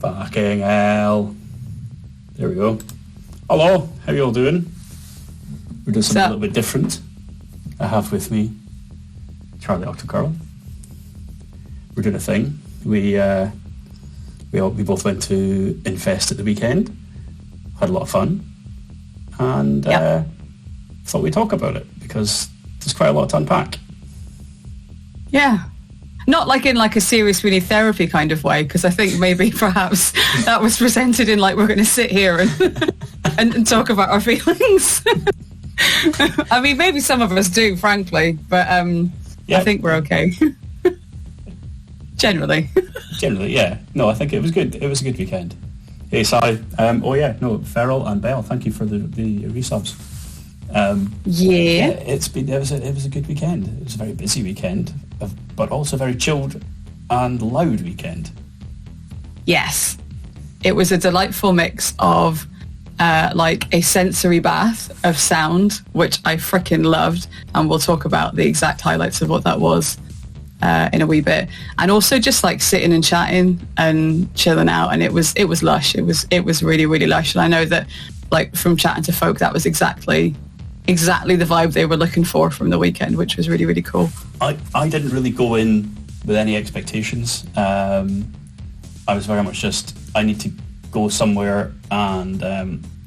Fucking hell. There we go. Hello, how you all doing? We're doing something a little bit different. I have with me CharlieOctoGirl. We're doing a thing. We both went to Infest at the weekend, had a lot of fun, and thought we'd talk about it because there's quite a lot to unpack. Yeah. Not like in like a serious, really therapy kind of way, because I think maybe perhaps that was presented in like we're going to sit here and talk about our feelings. I mean, maybe some of us do, frankly, but I think we're okay. Generally, yeah. No, I think it was good. It was a good weekend. Hey, Si. Ferrell and Belle, thank you for the resubs. It was a good weekend. It was a very busy weekend, but also very chilled and loud weekend. Yes, it was a delightful mix of like a sensory bath of sound, which I freaking loved, and we'll talk about the exact highlights of what that was in a wee bit, and also just like sitting and chatting and chilling out, and it was lush. It was really, really lush, and I know that like from chatting to folk, that was exactly the vibe they were looking for from the weekend, which was really, really cool. I didn't really go in with any expectations. I was very much just, I need to go somewhere and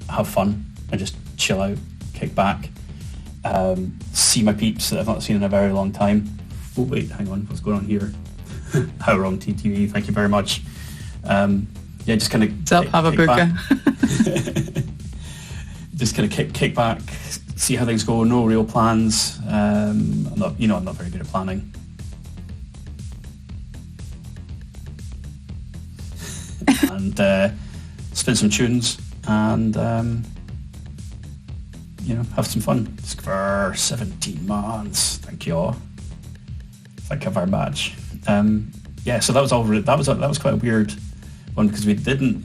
have fun and just chill out, kick back, see my peeps that I've not seen in a very long time. Oh wait, hang on, what's going on here? How wrong TTV, thank you very much. Just kind of have a buka. Just kind of kick back, see how things go. No real plans. I'm not very good at planning. And spin some tunes and have some fun. For 17 months. Thank you all. Thank you very much. So that was all. That was quite a weird one because we didn't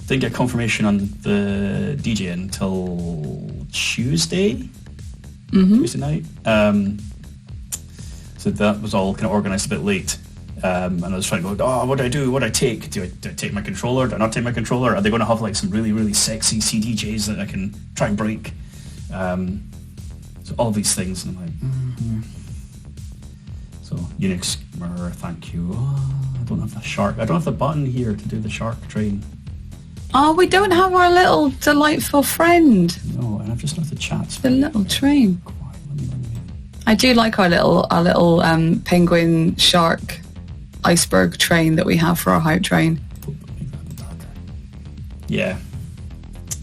get confirmation on the DJ until Tuesday night. So that was all kind of organised a bit late. And I was trying to go, what do I do? What do I take? Do I take my controller? Do I not take my controller? Are they going to have like some really, really sexy CDJs that I can try and break? So all these things. And I'm like, So Unix, thank you. I don't have the button here to do the shark train. Oh, we don't have our little delightful friend. No, and I've just left the chat. The little train. I do like our little penguin shark iceberg train that we have for our hype train. Yeah,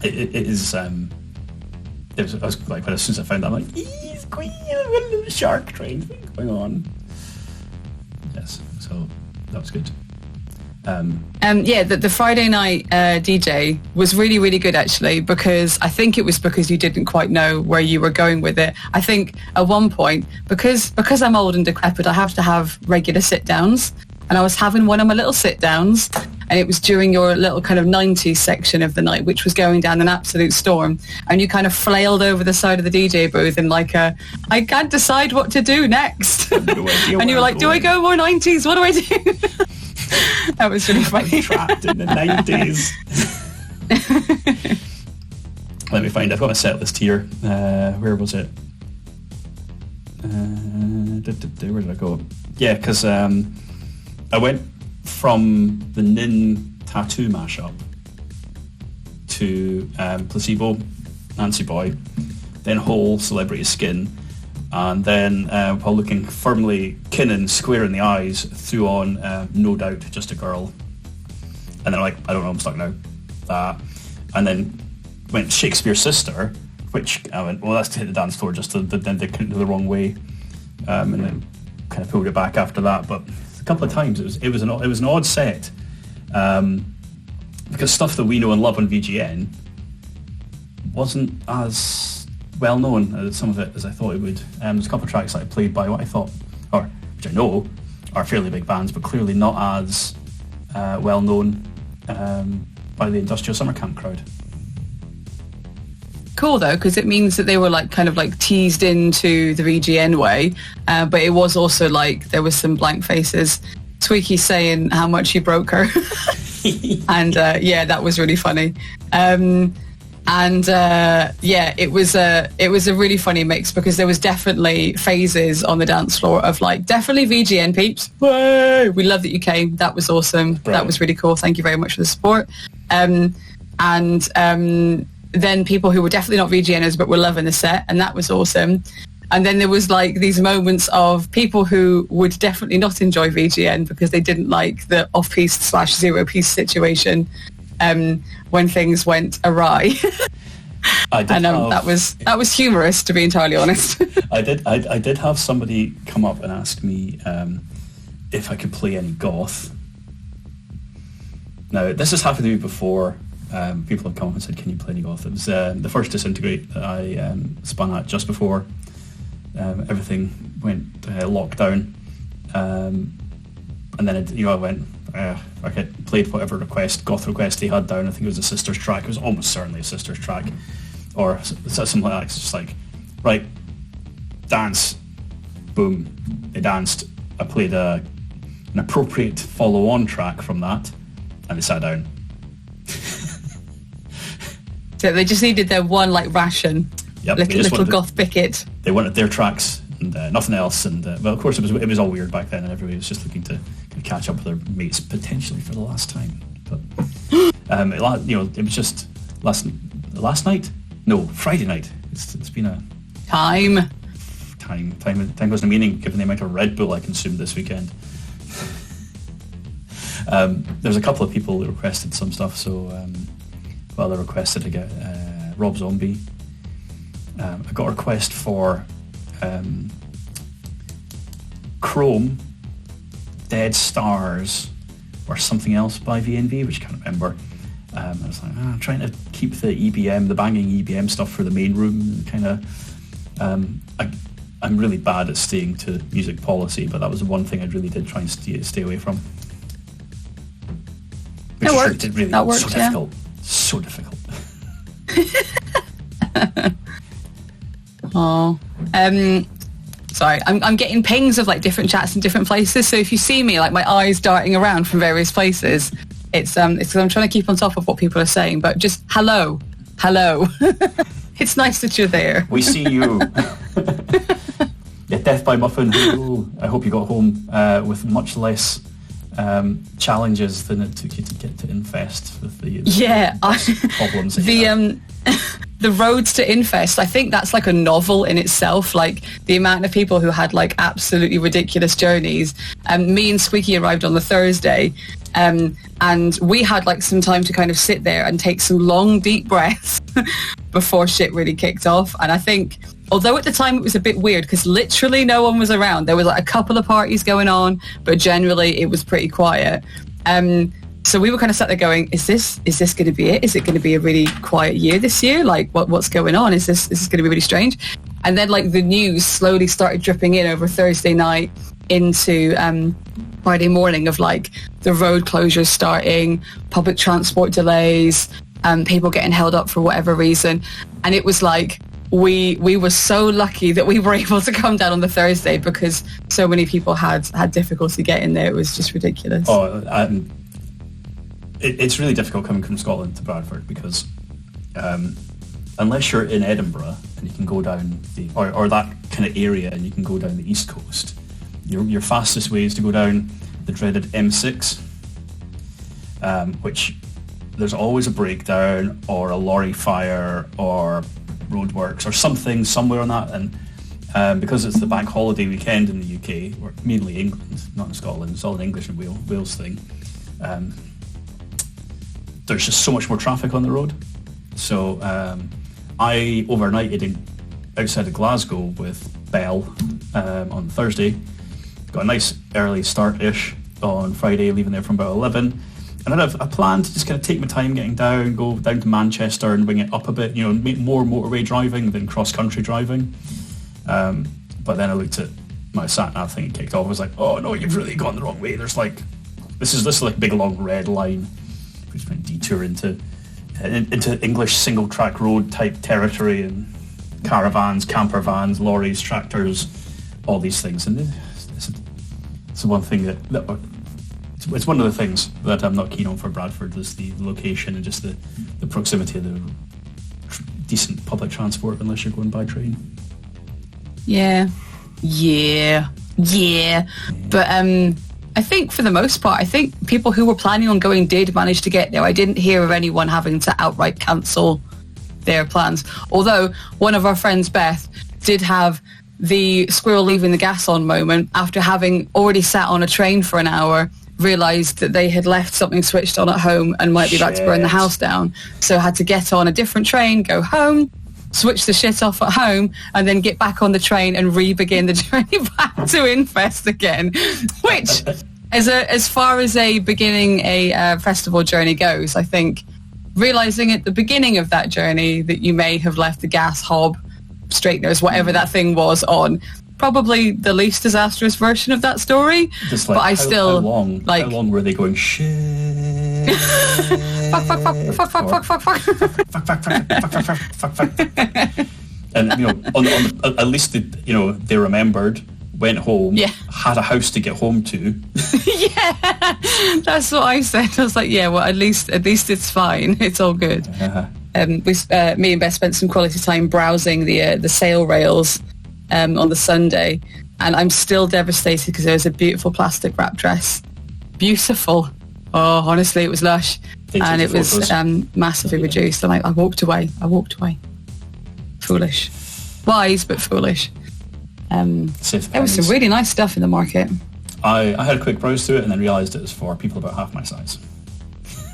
it is. I was like, as soon as I found that, I'm like, "Yes, queen, I've got a little shark train thing going on." Yes, so that was good. The Friday night DJ was really, really good actually, because I think it was because you didn't quite know where you were going with it. I think at one point, because I'm old and decrepit, I have to have regular sit-downs, and I was having one of my little sit-downs, and it was during your little kind of 90s section of the night, which was going down an absolute storm, and you kind of flailed over the side of the DJ booth in like I can't decide what to do next. And you were like, do I go more 90s? What do I do? That was really funny. Trapped in the 90s. Let me find. I've got my set list here. Where was it? Where did I go? Yeah, because I went from the Nin Tattoo mashup to Placebo, Nancy Boy, then Whole, Celebrity Skin, and then while looking firmly Kinnan square in the eyes, threw on No Doubt, Just a Girl, and then I'm like, I don't know, I'm stuck now. And then went Shakespeare's Sister, which I went, well, that's to hit the dance floor just then they couldn't do the wrong way, and then kind of pulled it back after that. But a couple of times it was an odd set, because stuff that we know and love on VGN wasn't as well known as some of it as I thought it would. There's a couple of tracks that I played by what I thought, or which I know are fairly big bands, but clearly not as well known by the Industrial Summer Camp crowd. Cool though, because it means that they were like kind of like teased into the VGN way, but it was also like there was some blank faces Tweaky saying how much you broke her. And yeah, that was really funny. Yeah, it was a really funny mix because there was definitely phases on the dance floor of like, definitely VGN peeps. Whoa, we love that you came. That was awesome. Brilliant. That was really cool. Thank you very much for the support. Then people who were definitely not VGNers but were loving the set, and that was awesome. And then there was like these moments of people who would definitely not enjoy VGN because they didn't like the off-piece / 0-piece situation when things went awry. That was humorous, to be entirely honest. I did have somebody come up and ask me if I could play any goth. Now, this has happened to me before. People have come up and said, can you play any goth? It was the first Disintegrate that I spun at just before everything went lockdown. And then I went, I played whatever goth request he had down. I think it was a Sisters track. It was almost certainly a Sisters track. Or something like that. It's just like, right, dance. Boom. They danced. I played an appropriate follow-on track from that, and they sat down. So they just needed their one like ration. Yep, little goth picket. They wanted their tracks and nothing else. And well, of course, it was all weird back then, and everybody was just looking to catch up with their mates potentially for the last time. But it was just last night. No, Friday night. It's been a time wasn't a meaning given the amount of Red Bull I consumed this weekend. There's a couple of people that requested some stuff, so they requested to get Rob Zombie. I got a request for Chrome, Dead Stars, or something else by VNV, which I can't remember. I was like, I'm trying to keep the EBM, the banging EBM stuff for the main room. Kind of, I'm really bad at staying to music policy, but that was the one thing I really did try and stay away from. That worked. That worked. So difficult. So difficult. Oh, sorry. I'm getting pings of like different chats in different places. So if you see me like my eyes darting around from various places, it's because I'm trying to keep on top of what people are saying. But just hello. It's nice that you're there. We see you. Yeah, Death by Muffin. Ooh, I hope you got home with much less challenges than it took you to get to Infest with the problems. The roads to Infest, I think that's like a novel in itself. Like the amount of people who had like absolutely ridiculous journeys. Me and Squeaky arrived on the Thursday, and we had like some time to kind of sit there and take some long, deep breaths before shit really kicked off. And I think, although at the time it was a bit weird because literally no one was around. There was like a couple of parties going on, but generally it was pretty quiet. So we were kind of sat there going, is this going to be it? Is it going to be a really quiet year this year? Like what's going on? Is this going to be really strange? And then like the news slowly started dripping in over Thursday night into Friday morning of like the road closures starting, public transport delays, people getting held up for whatever reason. And it was like, we were so lucky that we were able to come down on the Thursday because so many people had difficulty getting there. It was just ridiculous. It's really difficult coming from Scotland to Bradford because unless you're in Edinburgh and you can go down or that kind of area and you can go down the east coast, your fastest way is to go down the dreaded M6, which there's always a breakdown or a lorry fire or roadworks or something somewhere on that. And because it's the bank holiday weekend in the UK, or mainly England, not in Scotland, it's all an English and Wales thing, there's just so much more traffic on the road. So I overnighted outside of Glasgow with Belle on Thursday. Got a nice early start-ish on Friday, leaving there from about 11. And then I planned to just kind of take my time getting down, go down to Manchester and wing it up a bit, more motorway driving than cross-country driving. But then I looked at my sat-nav thing and kicked off. I was like, oh no, you've really gone the wrong way. There's like, this is like big long red line. We just went detour into English single-track road type territory and caravans, camper vans, lorries, tractors, all these things. And it's the one thing that it's one of the things that I'm not keen on for Bradford, is the location and just the proximity of the decent public transport, unless you're going by train. Yeah. But I think for the most part, I think people who were planning on going did manage to get there. I didn't hear of anyone having to outright cancel their plans. Although one of our friends, Beth, did have the squirrel leaving the gas on moment after having already sat on a train for an hour, realised that they had left something switched on at home and might be about to burn the house down. So had to get on a different train, go home, switch the shit off at home, and then get back on the train and re-begin the journey back to Infest again. Which, as far as beginning a festival journey goes, I think realising at the beginning of that journey that you may have left the gas hob, straighteners, whatever that thing was on, probably the least disastrous version of that story. Just like, but how long were they going shit? fuck. And at least they remembered, went home, had a house to get home to. Yeah, that's what I said. I was like, yeah, well, at least it's fine. It's all good. Me and Beth spent some quality time browsing the sail rails on the Sunday, and I'm still devastated because there was a beautiful plastic wrap dress. Beautiful. Oh, honestly, it was lush. And it was massively reduced. And I walked away. Foolish. Wise, but foolish. There was some really nice stuff in the market. I had a quick browse through it and then realised it was for people about half my size.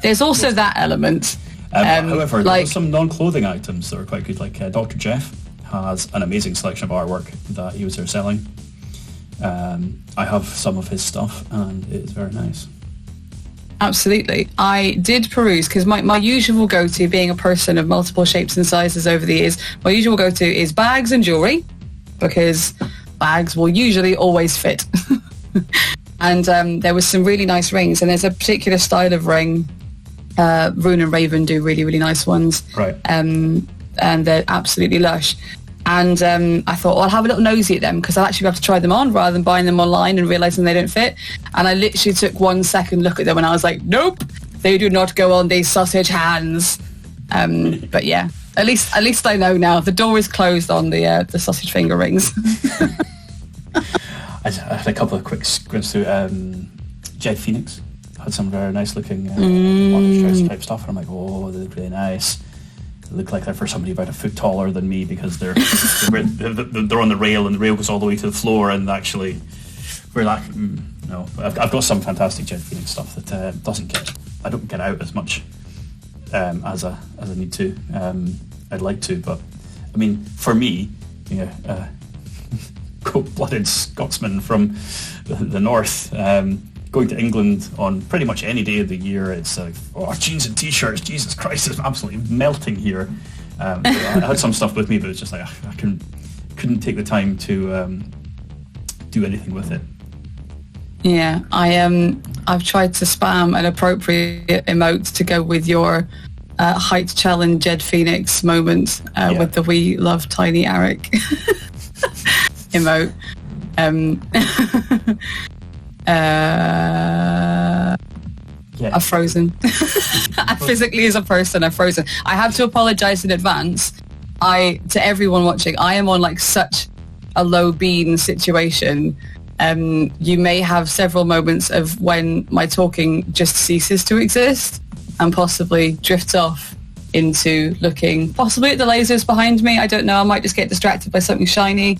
There's also that element. However, there were some non-clothing items that were quite good. Like Dr. Jeff has an amazing selection of artwork that he was there selling. I have some of his stuff and it is very nice. Absolutely. I did peruse because my usual go-to, being a person of multiple shapes and sizes over the years, my usual go-to is bags and jewellery, because bags will usually always fit. And there was some really nice rings, and there's a particular style of ring. Rune and Raven do really, really nice ones. Right. And they're absolutely lush. And I thought, I'll have a little nosy at them because I'll actually have to try them on rather than buying them online and realising they don't fit. And I literally took 1 second look at them and I was like, nope, they do not go on these sausage hands. But yeah, at least I know now. The door is closed on the sausage finger rings. I had a couple of quick scripts through. Jed Phoenix had some very nice looking dress type stuff, and I'm like, oh, they look really nice. They look like they're for somebody about a foot taller than me because they're on the rail, and the rail goes all the way to the floor, and actually we're like, no. I've got some fantastic Jed Phoenix stuff that I don't get out as much as I need to. I'd like to, but I mean, for me, cold-blooded Scotsman from the north, going to England on pretty much any day of the year, it's like, jeans and t-shirts, Jesus Christ, it's absolutely melting here. I had some stuff with me, but it's just like I couldn't take the time to do anything with it. Yeah, I've tried to spam an appropriate emote to go with your height challenge Jed Phoenix moment with the "We Love Tiny Arricc" emote. I've frozen. Physically as a person, I've frozen. I have to apologise in advance. To everyone watching, I am on like such a low bean situation. You may have several moments of when my talking just ceases to exist and possibly drifts off into looking possibly at the lasers behind me. I don't know. I might just get distracted by something shiny.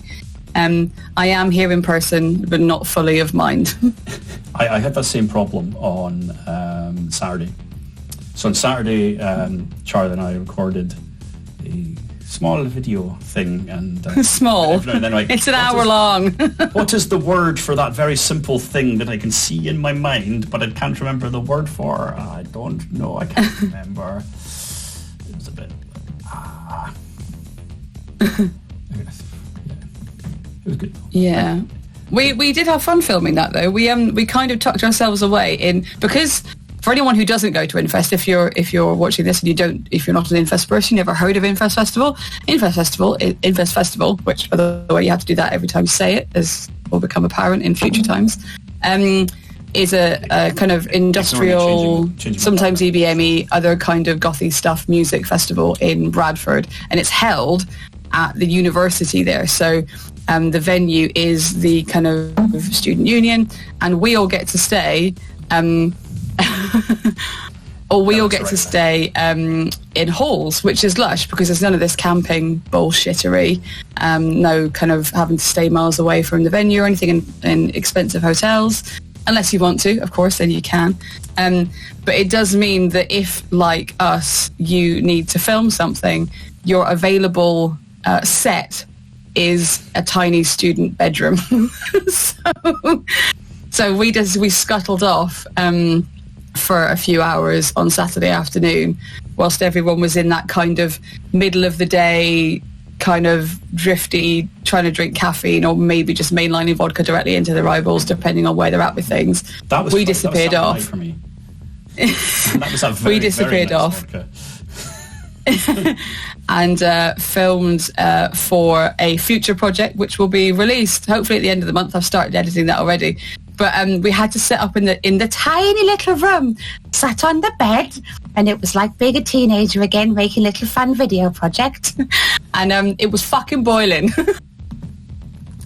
I am here in person, but not fully of mind. I had that same problem on Saturday. So on Saturday, Charlie and I recorded a small video thing, and small. And then it's an hour long. What is the word for that very simple thing that I can see in my mind, but I can't remember the word for? I don't know. I can't remember. It was a bit. It was good. Yeah. We did have fun filming that though. We kind of tucked ourselves away because for anyone who doesn't go to Infest, if you're watching this and if you're not an Infest person, you never heard of Infest Festival, which by the way you have to do that every time you say it, as will become apparent in future times. is a kind of industrial, changing sometimes EBM-y, other kind of gothy stuff music festival in Bradford, and it's held at the university there. So the venue is the kind of student union, and we all get to stay in halls, which is lush because there's none of this camping bullshittery, no kind of having to stay miles away from the venue or anything in expensive hotels, unless you want to, of course, then you can. But it does mean that if, like us, you need to film something, your available set is a tiny student bedroom. So we scuttled off for a few hours on Saturday afternoon whilst everyone was in that kind of middle of the day, kind of drifty, trying to drink caffeine or maybe just mainlining vodka directly into their eyeballs, depending on where they're at with things. We disappeared off. For me. That was that very, we disappeared very nice off. And filmed for a future project which will be released hopefully at the end of the month. I've started editing that already. But we had to sit up in the tiny little room, sat on the bed, and it was like being a teenager again, making a little fun video project. And it was fucking boiling.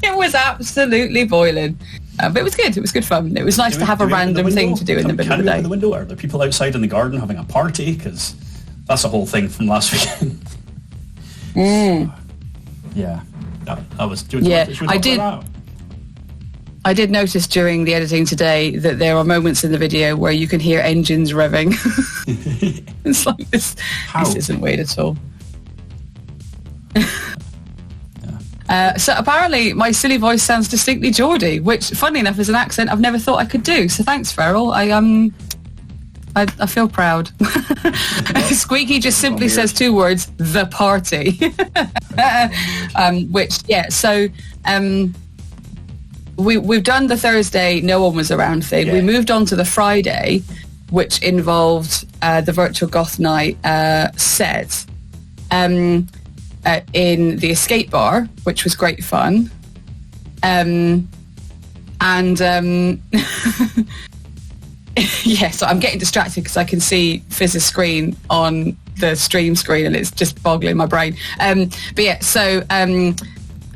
It was absolutely boiling. But it was good. It was good fun. It was nice to have a random thing to do in the middle of the day. Can we open the window? Are there people outside in the garden having a party? Because that's a whole thing from last weekend. Yeah. That was... I did notice during the editing today that there are moments in the video where you can hear engines revving. It's like this isn't weird at all. So apparently my silly voice sounds distinctly Geordie, which, funnily enough, is an accent I've never thought I could do. So thanks, Farrell. I feel proud. Squeaky just simply says two words: the party. We've done the Thursday no one was around thing. Yeah. We moved on to the Friday, which involved the Virtual Goth Night set in the Escape Bar, which was great fun. So I'm getting distracted because I can see Fizz's screen on the stream screen and it's just boggling my brain.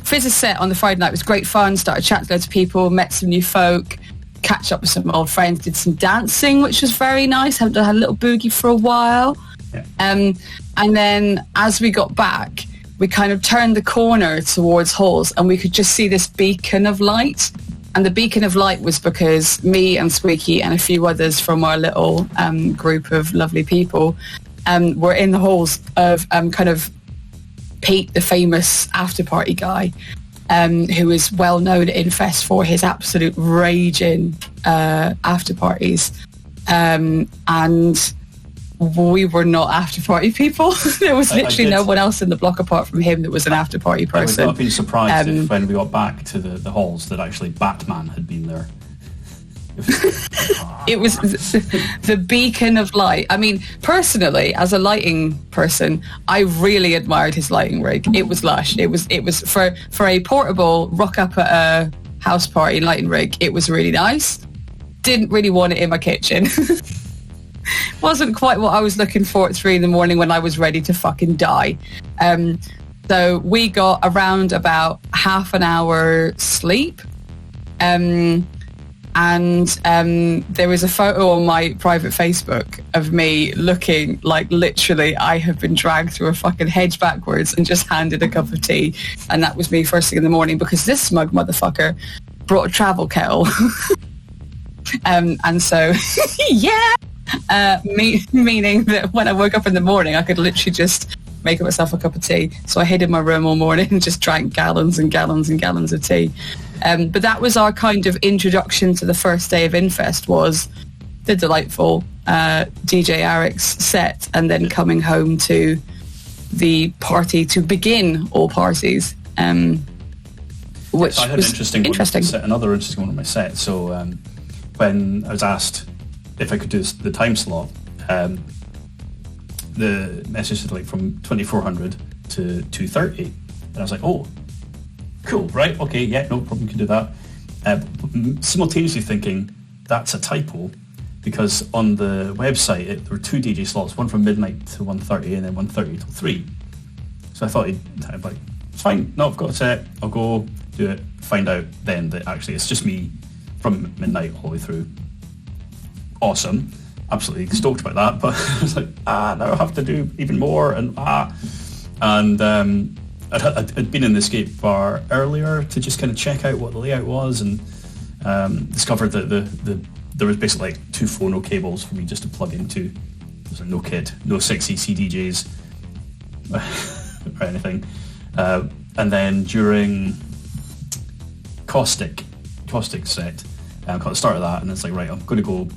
Fizz's set on the Friday night was great fun. Started chatting to loads of people, met some new folk, catch up with some old friends, did some dancing, which was very nice. Haven't had a little boogie for a while. Yeah. And then as we got back, we kind of turned the corner towards Halls and we could just see this beacon of light. And the beacon of light was because me and Squeaky and a few others from our little group of lovely people were in the halls of kind of Pete, the famous after-party guy, who is well known at Infest for his absolute raging after-parties. And we were not after-party people. There was literally no one else in the block apart from him that was an after-party person. I would not be surprised if when we got back to the halls that actually Batman had been there. It was the beacon of light. I mean, personally, as a lighting person, I really admired his lighting rig. It was lush. It was for a portable rock up at a house party lighting rig. It was really nice. Didn't really want it in my kitchen. Wasn't quite what I was looking for at 3 a.m. when I was ready to fucking die. So we got around about half an hour sleep. And there was a photo on my private Facebook of me looking like literally I have been dragged through a fucking hedge backwards and just handed a cup of tea. And that was me first thing in the morning because this smug motherfucker brought a travel kettle. And so, meaning that when I woke up in the morning, I could literally just make myself a cup of tea. So I hid in my room all morning and just drank gallons and gallons and gallons of tea. But that was our kind of introduction to the first day of Infest, was the delightful DJ Arricc's set and then coming home to the party to begin all parties, which I had was interesting. Another interesting one on my set. So when I was asked if I could do the time slot, the message said like from 2400 to 2:30, and I was like, oh, cool, right, okay, yeah, no problem, can do that. Simultaneously thinking that's a typo, because on the website there were 2 DJ slots, one from midnight to 1:30 and then 1:30 till 3. So I thought I'd like, it's fine, no, I've got a set, I'll go do it. Find out then that actually it's just me from midnight all the way through. Awesome. Absolutely stoked about that, but I was like, now I have to do even more, and I'd been in the escape bar earlier to just kind of check out what the layout was, and discovered that there was basically like 2 phono cables for me just to plug into. There's no kit, no 6 CDJs or anything. And then during Caustic set, got the start of that, and it's like, right, I'm going to go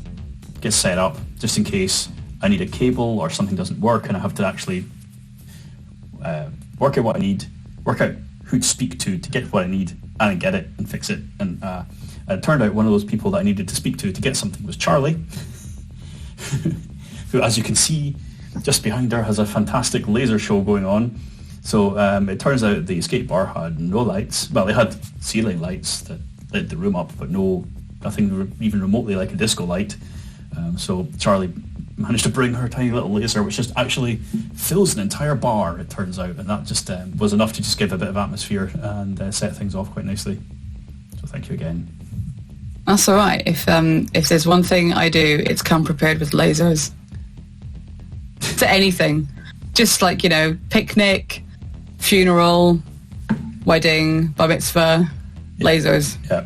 get set up just in case I need a cable or something doesn't work, and I have to actually work out what I need, work out who to speak to get what I need, and get it and fix it. And it turned out one of those people that I needed to speak to get something was Charlie, who, as you can see just behind her, has a fantastic laser show going on. So it turns out the escape bar had no lights. Well, they had ceiling lights that lit the room up, but nothing even remotely like a disco light. So Charlie managed to bring her tiny little laser, which just actually fills an entire bar, it turns out, and that just was enough to just give a bit of atmosphere and set things off quite nicely. So thank you again. That's all right. If there's one thing I do, it's come prepared with lasers. To anything. Just like, picnic, funeral, wedding, bar mitzvah, lasers. Yeah.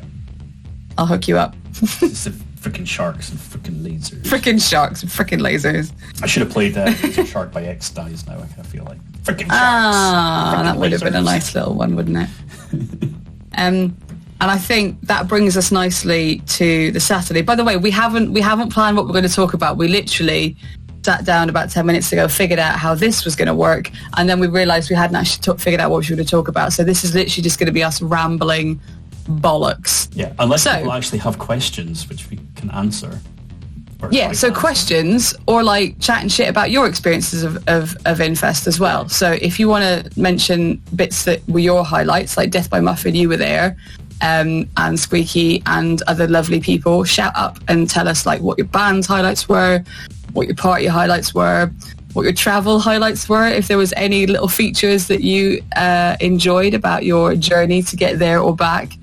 I'll hook you up. It's the frickin' sharks and frickin' lasers. Frickin' sharks and frickin' lasers. I should have played Laser Shark by X Dies now, I kind of feel like. Frickin' sharks. That would have been a nice little one, wouldn't it? And I think that brings us nicely to the Saturday. By the way, we haven't planned what we're going to talk about. We literally sat down about 10 minutes ago, figured out how this was going to work, and then we realised we hadn't actually figured out what we were going to talk about. So this is literally just going to be us rambling bollocks. Yeah, unless people actually have questions which we can answer. Yeah, so questions, or like chatting shit about your experiences of Infest as well. So if you want to mention bits that were your highlights, like Death by Muffin, you were there, and Squeaky and other lovely people, shout up and tell us like what your band's highlights were, what your party highlights were, what your travel highlights were, if there was any little features that you enjoyed about your journey to get there or back.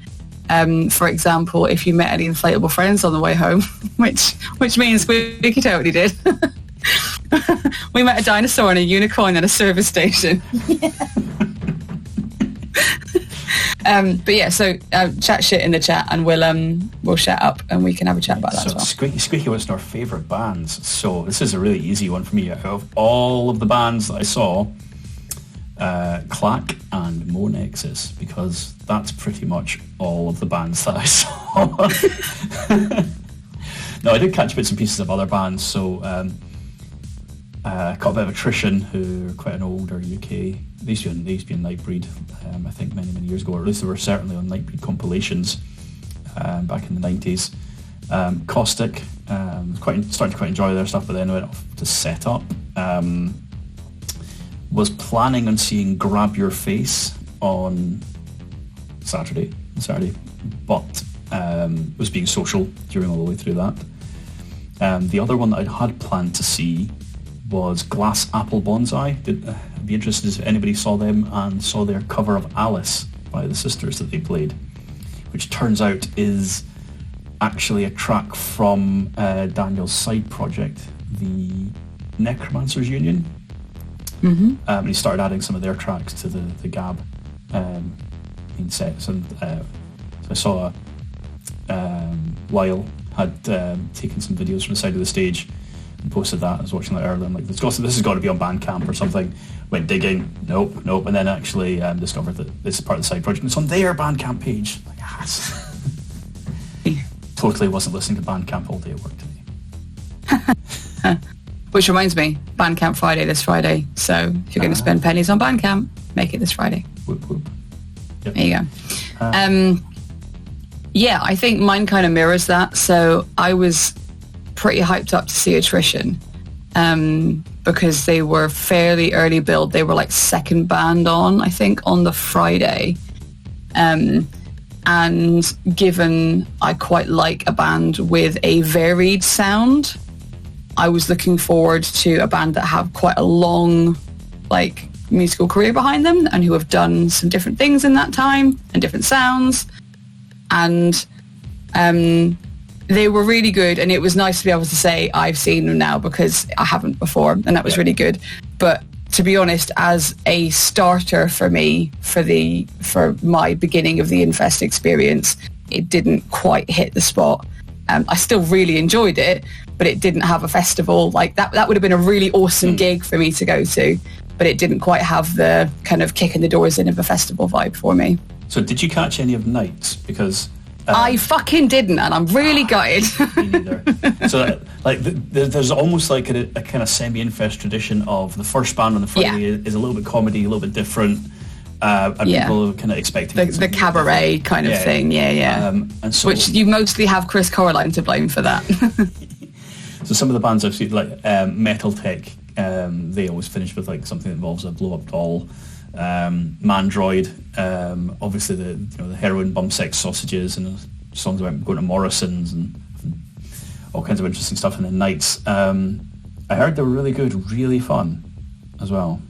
For example, if you met any inflatable friends on the way home, which means Squeaky totally did. We met a dinosaur and a unicorn at a service station. Yeah. But yeah, so chat shit in the chat, and we'll shut up and we can have a chat about that as well. Squeaky wants our favourite bands. So this is a really easy one for me. Out of all of the bands that I saw, Clack and Mo Nexus, because that's pretty much all of the bands that I saw. No, I did catch bits and pieces of other bands. So got a bit of Attrition, who are quite an older UK. They used to be on Nightbreed, I think many years ago, or at least they were certainly on Nightbreed compilations back in the 90s. Caustic, started to quite enjoy their stuff, but then went off to set up. Was planning on seeing Grab Your Face on Saturday, but was being social during all the way through that. The other one that I had planned to see was Glass Apple Bonsai. I'd be interested if anybody saw them and saw their cover of Alice by the Sisters that they played, which turns out is actually a track from Daniel's side project, the Necromancers Union. Mm-hmm. And he started adding some of their tracks to the Gab main sets, and so I saw Lyle had taken some videos from the side of the stage and posted that. I was watching that earlier. I'm like, this has got to be on Bandcamp or something. Went digging, nope, and then actually discovered that this is part of the side project. It's on their Bandcamp page. Like, yes. Totally wasn't listening to Bandcamp all day at work today. Which reminds me, Bandcamp Friday this Friday. So if you're going to spend pennies on Bandcamp, make it this Friday. Whoop, whoop. Yep. There you go. Yeah, I think mine kind of mirrors that. So I was pretty hyped up to see Attrition because they were fairly early build. They were like second band on, I think, on the Friday. And And given I quite like a band with a varied sound, I was looking forward to a band that have quite a long, like, musical career behind them and who have done some different things in that time and different sounds. And they were really good, and it was nice to be able to say I've seen them now, because I haven't before, and that was really good. But to be honest, as a starter for me, for my beginning of the Infest experience, it didn't quite hit the spot. I still really enjoyed it, but it didn't have a festival. Like, that would have been a really awesome gig for me to go to, but it didn't quite have the kind of kicking the doors in of a festival vibe for me. So did you catch any of Nights? Because I fucking didn't, and I'm really gutted. Me neither. So, like, there's almost like a kind of semi-Infest tradition of the first band on the Friday is a little bit comedy, a little bit different, and people are kind of expecting the cabaret kind of thing. And so, which you mostly have Chris Corline to blame for that. So some of the bands I've seen, like Metal Tech, they always finish with like something that involves a blow-up doll. Mandroid, obviously the heroin bum sex sausages and songs about going to Morrison's and all kinds of interesting stuff. And then Nights, I heard they were really good, really fun as well.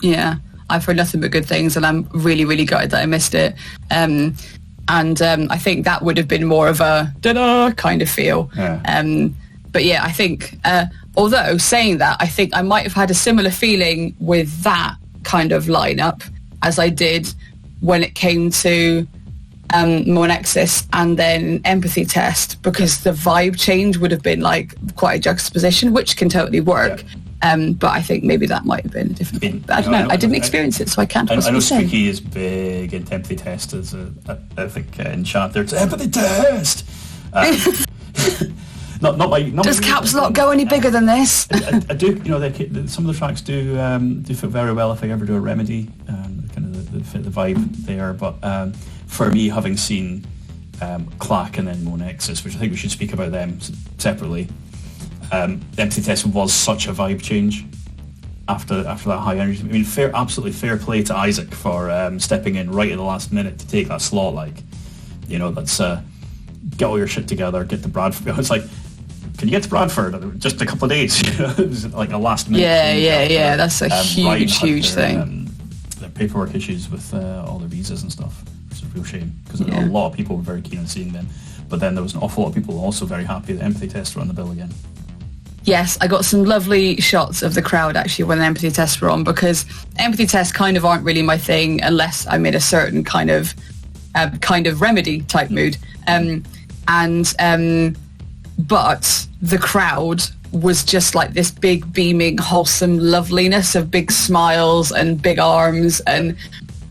Yeah, I've heard nothing but good things, and I'm really, really gutted that I missed it. And I think that would have been more of a da-da kind of feel. Yeah. But yeah, I think, although saying that, I think I might have had a similar feeling with that kind of lineup as I did when it came to Monexus and then Empathy Test, because the vibe change would have been like quite a juxtaposition, which can totally work. Yeah. But I think maybe that might have been a different thing. But I don't know. I didn't experience it, so I can't possibly say. I know Squeaky is big into Empathy Test. I think in chat there, it's Empathy Test! Does Caps Lock go any bigger than this? I do, some of the tracks do fit very well if I ever do a Remedy, kind of the vibe there. But for me, having seen Clack and then Monexus, which I think we should speak about them separately, Empathy Test was such a vibe change after that high energy. I mean, absolutely fair play to Isaac for stepping in right at the last minute to take that slot. Like, let's get all your shit together, get to Bradford. It's like, can you get to Bradford? Just a couple of days. It was like a last minute. Yeah. That's a huge thing. Their paperwork issues with all their visas and stuff. It's a real shame, because a lot of people were very keen on seeing them. But then there was an awful lot of people also very happy that Empathy Test were on the bill again. Yes, I got some lovely shots of the crowd actually when the Empathy Test were on, because Empathy Test kind of aren't really my thing unless I'm in a certain kind of Remedy type mood. But the crowd was just like this big beaming wholesome loveliness of big smiles and big arms, and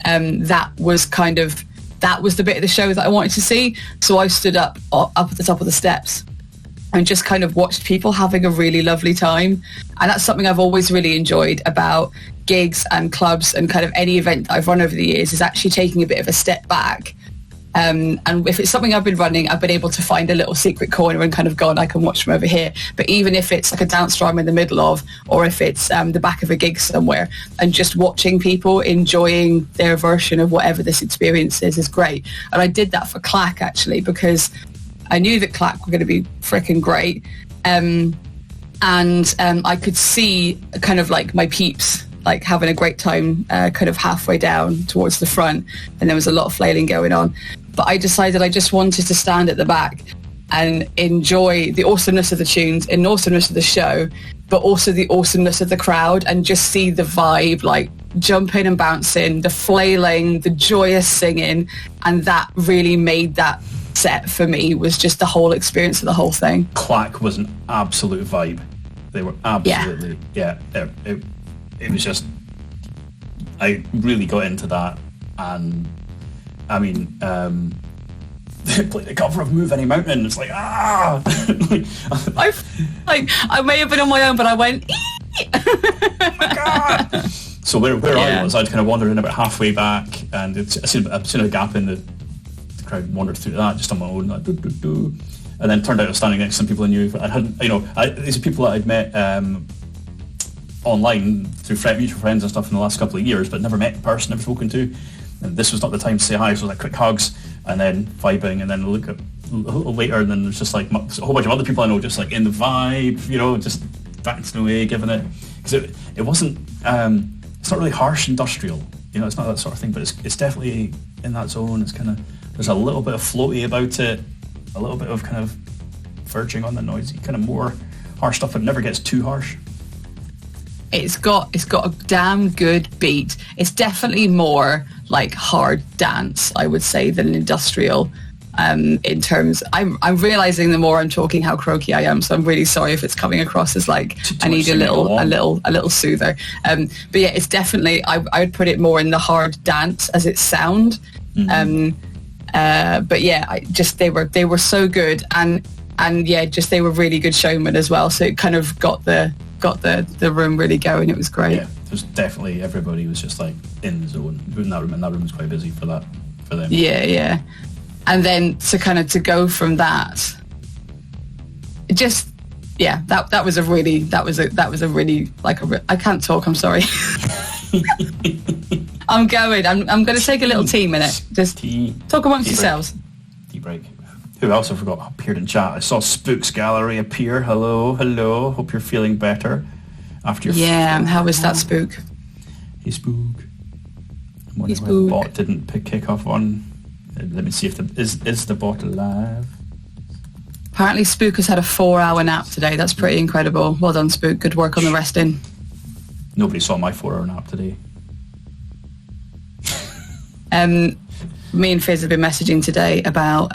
that was the bit of the show that I wanted to see. So I stood up at the top of the steps and just kind of watched people having a really lovely time. And that's something I've always really enjoyed about gigs and clubs and kind of any event that I've run over the years, is actually taking a bit of a step back. And if it's something I've been running, I've been able to find a little secret corner and kind of gone, I can watch from over here. But even if it's like a dance floor I'm in the middle of, or if it's the back of a gig somewhere, and just watching people enjoying their version of whatever this experience is great. And I did that for Clack, actually, because I knew that Clack were going to be freaking great. And I could see kind of like my peeps like having a great time kind of halfway down towards the front, and there was a lot of flailing going on. But I decided I just wanted to stand at the back and enjoy the awesomeness of the tunes and awesomeness of the show, but also the awesomeness of the crowd, and just see the vibe, like jumping and bouncing, the flailing, the joyous singing. And that really made that set for me, was just the whole experience of the whole thing. Clack was an absolute vibe. They were absolutely, it was just, I really got into that. And I mean, they played the cover of Move Any Mountain. It's like, I may have been on my own, but I went, oh my God. So where I was, I'd kind of wandered in about halfway back, and I've seen a gap in the crowd, wandered through that just on my own, like, and then turned out I was standing next to some people I knew. I hadn't, these are people that I'd met online through mutual friends and stuff in the last couple of years, but never met in person, never spoken to. And this was not the time to say hi, so like quick hugs, and then vibing, and then look at a little later, and then there's just like a whole bunch of other people I know just like in the vibe, you know, just dancing away, giving it, because it wasn't, it's not really harsh industrial, you know, it's not that sort of thing, but it's definitely in that zone. It's kind of, there's a little bit of floaty about it, a little bit of kind of verging on the noisy, kind of more harsh stuff, but it never gets too harsh. It's got a damn good beat. It's definitely more like hard dance, I would say, than industrial. In terms, I'm realizing the more I'm talking how croaky I am. So I'm really sorry if it's coming across as like I need a little soother. But yeah, it's definitely, I would put it more in the hard dance as its sound. But yeah, they were so good, and yeah, just they were really good showmen as well. So it kind of got the room really going. It was great. Yeah, there's definitely, everybody was just like in the zone in that room, and that room was quite busy for them. Yeah. And then to go from that, just that was a really I can't talk. I'm sorry. I'm going to take a little tea minute. Just talk amongst yourselves. Tea break. Who else I forgot appeared in chat? I saw Spook's Gallery appear. Hello. Hope you're feeling better after your... Yeah, how was that, Spook? Hey, Spook. I'm wondering why the bot didn't kick off on. Let me see if is the bot alive? Apparently Spook has had a 4-hour nap today. That's pretty incredible. Well done, Spook. Good work on the resting. Nobody saw my 4-hour nap today. Me and Fizz have been messaging today about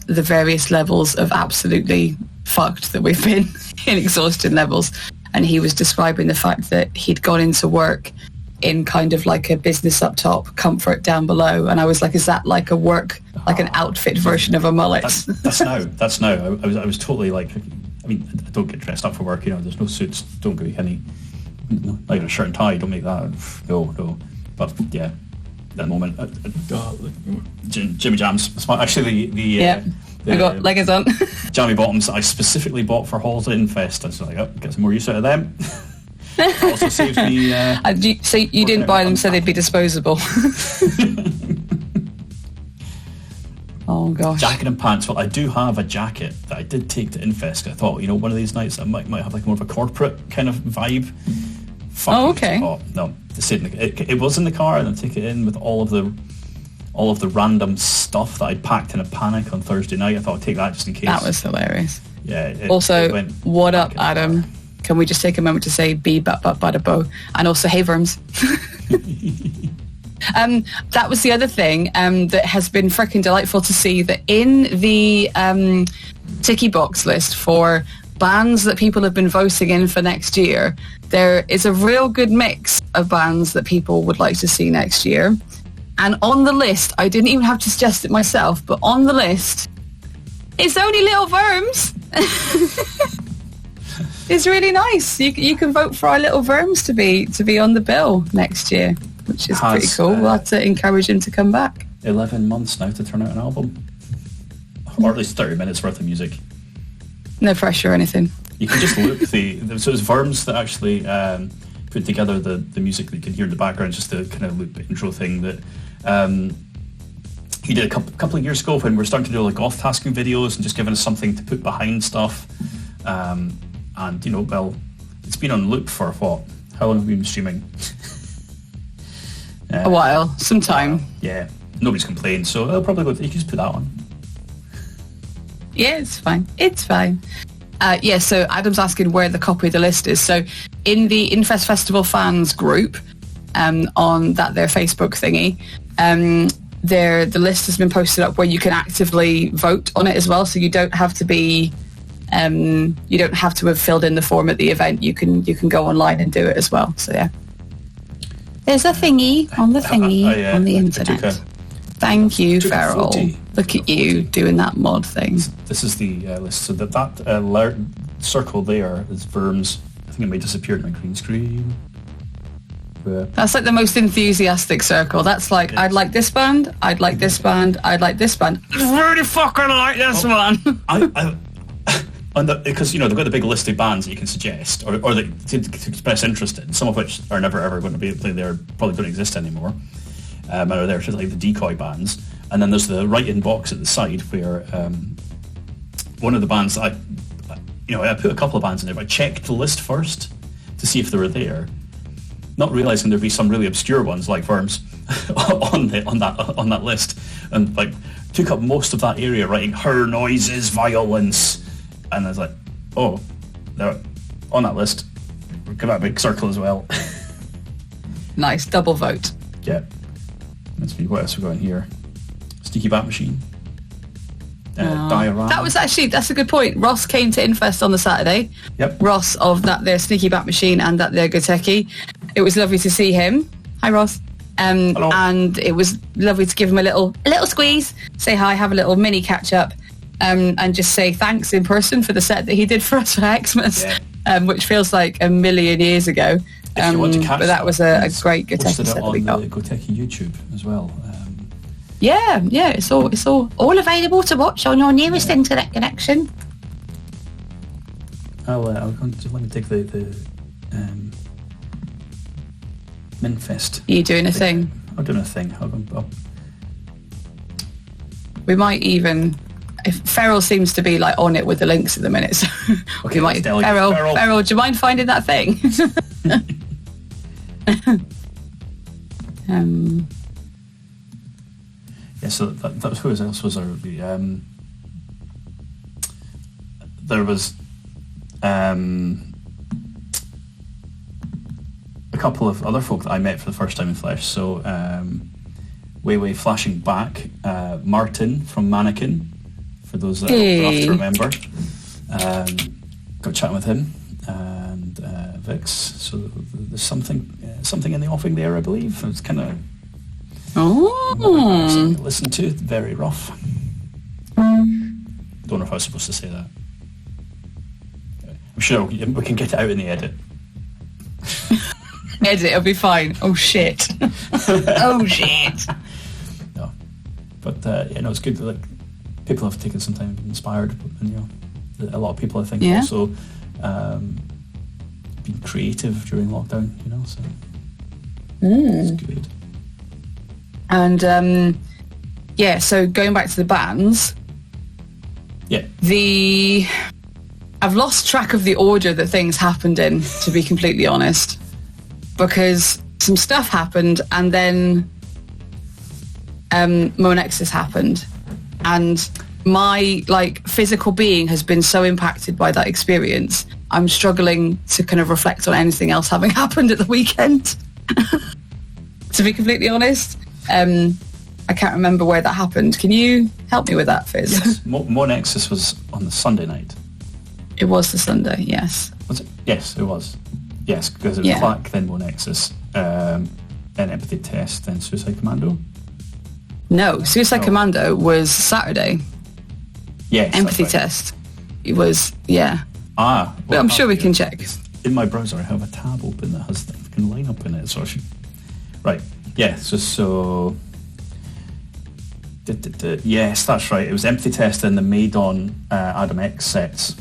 the various levels of absolutely fucked that we've been in exhaustion levels, and he was describing the fact that he'd gone into work in kind of like a business up top, comfort down below, and I was like, is that like a work, like an outfit version of a mullet? That's now. I was totally like, I mean, I don't get dressed up for work, you know, there's no suits, don't give me any, not even a shirt and tie, don't make that, no, but yeah, at the moment, Jimmy Jams, actually I got leggings on. Jammy bottoms I specifically bought for Halls at Infest. I was like, get some more use out of them. Also saves me... so you didn't buy them so they'd be disposable? Oh gosh. Jacket and pants. Well, I do have a jacket that I did take to Infest. I thought, you know, one of these nights I might have like more of a corporate kind of vibe. Okay. No, it was in the car, and I took it in with all of the random stuff that I'd packed in a panic on Thursday night. I thought I'd take that just in case. That was hilarious. Yeah. Also, what up, Adam? Can we just take a moment to say bee bat bat bada bo, and also hey Verms. That was the other thing that has been freaking delightful to see, that in the Tiki Box list for bands that people have been voting in for next year, there is a real good mix of bands that people would like to see next year. And on the list, I didn't even have to suggest it myself, but on the list, it's only Little Verms. It's really nice. You can vote for our Little Verms to be on the bill next year, which is pretty cool. We'll have to encourage him to come back. 11 months now to turn out an album. Or at least 30 minutes worth of music. No pressure or anything. You can just loop so it was Verms that actually put together the music that you can hear in the background, just the kind of loop intro thing that he did a couple of years ago when we were starting to do like goth tasking videos and just giving us something to put behind stuff. And, you know, well, it's been on loop for what? How long have we been streaming? A while, some time. Yeah, nobody's complained, so I'll probably you can just put that on. Yeah, it's fine. So Adam's asking where the copy of the list is. So in the Infest Festival fans group, on their Facebook thingy, the list has been posted up where you can actively vote on it as well. So you don't have to be, you don't have to have filled in the form at the event. You can go online and do it as well. So yeah, there's a thingy on the internet. Thank you, Farrell. Look at you doing that mod thing. This is the list. So that circle there is Verms. I think it may disappear in my green screen. That's like the most enthusiastic circle. That's like, I'd like this band, I'd like this band, I'd like this band. I really fucking like this one. Because, you know, they've got the big list of bands that you can suggest or to express interest in, some of which are never ever going to be played there, probably don't exist anymore. are there to like the decoy bands, and then there's the write-in box at the side where one of the bands I put a couple of bands in there, but I checked the list first to see if they were there, not realizing there'd be some really obscure ones like Worms on that list, and like took up most of that area writing her noises, violence, and I was like, oh, they're on that list. We're gonna have a big circle as well. Nice, double vote. Yeah. Let's see what else we got in here. Sneaky Bat Machine. Diorama. That's a good point. Ross came to Infest on the Saturday. Yep. Ross of that their Sneaky Bat Machine and that their Goteki. It was lovely to see him. Hi, Ross. Hello. And it was lovely to give him a little squeeze, say hi, have a little mini catch up, and just say thanks in person for the set that he did for us for Xmas, which feels like a million years ago. If you want to catch but that was a great Goteki set that we got. On the Goteki YouTube as well. Yeah, it's all available to watch on your nearest internet connection. I'll go to, let me take the Minfest. Are you doing a thing? I'm doing a thing. We might even, if Ferrell seems to be like on it with the links at the minute, so okay, we might. Ferrell, do you mind finding that thing? Yeah, so that was who else was there? There was a couple of other folk that I met for the first time in flesh. So way flashing back, Martin from Mannequin, for those that have to remember. Got chatting with him, and Vix. So there's something in the offing there, I believe. It's kind of listen to, very rough. Don't know if I was supposed to say that. I'm sure we can get it out in the edit. Edit, it'll be fine. Oh shit. Oh shit. No, but it's good that people have taken some time and been inspired, and a lot of people I think also been creative during lockdown. So it's good. And so going back to the bands, I've lost track of the order that things happened in, to be completely honest, because some stuff happened and then Monexus happened, and my physical being has been so impacted by that experience. I'm struggling to kind of reflect on anything else having happened at the weekend. To be completely honest. I can't remember where that happened. Can you help me with that, Fizz? Yes. Monexus was on the Sunday night. It was the Sunday, yes. Was it? Yes, it was. Yes, because it was Clack, then Monexus, then Empathy Test, then Suicide Commando. No, Suicide Commando was Saturday. Yes, Empathy Test. It was, but I'm sure we can check. In my browser, I have a tab open that has the fucking lineup in it, so I should... Right. Yeah, so yes, that's right. It was Empathy Test and the Maidon Adam X sets.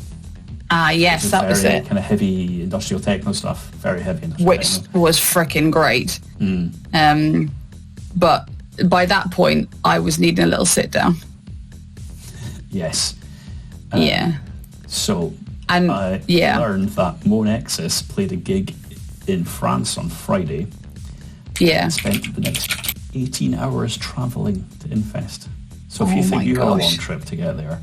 Yes, that was it. Kind of heavy industrial techno stuff, very heavy industrial which techno. Was freaking great. But by that point, I was needing a little sit down. Yes. So I learned that Monexus played a gig in France on Friday. Yeah. Spent the next 18 hours travelling to Infest. So if you think you had a long trip to get there,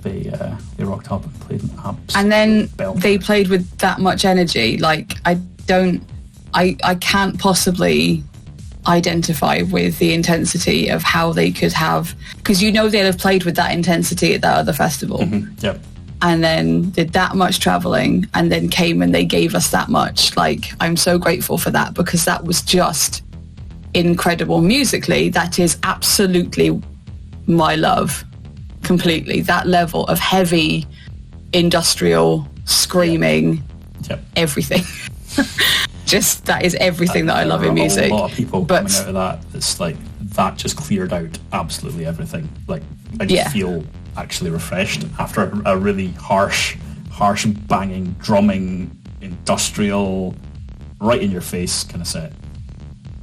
they rocked up and played an absolute And then belter. They played with that much energy. I can't possibly identify with the intensity of how they could have, because they'd have played with that intensity at that other festival. Mm-hmm. Yep. And then did that much traveling and then came and they gave us that much. I'm so grateful for that, because that was just incredible. Musically, that is absolutely my love. Completely. That level of heavy industrial screaming, everything. Just that is everything that I love in music. A lot of people coming out of that, it's that just cleared out absolutely everything. I just feel actually refreshed after a really harsh banging, drumming, industrial, right in your face kind of set.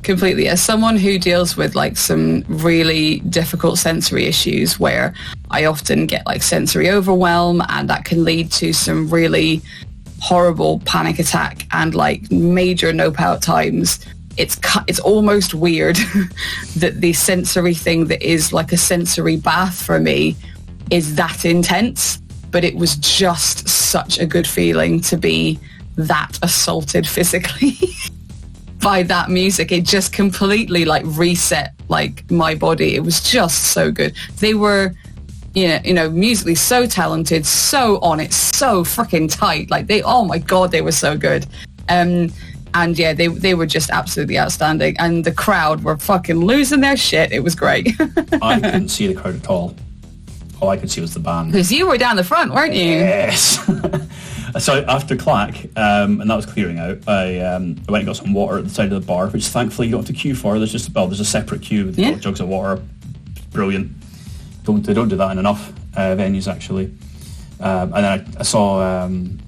completely. As someone who deals with like some really difficult sensory issues where I often get like sensory overwhelm, and that can lead to some really horrible panic attack and like major nope out times, it's almost weird that the sensory thing that is like a sensory bath for me is that intense. But it was just such a good feeling to be that assaulted physically by that music. It just completely like reset like my body. It was just so good. They were, you know, musically so talented, so on it, so freaking tight. Like oh my God, they were so good. And yeah, they were just absolutely outstanding. And the crowd were fucking losing their shit. It was great. I couldn't see the crowd at all. All I could see was the band. Because you were down the front, weren't you? Yes. So after Clack, and that was clearing out, I went and got some water at the side of the bar, which thankfully you don't have to queue for. There's a separate queue with jugs of water. Brilliant. They don't do that in enough venues, actually. And then I saw one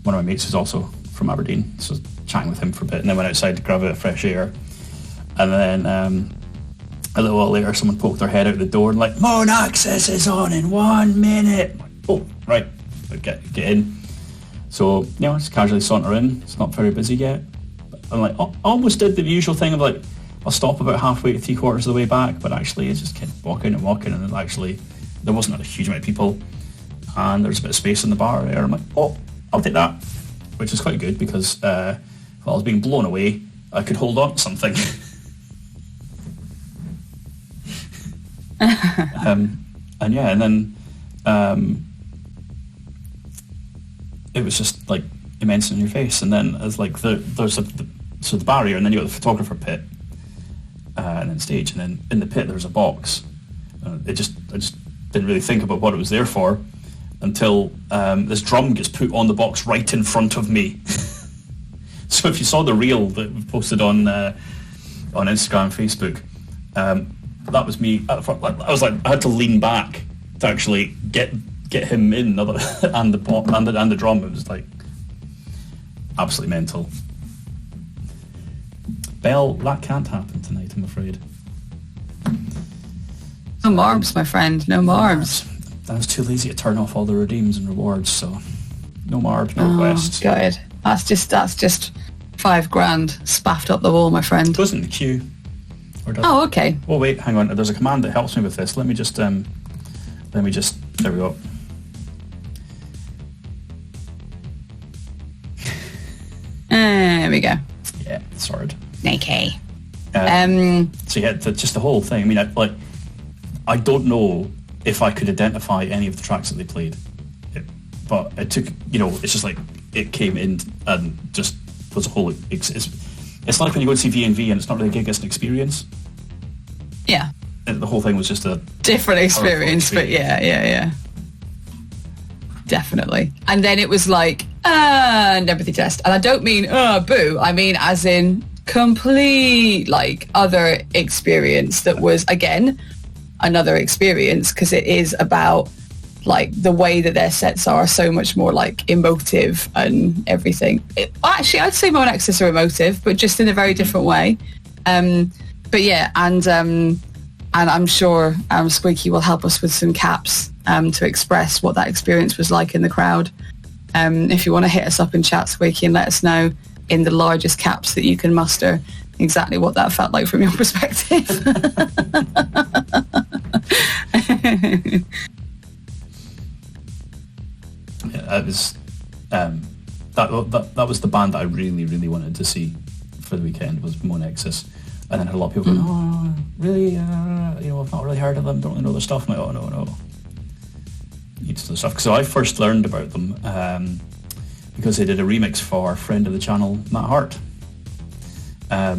of my mates who's also from Aberdeen, so chatting with him for a bit, and then went outside to grab a bit of fresh air. And then a little while later, someone poked their head out the door and like, Moan Access is on in 1 minute. Oh, right, get in. So, just casually saunter in. It's not very busy yet. I'm like, almost did the usual thing of like, I'll stop about halfway to 3/4 of the way back, but actually it's just kept walking, and actually there wasn't a huge amount of people, and there's a bit of space in the bar there. I'm like, I'll take that, which is quite good because while I was being blown away, I could hold on to something. And then it was just like immense in your face. And then as like there's the barrier, and then you got the photographer pit, and then stage, and then in the pit there's a box. I just didn't really think about what it was there for until this drum gets put on the box right in front of me. So if you saw the reel that we posted on Instagram and Facebook, that was me at the front. I was like, I had to lean back to actually get him in, and the drum. It was like absolutely mental. Belle, that can't happen tonight, I'm afraid. No marbs, my friend. No marbs. I was too lazy to turn off all the redeems and rewards, so no marbs, no requests. Good. That's just $5,000 spaffed up the wall, my friend. It goes in the queue. Okay. Oh wait, hang on. There's a command that helps me with this. Let me just. There we go. There we go. Yeah, sorted. Okay. So yeah, just the whole thing. I mean, I don't know if I could identify any of the tracks that they played, but it took. It's just like it came in and just was a whole. It's like when you go to see V&V and it's not really a gig, it's an experience. Yeah. And the whole thing was just a different experience, but yeah. Definitely. And then it was like, and empathy test. And I don't mean, boo. I mean, as in complete, like, other experience that was, again, another experience, because it is about, like, the way that their sets are so much more, like, emotive and everything. Actually, I'd say Moan Access are emotive, but just in a very different way. But yeah, and I'm sure Squeaky will help us with some caps to express what that experience was like in the crowd. If you want to hit us up in chat, Squeaky, and let us know in the largest caps that you can muster exactly what that felt like from your perspective. Yeah, it was that was the band that I really, really wanted to see for the weekend, was Moan Access. And then I had a lot of people going, oh, really? I've not really heard of them, don't really know their stuff. I'm like, oh, no. Need to know stuff. So I first learned about them because they did a remix for friend of the channel, Matt Hart,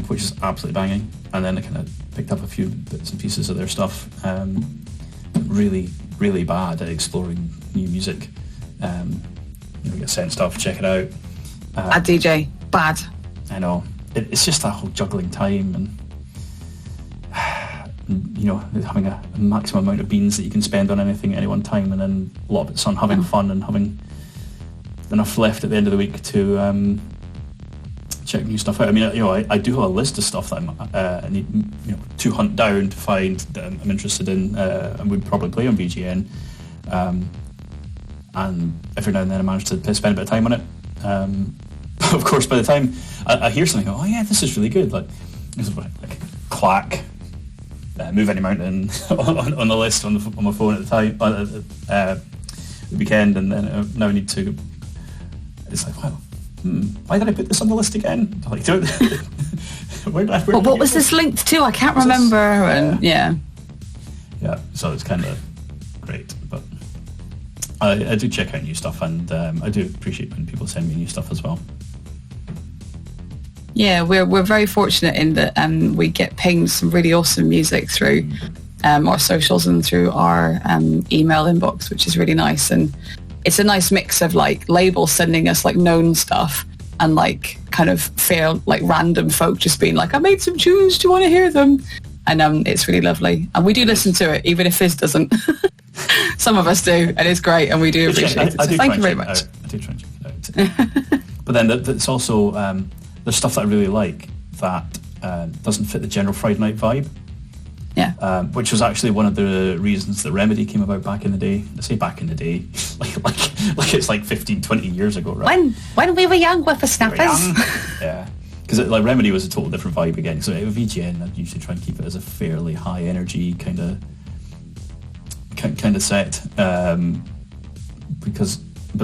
which is absolutely banging. And then I kind of picked up a few bits and pieces of their stuff. Really, really bad at exploring new music. Get sent stuff, check it out. Bad DJ, bad. I know. It's just that whole juggling time and having a maximum amount of beans that you can spend on anything at any one time, and then a lot of it's on having fun and having enough left at the end of the week to check new stuff out. I mean, I do have a list of stuff that I need to hunt down to find that I'm interested in, and would probably play on VGN. And every now and then I manage to spend a bit of time on it. Of course, by the time I hear something, oh yeah, this is really good. Like Clack, Move Any Mountain on the list on my phone at the time, the weekend, and then now I need to. It's like, wow, why did I put this on the list again? Like, what was this linked to? I can't remember. And yeah. So it's kind of great, but I do check out new stuff, and I do appreciate when people send me new stuff as well. Yeah, we're very fortunate in that we get pinged some really awesome music through our socials and through our email inbox, which is really nice. And it's a nice mix of like labels sending us like known stuff and like kind of fair like random folk just being like, I made some tunes, do you want to hear them? And it's really lovely. And we do listen to it, even if Fizz doesn't. Some of us do, and it's great, and we do appreciate it. So thank you very much. I do try and check it out. But then it's also, there's stuff that I really like that doesn't fit the general Friday night vibe. Yeah. Which was actually one of the reasons that Remedy came about back in the day. I say back in the day, like it's like 15, 20 years ago, right? When we were young whippersnappers. Yeah. Because like Remedy was a total different vibe again. So with VGN, I'd usually try and keep it as a fairly high energy kind of set. But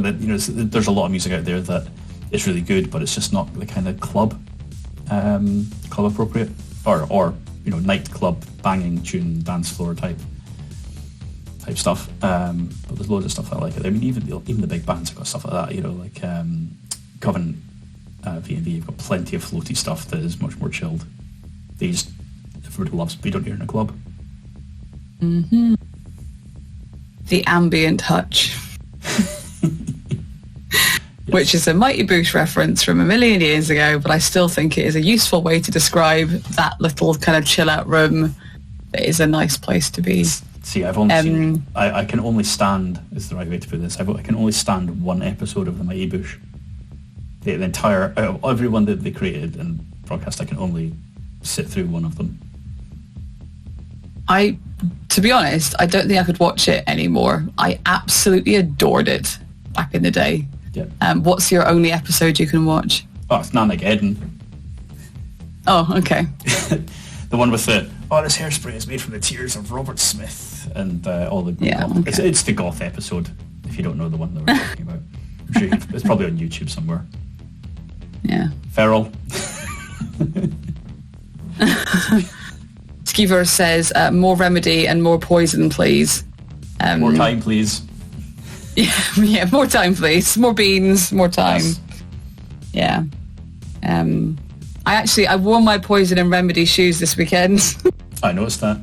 then, there's a lot of music out there that is really good, but it's just not the kind of club appropriate or nightclub banging tune dance floor type stuff. But there's loads of stuff I like. I mean, even the big bands have got stuff like that. Like Covenant, V&V have got plenty of floaty stuff that is much more chilled. Everybody loves, but you don't hear in a club. Mm-hmm. The ambient hutch. Which is a Mighty Boosh reference from a million years ago, but I still think it is a useful way to describe that little kind of chill out room that is a nice place to be. See, I've only seen, I can only stand, is the right way to put this, I can only stand one episode of the Mighty Boosh. The entire, every one that they created and broadcast, I can only sit through one of them. To be honest, I don't think I could watch it anymore. I absolutely adored it back in the day. Yeah. What's your only episode you can watch? Oh, it's Namageddon. Oh, okay. The one with this hairspray is made from the tears of Robert Smith and all the goth. Okay. It's the goth episode, if you don't know the one that we're talking about. I'm sure it's probably on YouTube somewhere. Yeah. Feral. Skeever says, more Remedy and more Poison, please. More time, please. Yeah, more time, please. More beans, more time. Yes. Yeah. I wore my Poison and Remedy shoes this weekend. I noticed that.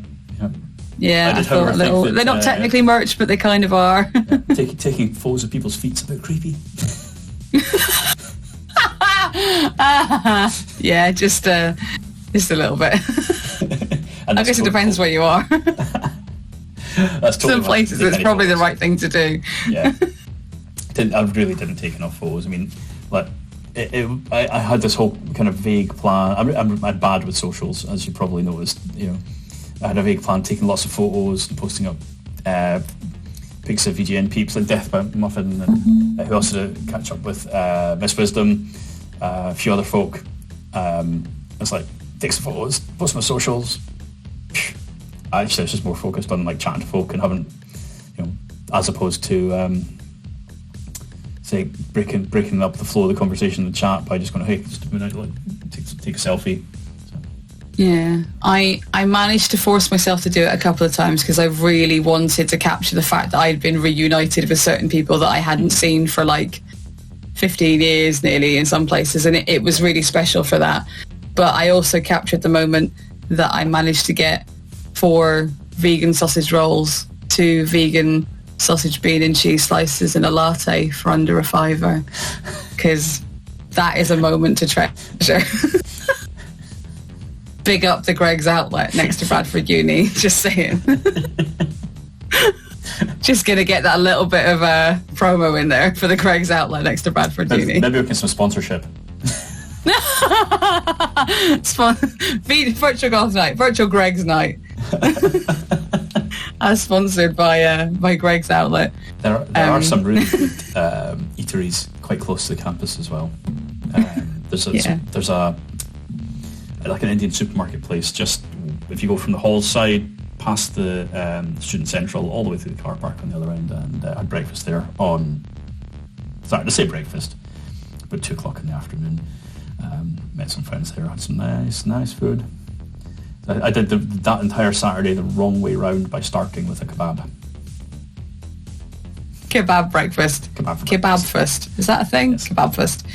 Yeah, I thought they're not technically merch, but they kind of are. Taking photos of people's feet's a bit creepy. Yeah, just a little bit. I guess it depends where you are. That's totally some places it's probably photos. The right thing to do. Yeah. I really didn't take enough photos. I mean, like, I had this whole kind of vague plan. I'm bad with socials, as you probably noticed. I had a vague plan, taking lots of photos and posting up pics of VGN peeps like Death by Muffin, and who else did I catch up with? Miss Wisdom, a few other folk. It's like, take some photos, post my socials. Actually, it's just more focused on like chatting to folk and having, as opposed to say breaking up the flow of the conversation in the chat by just going, hey, just a minute, like, take a selfie. So. Yeah, I managed to force myself to do it a couple of times because I really wanted to capture the fact that I'd been reunited with certain people that I hadn't seen for like 15 years nearly in some places, and it was really special for that. But I also captured the moment that I managed to get 4 vegan sausage rolls, 2 vegan sausage, bean and cheese slices and a latte for under $5, because that is a moment to treasure. Big up the Greg's Outlet next to Bradford Uni, just saying. Just going to get that little bit of a promo in there for the Greg's Outlet next to Bradford Uni. Maybe we can some sponsorship. Virtual Goth Night, Virtual Greg's Night. As sponsored by Greg's outlet. There are some really good eateries quite close to the campus as well. There's a like an Indian supermarket place just if you go from the hall side past the student central all the way through the car park on the other end, and I had breakfast there on to say breakfast about 2:00 in the afternoon. Met some friends there, had some nice food. I did that entire Saturday the wrong way round by starting with a kebab. Kebab breakfast. Kebab fest. Is that a thing? Yes. Kebab fest.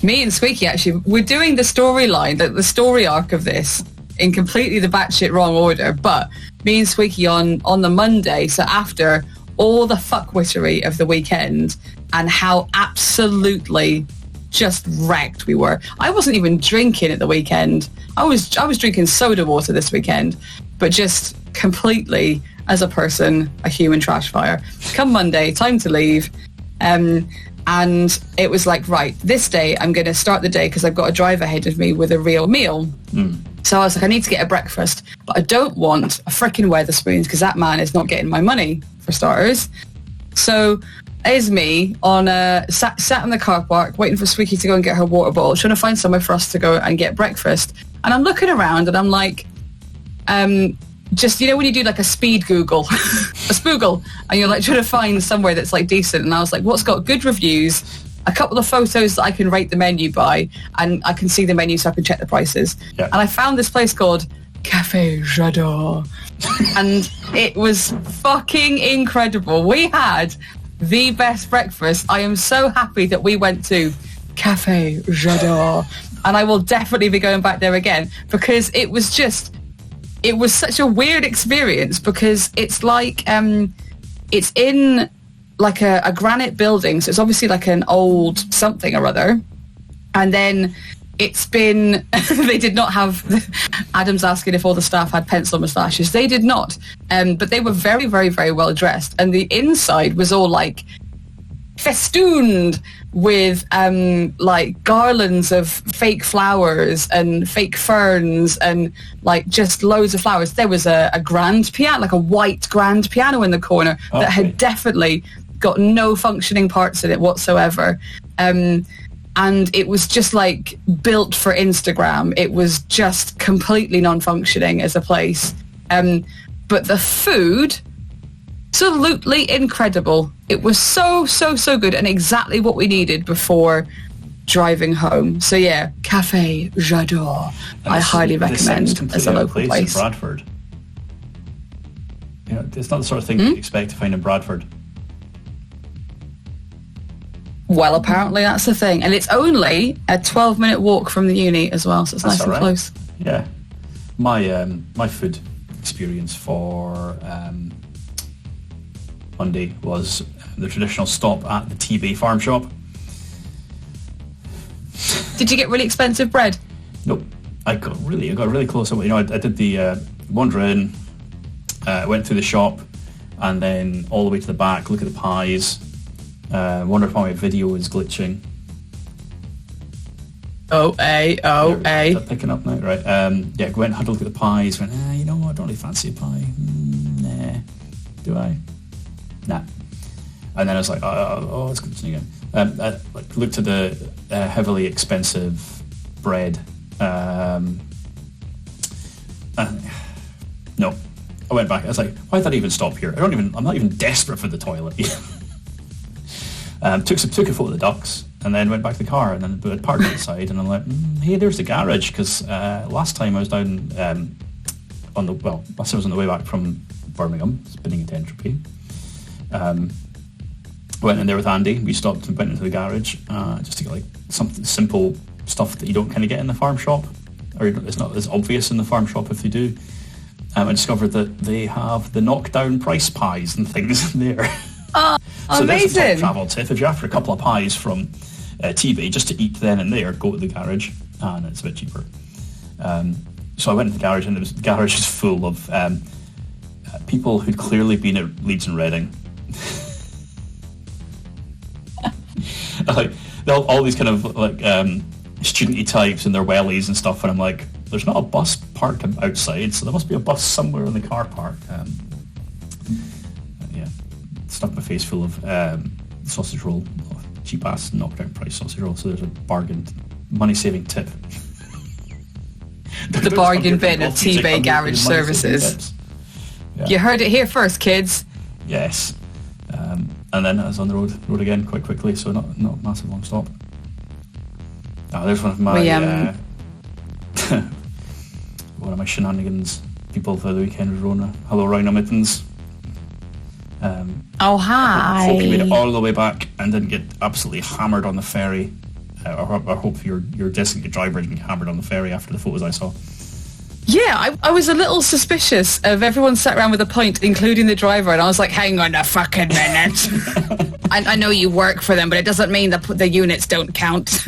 Me and Squeaky, actually, we're doing the storyline, the story arc of this in completely the batshit wrong order, but me and Squeaky on the Monday, so after all the fuckwittery of the weekend and how absolutely just wrecked we were. I wasn't even drinking at the weekend. I was drinking soda water this weekend, but just completely, as a person, a human trash fire. Come Monday, time to leave. And it was like, right, this day I'm going to start the day because I've got a drive ahead of me with a real meal. So I was like, I need to get a breakfast, but I don't want a freaking Weatherspoons because that man is not getting my money, for starters. So is me on sat in the car park waiting for Squeaky to go and get her water bottle, trying to find somewhere for us to go and get breakfast. And I'm looking around and I'm like, just, you know, when you do like a speed Google, a spoogle, and you're like trying to find somewhere that's like decent. And I was like, what's got good reviews, a couple of photos that I can rate the menu by, and I can see the menu so I can check the prices. Yeah. And I found this place called Cafe J'adore. And it was fucking incredible. We had the best breakfast. I am so happy that we went to Cafe J'adore. And I will definitely be going back there again because it was such a weird experience because it's like, it's in like a granite building. So it's obviously like an old something or other. And then it's been, they did not have, Adam's asking if all the staff had pencil moustaches. They did not. But they were very, very, very well dressed. And the inside was all like festooned with like garlands of fake flowers and fake ferns and like just loads of flowers. There was a grand piano, like a white grand piano in the corner that had definitely got no functioning parts in it whatsoever. And it was just like built for Instagram. It was just completely non-functioning as a place. But the food, absolutely incredible. It was so, so, so good and exactly what we needed before driving home. So yeah, Cafe J'adore. I highly recommend as a local place. In Bradford. You know, it's not the sort of thing you expect to find in Bradford. Well, apparently that's the thing. And it's only a 12-minute walk from the uni as well, so it's nice and close. Yeah. My food experience for Monday was the traditional stop at the TB farm shop. Did you get really expensive bread? Nope. I got really close. You know, I did the wander in, went through the shop, and then all the way to the back, look at the pies. Wonder if my video is glitching. Is that picking up now? Right. Yeah, went and had a look at the pies. Went, you know what? I don't really fancy a pie. Nah. Do I? Nah. And then I was like, oh, it's glitching again. I looked at the heavily expensive bread. No. I went back. I was like, why did that even stop here? I'm not even desperate for the toilet. Took a photo of the ducks and then went back to the car and then parked outside and I'm like, hey, there's the garage because last time I was down last time I was on the way back from Birmingham, spinning into entropy. Went in there with Andy. We stopped and went into the garage just to get like something simple stuff that you don't kind of get in the farm shop, or it's not as obvious in the farm shop if they do. I discovered that they have the knockdown price pies and things in there. Oh, so amazing. There's a top travel tip. If you're after a couple of pies from TB, just to eat then and there, go to the garage, and it's a bit cheaper. So I went to the garage, and the garage is full of people who'd clearly been at Leeds and Reading. Like all these kind of like studenty types in their wellies and stuff, and I'm like, there's not a bus parked outside, so there must be a bus somewhere in the car park. Yeah, stuck my face full of sausage roll, cheap ass knocked out price sausage roll. So there's a bargain, money saving tip. The bargain bin of T-Bay Garage Services. Yeah. You heard it here first, kids. Yes. And then I was on the road again quite quickly, so not a massive long stop. There's one of my one of my shenanigans people for the weekend was Rona. Hello, Rhino Mittens. Oh, hi. Hope you made it all the way back and didn't get absolutely hammered on the ferry. I hope your designated driver didn't get hammered on the ferry after the photos I saw. Yeah, I was a little suspicious of everyone sat around with a pint, including the driver, and I was like, hang on a fucking minute. I know you work for them, but it doesn't mean that the units don't count.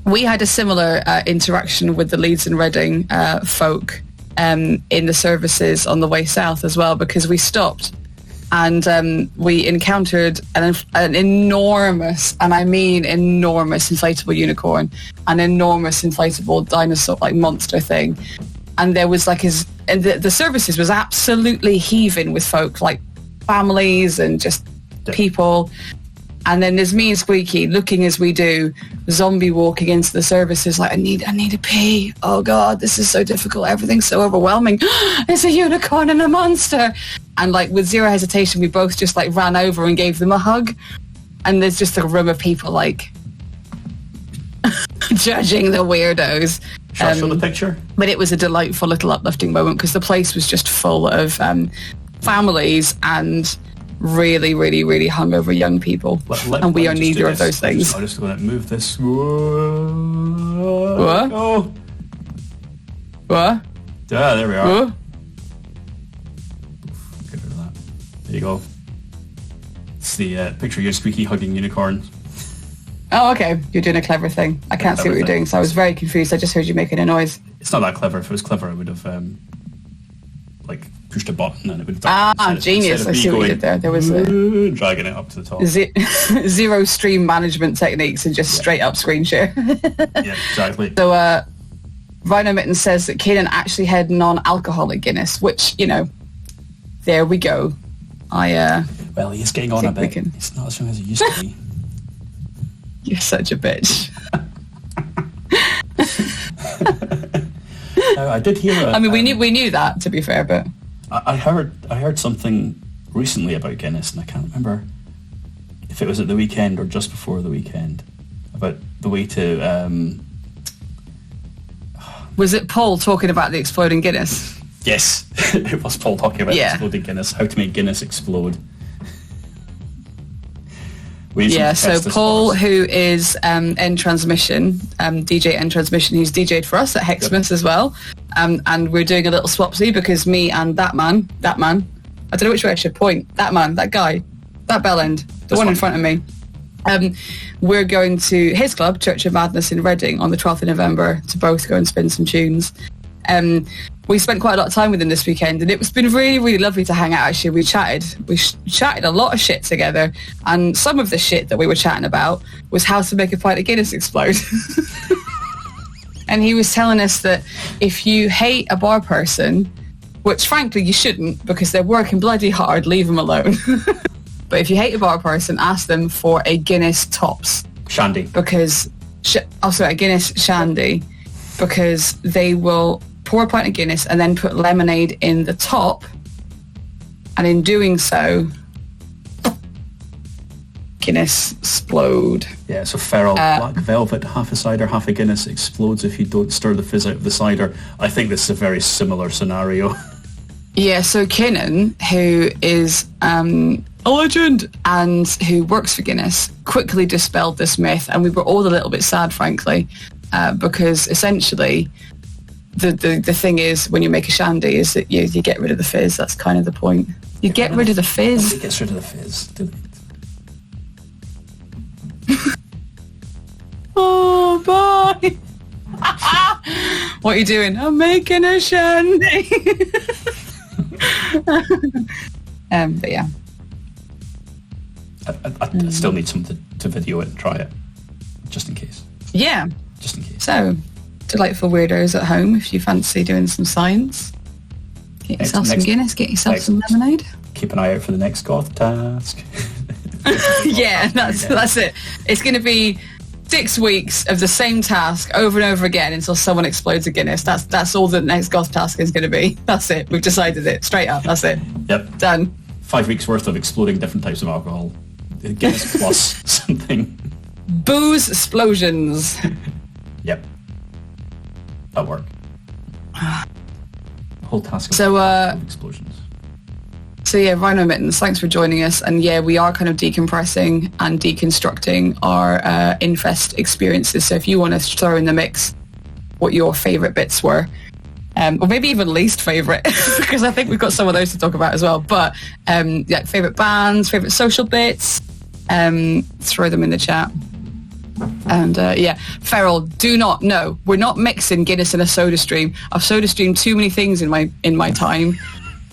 We had a similar interaction with the Leeds and Reading folk in the services on the way south as well, because we stopped and we encountered an enormous, and I mean enormous, inflatable unicorn, an enormous inflatable dinosaur, like monster thing. And there was like the services was absolutely heaving with folk, like families and just people. And then there's me and Squeaky looking as we do, zombie walking into the services like, I need a pee. Oh God, this is so difficult. Everything's so overwhelming. It's a unicorn and a monster. And like with zero hesitation, we both just like ran over and gave them a hug. And there's just a room of people like judging the weirdos. Shall I show the picture? But it was a delightful little uplifting moment because the place was just full of families and really, really, really hungover young people. And we are neither of those things. I'm just going to move this. What? Oh. What? Yeah, there we are. What? Get rid of that. There you go. It's the picture of your Squeaky hugging unicorn. Oh, okay. You're doing a clever thing. I can't see what you're doing, so I was very confused. I just heard you making a noise. It's not that clever. If it was clever, I would have pushed a button and it would have done. Genius. I see what you did there. There was dragging it up to the top. Zero stream management techniques and just straight up screen share. Yeah, exactly. So Rhino Mitten says that Keenan actually had non-alcoholic Guinness, which, there we go. Well, he's getting on a bit. It's not as strong as it used to be. You're such a bitch. I did hear. We knew that, to be fair, but I heard something recently about Guinness, and I can't remember if it was at the weekend or just before the weekend, about the way to. Was it Paul talking about the exploding Guinness? Yes, it was Paul talking about exploding Guinness, how to make Guinness explode. So Paul, who is End Transmission, DJ End Transmission, he's DJ'd for us at Hexmas as well. And we're doing a little swapsy because me and that man, I don't know which way I should point, that guy, that bell end, the one in front of me. We're going to his club, Church of Madness in Reading, on the 12th of November to both go and spin some tunes. We spent quite a lot of time with him this weekend, and it's been really, really lovely to hang out, actually. We chatted a lot of shit together, and some of the shit that we were chatting about was how to make a pint of Guinness explode. And he was telling us that if you hate a bar person, which frankly you shouldn't because they're working bloody hard, leave them alone. But if you hate a bar person, ask them for a Guinness tops. Shandy. Because, a Guinness shandy, because they will pour a pint of Guinness and then put lemonade in the top, and in doing so, Guinness explode. Yeah, so feral black velvet, half a cider, half a Guinness explodes if you don't stir the fizz out of the cider. I think this is a very similar scenario. Yeah, so Kinnan, who is a legend and who works for Guinness, quickly dispelled this myth, and we were all a little bit sad, frankly, because essentially the thing is, when you make a shandy, is that you get rid of the fizz. That's kind of the point. You get rid of the fizz. Nobody gets rid of the fizz, do they? Oh, bye. What are you doing? I'm making a shandy. But yeah. I still need someone to video it and try it, just in case. Yeah. Just in case. So, delightful weirdos at home, if you fancy doing some science, get yourself some Guinness, get yourself some lemonade. Keep an eye out for the next goth task. Yeah, that's it. It's going to be 6 weeks of the same task over and over again until someone explodes a Guinness. That's all the next goth task is going to be. That's it. We've decided it. Straight up. That's it. Yep. Done. 5 weeks worth of exploding different types of alcohol. Guinness plus something. Booze explosions. Yep. That'll work. Whole task of explosions. So yeah, Rhino Mittens, thanks for joining us. And yeah, we are kind of decompressing and deconstructing our Infest experiences. So if you want to throw in the mix what your favourite bits were, or maybe even least favourite, because I think we've got some of those to talk about as well. But yeah, favourite bands, favourite social bits, throw them in the chat. And yeah, Feral, do not, no, we're not mixing Guinness in a soda stream. I've soda streamed too many things in my time.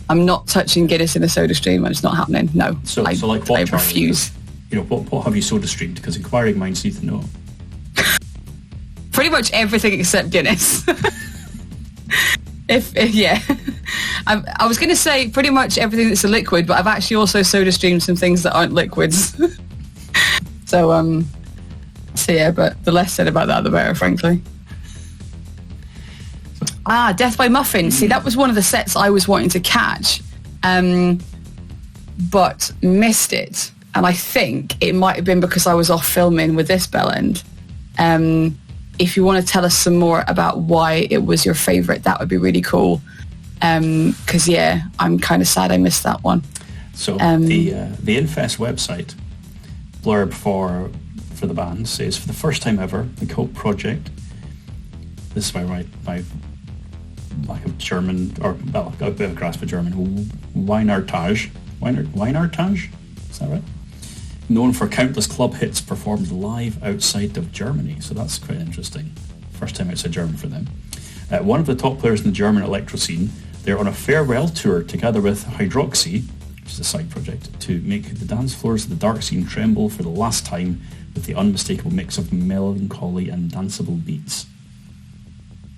I'm not touching Guinness in a soda stream. It's not happening. No. So like what, I Charlie, refuse. You know, what have you soda streamed? Because inquiring minds need to know. Pretty much everything except Guinness. if yeah. I was going to say pretty much everything that's a liquid, but I've actually also soda streamed some things that aren't liquids. So yeah, but the less said about that, the better, frankly. Death by Muffin. See, that was one of the sets I was wanting to catch, but missed it. And I think it might have been because I was off filming with this bellend. If you want to tell us some more about why it was your favourite, that would be really cool. Because, yeah, I'm kind of sad I missed that one. So the Infest website blurb for the band says, for the first time ever, the Cult Project, this is my lack of German, or well, got a bit of grasp of German, Weinartage, is that right? Known for countless club hits performed live outside of Germany, so that's quite interesting. First time outside Germany for them. One of the top players in the German electro scene, they're on a farewell tour together with Hydroxy, which is a side project, to make the dance floors of the dark scene tremble for the last time with the unmistakable mix of melancholy and danceable beats.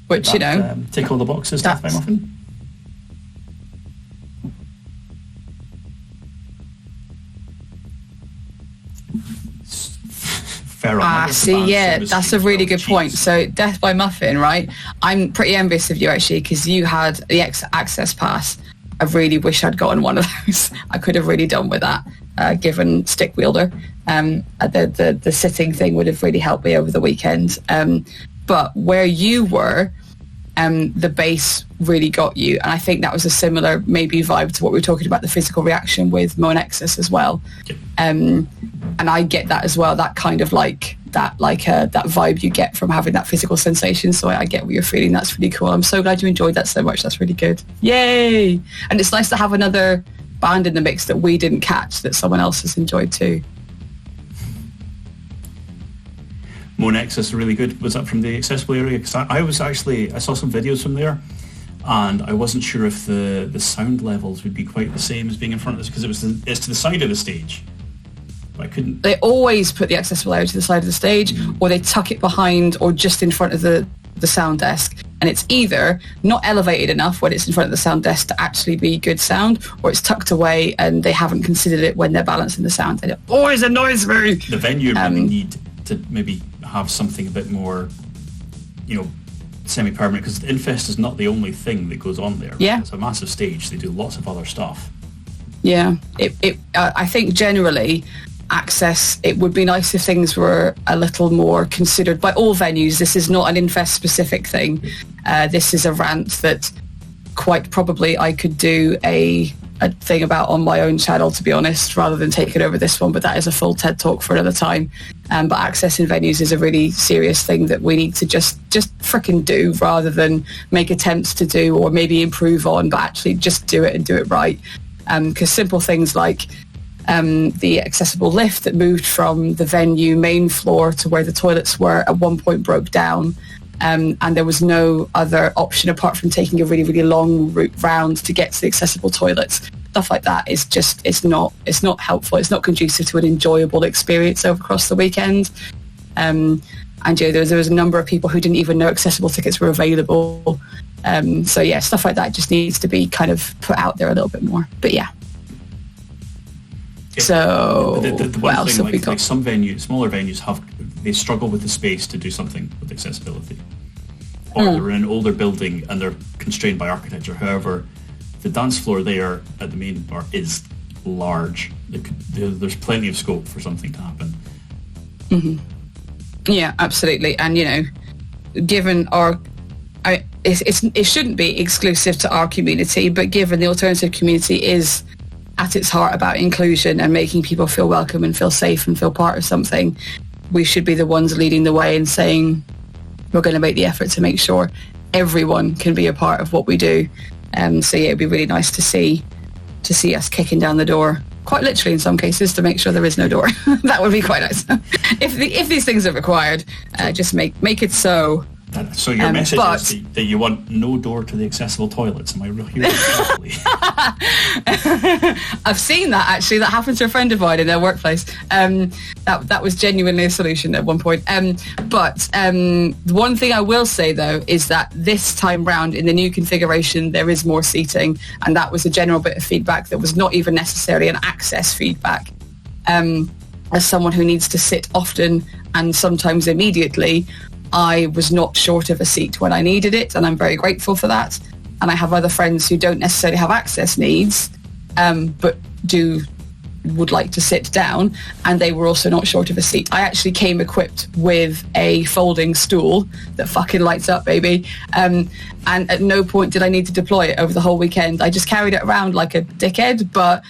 Which, you know... tick all the boxes, Death by Muffin. See, yeah, that's a really good point. So Death by Muffin, right? I'm pretty envious of you, actually, because you had the access pass. I really wish I'd gotten one of those. I could have really done with that, given stick wielder. The sitting thing would have really helped me over the weekend. But where you were, the bass really got you. And I think that was a similar maybe vibe to what we were talking about, the physical reaction with Monexus as well. And I get that as well, that kind of that vibe you get from having that physical sensation. So I get what you're feeling. That's really cool. I'm so glad you enjoyed that so much. That's really good. Yay! And it's nice to have another band in the mix that we didn't catch that someone else has enjoyed too. Monexus, really good. Was that from the accessible area? Because I saw some videos from there, and I wasn't sure if the sound levels would be quite the same as being in front of this, because it's to the side of the stage. But I couldn't. They always put the accessible area to the side of the stage, or they tuck it behind or just in front of the sound desk. And it's either not elevated enough when it's in front of the sound desk to actually be good sound, or it's tucked away and they haven't considered it when they're balancing the sound. And it always annoys me. The venue really need to maybe have something a bit more, semi-permanent, because Infest is not the only thing that goes on there. Yeah. It's a massive stage. They do lots of other stuff. Yeah. I think generally access, it would be nice if things were a little more considered by all venues. This is not an Infest specific thing. This is a rant that quite probably I could do a thing about on my own channel, to be honest, rather than take it over this one, but that is a full TED talk for another time. But access in venues is a really serious thing that we need to just frickin' do, rather than make attempts to do or maybe improve on, but actually just do it and do it right. Because simple things like the accessible lift that moved from the venue main floor to where the toilets were at one point broke down, and there was no other option apart from taking a really, really long route round to get to the accessible toilets. stuff like that is just, it's not helpful. It's not conducive to an enjoyable experience across the weekend. And there was a number of people who didn't even know accessible tickets were available. So yeah, stuff like that just needs to be kind of put out there a little bit more. But yeah. So the what one else thing, have we got? like some smaller venues they struggle with the space to do something with accessibility, or they're in an older building and they're constrained by architecture. However, the dance floor there at the main bar is large. There's plenty of scope for something to happen. Yeah, absolutely. And given it shouldn't be exclusive to our community, but given the alternative community is at its heart about inclusion and making people feel welcome and feel safe and feel part of something, we should be the ones leading the way and saying we're going to make the effort to make sure everyone can be a part of what we do. So yeah, it'd be really nice to see us kicking down the door, quite literally in some cases, to make sure there is no door. That would be quite nice. If these things are required, just make it so. So your message is that you want no door to the accessible toilets. Am I hearing correctly? I've seen that, actually. That happened to a friend of mine in their workplace. That was genuinely a solution at one point. But one thing I will say, though, is that this time round in the new configuration, there is more seating. And that was a general bit of feedback that was not even necessarily an access feedback. As someone who needs to sit often and sometimes immediately, I was not short of a seat when I needed it, and I'm very grateful for that. And I have other friends who don't necessarily have access needs, but would like to sit down, and they were also not short of a seat. I actually came equipped with a folding stool that fucking lights up, baby. And at no point did I need to deploy it over the whole weekend. I just carried it around like a dickhead, but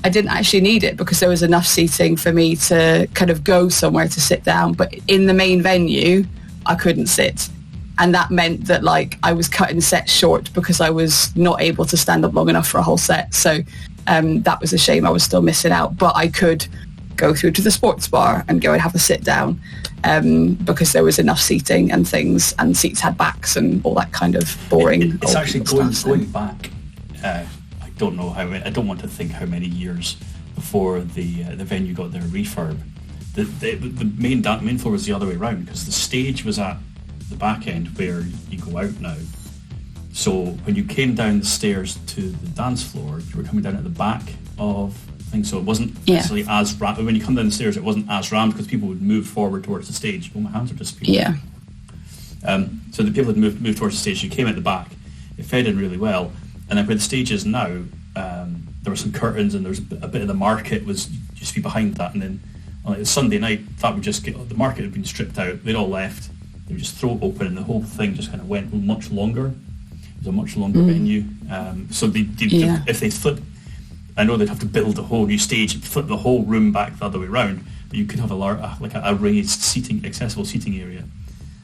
I didn't actually need it because there was enough seating for me to kind of go somewhere to sit down. But in the main venue, I couldn't sit, and that meant that I was cutting sets short because I was not able to stand up long enough for a whole set. So that was a shame. I was still missing out, but I could go through to the sports bar and go and have a sit down because there was enough seating and things, and seats had backs and all that kind of boring. It's actually going back. I don't know I don't want to think how many years before the venue got their refurb. The main floor was the other way around, because the stage was at the back end where you go out now. So when you came down the stairs to the dance floor, you were coming down at the back of things. So it wasn't necessarily as rammed. When you come down the stairs, it wasn't as rammed because people would move forward towards the stage. Oh, my hands are disappearing. Yeah. So the people had moved towards the stage. You came at the back. It fed in really well. And then where the stage is now, there were some curtains, and there's a bit of the market was used to be behind that, and then on a Sunday night, that would just the market had been stripped out. They'd all left. They would just throw it open, and the whole thing just kind of went much longer. It was a much longer venue. So if they flip, I know they'd have to build a whole new stage, flip the whole room back the other way around. But you could have a raised accessible seating area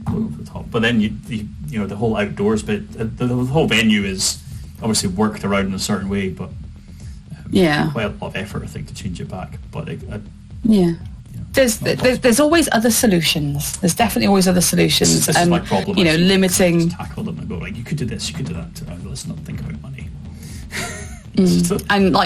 going over the top. But then the whole outdoors bit, the whole venue is obviously worked around in a certain way, but quite a lot of effort, I think, to change it back. But There's always other solutions. There's definitely always other solutions. This is my problem. Limiting. Tackle them and go you could do this, you could do that. Let's not think about money. And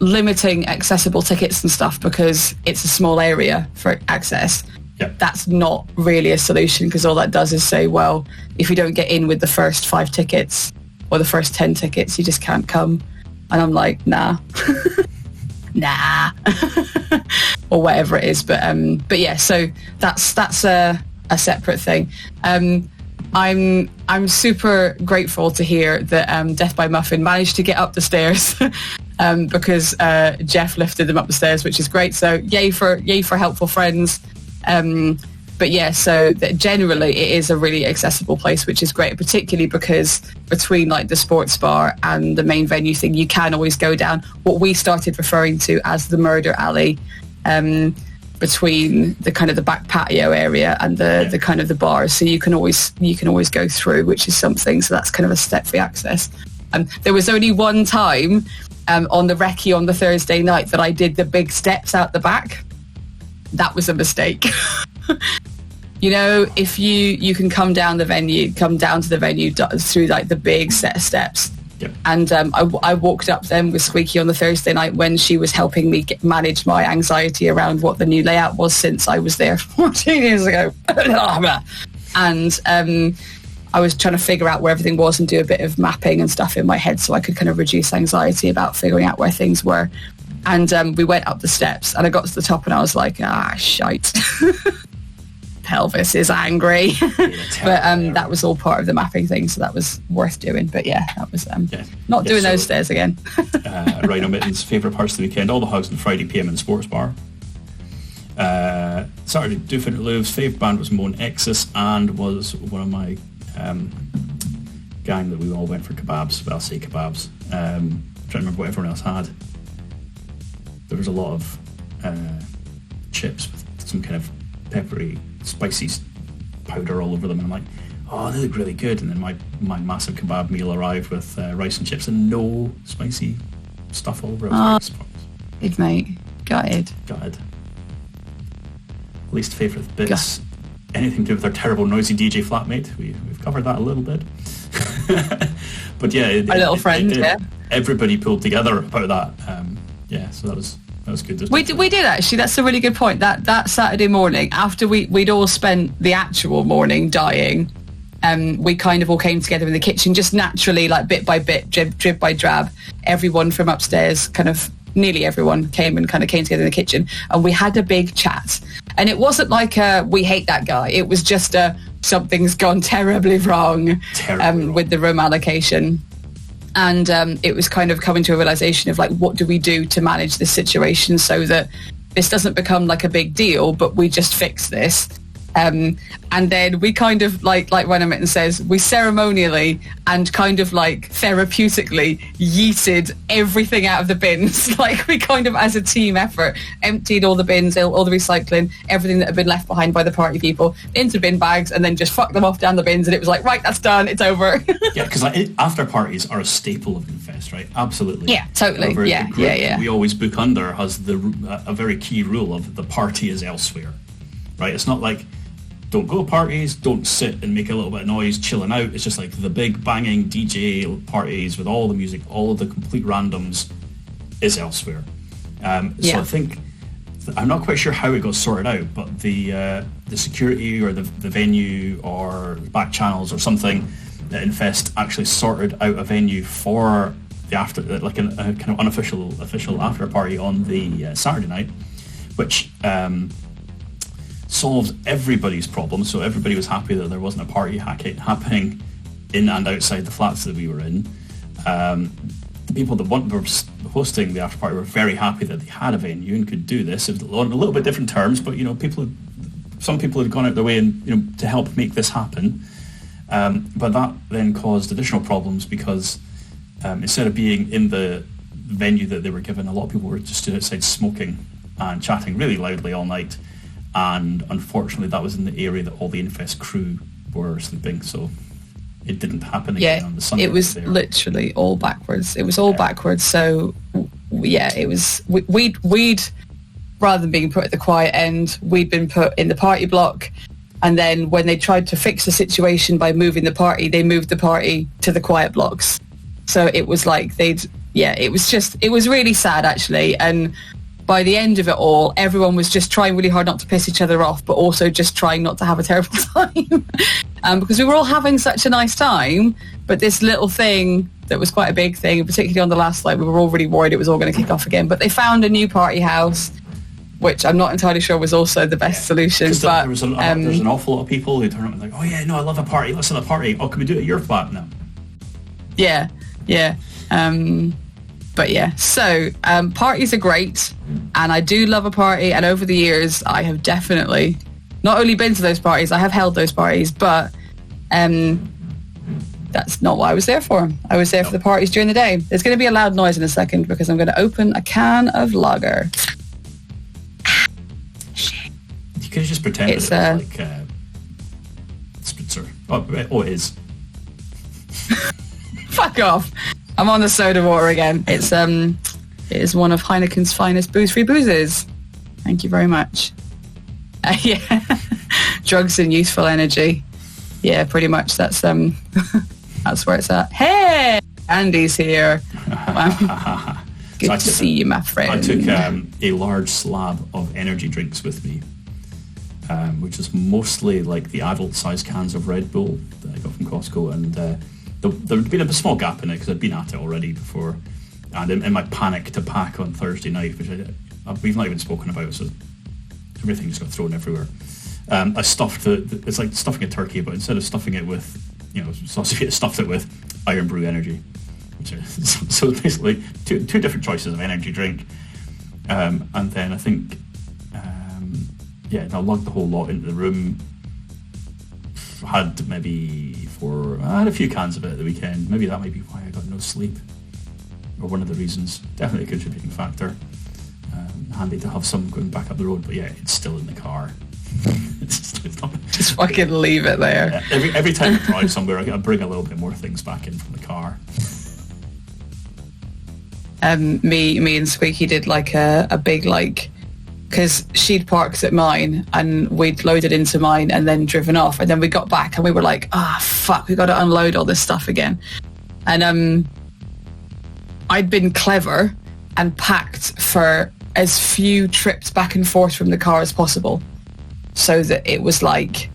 limiting accessible tickets and stuff because it's a small area for access. Yep. That's not really a solution, because all that does is say, well, if you don't get in with the first 5 tickets or the first 10 tickets, you just can't come. And I'm like, nah. Nah. Or whatever it is. But yeah, so that's a separate thing. I'm super grateful to hear that Death by Muffin managed to get up the stairs because Jeff lifted them up the stairs, which is great. So yay for helpful friends. But yeah, so that generally it is a really accessible place, which is great, particularly because between the sports bar and the main venue thing, you can always go down what we started referring to as the murder alley, between the kind of the back patio area and the kind of the bars. So you can always go through, which is something. So that's kind of a step-free access. There was only one time on the recce on the Thursday night that I did the big steps out the back. That was a mistake. If you can come down to the venue through the big set of steps, Yep. And I walked up then with Squeaky on the Thursday night when she was helping me manage my anxiety around what the new layout was since I was there 14 years ago. And I was trying to figure out where everything was and do a bit of mapping and stuff in my head so I could kind of reduce anxiety about figuring out where things were. And we went up the steps and I got to the top and I was like, shite. Pelvis is angry. But that was all part of the mapping thing, so that was worth doing. But yeah, that was not doing those stairs again. Rhino Mitten's favourite parts of the weekend, all the hugs on Friday PM in the sports bar. Saturday, Doofin Lou's favourite band was Moan Exis and was one of my gang that we all went for kebabs. Well, I'll say kebabs. Trying to remember what everyone else had. There was a lot of chips with some kind of peppery, spicy powder all over them, and I'm like, oh, they look really good. And then my massive kebab meal arrived with rice and chips and no spicy stuff all over it. Oh, good mate. Gutted. Least favourite bits. Anything to do with our terrible noisy DJ flatmate. We've covered that a little bit. But yeah, our little friend. Yeah. Everybody pulled together about that. So that was good. We did actually. That's a really good point. That Saturday morning, after we'd all spent the actual morning dying, we kind of all came together in the kitchen, just naturally, like bit by bit, drib by drab. Everyone from upstairs, kind of nearly everyone, came together in the kitchen, and we had a big chat. And it wasn't like we hate that guy. It was just something's gone terribly wrong with the room allocation. And it was kind of coming to a realization of like, what do we do to manage this situation so that this doesn't become like a big deal, but we just fix this. And then we kind of like Rhino Mitten says, we ceremonially and kind of like therapeutically yeeted everything out of the bins. Like we kind of, as a team effort, emptied all the bins, all the recycling, everything that had been left behind by the party people into bin bags, and then just fucked them off down the bins. And it was like, right, that's done, it's over. Yeah, because like, after parties are a staple of Infest, right? Absolutely. Yeah, totally. However, yeah. We always book under has a very key rule of the party is elsewhere, right? It's not like, don't go to parties, don't sit and make a little bit of noise chilling out. It's just like the big banging DJ parties with all the music, all of the complete randoms is elsewhere. So I think, I'm not quite sure how it got sorted out, but the security or the venue or back channels or something, that Infest actually sorted out a venue for the after, like a kind of official after party on the Saturday night, which solved everybody's problem. So everybody was happy that there wasn't a party happening in and outside the flats that we were in. The people that were hosting the after party were very happy that they had a venue and could do this on a little bit different terms, but some people had gone out their way and to help make this happen. But that then caused additional problems because instead of being in the venue that they were given, a lot of people were just stood outside smoking and chatting really loudly all night. And unfortunately that was in the area that all the Infest crew were sleeping, so it didn't happen again on the Sunday. It was literally all backwards. It was all backwards. So yeah, it was we'd rather than being put at the quiet end, we'd been put in the party block, and then when they tried to fix the situation by moving the party, they moved the party to the quiet blocks. So it was like it was really sad actually. And by the end of it all, everyone was just trying really hard not to piss each other off, but also just trying not to have a terrible time. Because we were all having such a nice time, but this little thing that was quite a big thing, particularly on the last night, we were all really worried it was all going to kick off again. But they found a new party house, which I'm not entirely sure was also the best solution. But there's an awful lot of people who turn up and like, oh yeah, no, I love a party. Let's have a party. Oh, can we do it at your flat now? Yeah. But yeah, so parties are great, and I do love a party, and over the years I have definitely not only been to those parties, I have held those parties, but that's not what I was there for. I was there for the parties during the day. There's going to be a loud noise in a second because I'm going to open a can of lager. You could just pretend it's like spritzer. Oh, it is. Fuck off. I'm on the soda water again. It is one of Heineken's finest booze-free boozes. Thank you very much. Yeah, drugs and useful energy. Yeah, pretty much. That's that's where it's at. Hey, Andy's here. Good to see you, my friend. I took a large slab of energy drinks with me, which is mostly like the adult-sized cans of Red Bull that I got from Costco, and there'd been a small gap in it because I'd been at it already before, and in my panic to pack on Thursday night, which we've not even spoken about, so everything just got thrown everywhere. I stuffed it's like stuffing a turkey, but instead of stuffing it with, sausage, I stuffed it with Iron Brew Energy. So basically two different choices of energy drink, and then I think I lugged the whole lot into the room. I had a few cans of it at the weekend. Maybe that might be why I got no sleep, or one of the reasons. Definitely a contributing factor. Handy to have some going back up the road, but yeah, it's still in the car. Just fucking leave it there. Yeah, every time I drive somewhere, I bring a little bit more things back in from the car. Me and Squeaky did like a big because she'd parked at mine and we'd loaded into mine and then driven off, and then we got back and we were like, fuck, we got to unload all this stuff again. And I'd been clever and packed for as few trips back and forth from the car as possible, so that it was like,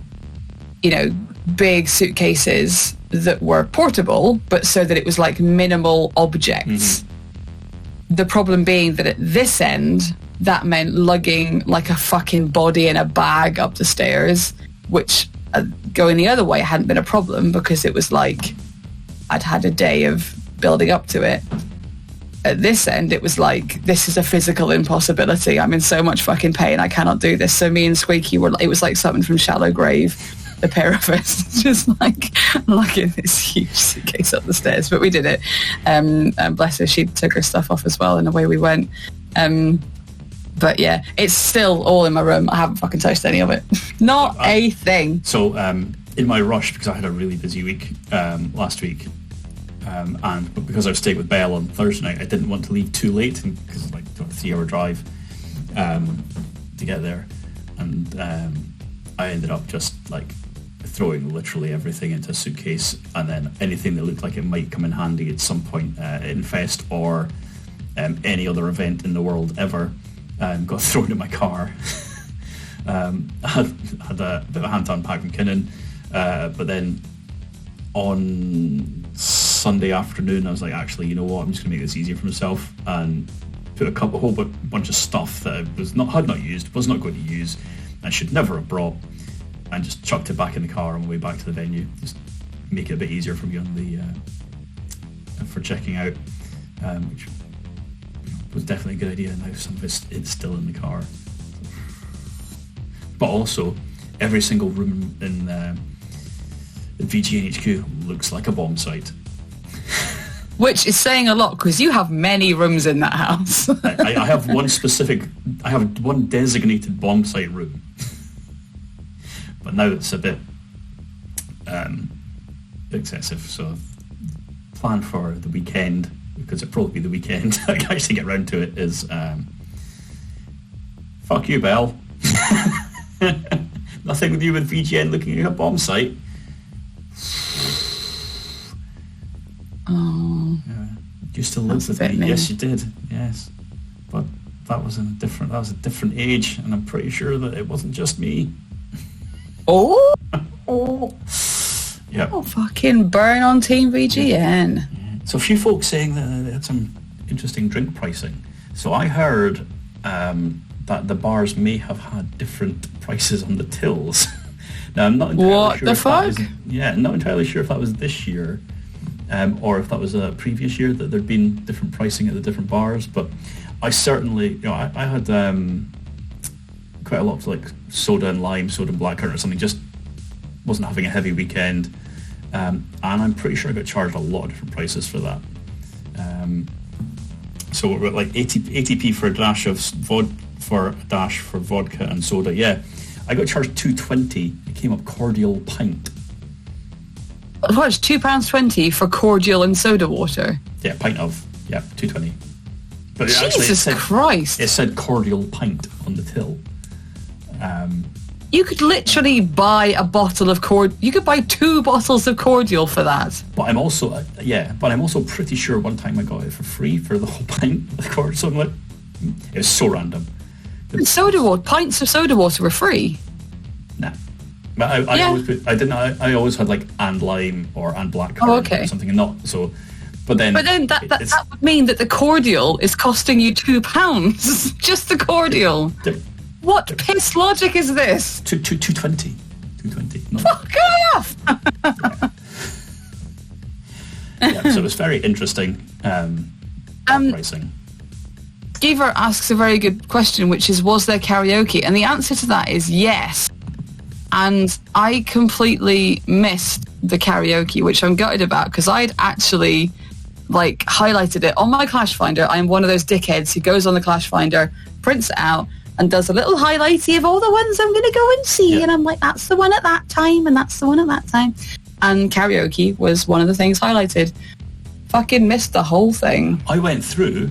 big suitcases that were portable, but so that it was like minimal objects. Mm-hmm. The problem being that at this end, that meant lugging like a fucking body in a bag up the stairs, which going the other way hadn't been a problem because it was like I'd had a day of building up to it. At this end, it was like, this is a physical impossibility. I'm in so much fucking pain. I cannot do this. So me and Squeaky it was like something from Shallow Grave, the pair of us, just like lugging this huge suitcase up the stairs. But we did it. And bless her, she took her stuff off as well, and away we went. But yeah, it's still all in my room. I haven't fucking touched any of it. Not a thing. So in my rush, because I had a really busy week last week, and because I was staying with Belle on Thursday night, I didn't want to leave too late because it's like a 3-hour drive to get there, and I ended up just like throwing literally everything into a suitcase, and then anything that looked like it might come in handy at some point at Infest or any other event in the world ever got thrown in my car. I had a bit of a hand to unpack from Kinnan, but then on Sunday afternoon I was like, actually, you know what, I'm just going to make this easier for myself and put a whole bunch of stuff that I had not used, was not going to use, and should never have brought, and just chucked it back in the car on the way back to the venue. Just make it a bit easier for me on the for checking out, which was definitely a good idea. Now some of it's still in the car, but also every single room in VGNHQ looks like a bomb site. Which is saying a lot, because you have many rooms in that house. I have one designated bomb site room. But now it's a bit excessive, so plan for the weekend, because it'll probably be the weekend I can actually get round to it, is fuck you, Belle. Nothing with you with VGN looking at a bomb site. Oh, yeah. You still lived with me. mean. Yes, you did. Yes, but that was a different age, and I'm pretty sure that it wasn't just me. Oh, yeah. Oh, fucking burn on Team VGN. Yeah. So a few folks saying that they had some interesting drink pricing. So I heard that the bars may have had different prices on the tills. Now I'm not entirely what sure. The fuck? Not entirely sure if that was this year. Or if that was a previous year that there'd been different pricing at the different bars, but I certainly, I had quite a lot of like soda and lime, soda and blackcurrant or something, just wasn't having a heavy weekend, and I'm pretty sure I got charged a lot of different prices for that. So we're at like 80p for a dash of for vodka and soda. Yeah, I got charged $2.20. It came up cordial pint. What, it's £2.20 for cordial and soda water? Yeah, pint of, yeah, $2.20. But Jesus Christ. It said cordial pint on the till. You could literally buy a bottle of you could buy 2 bottles of cordial for that. But I'm also pretty sure one time I got it for free for the whole pint of cordial. Something like it was so random. Pints of soda water were free. Nah. But I always had like and lime and blackcurrant or something, and not so. But then that would mean that the cordial is costing you £2. Just the cordial. What piss logic is this? 220. 220. Fuck off! So it was very interesting pricing. Skeever asks a very good question, which is, was there karaoke? And the answer to that is yes. And I completely missed the karaoke, which I'm gutted about, because I'd actually highlighted it on my Clash Finder. I am one of those dickheads who goes on the Clash Finder, prints it out, and does a little highlighty of all the ones I'm going to go and see. Yeah. And I'm like, that's the one at that time, and that's the one at that time. And karaoke was one of the things highlighted. Fucking missed the whole thing. I went through,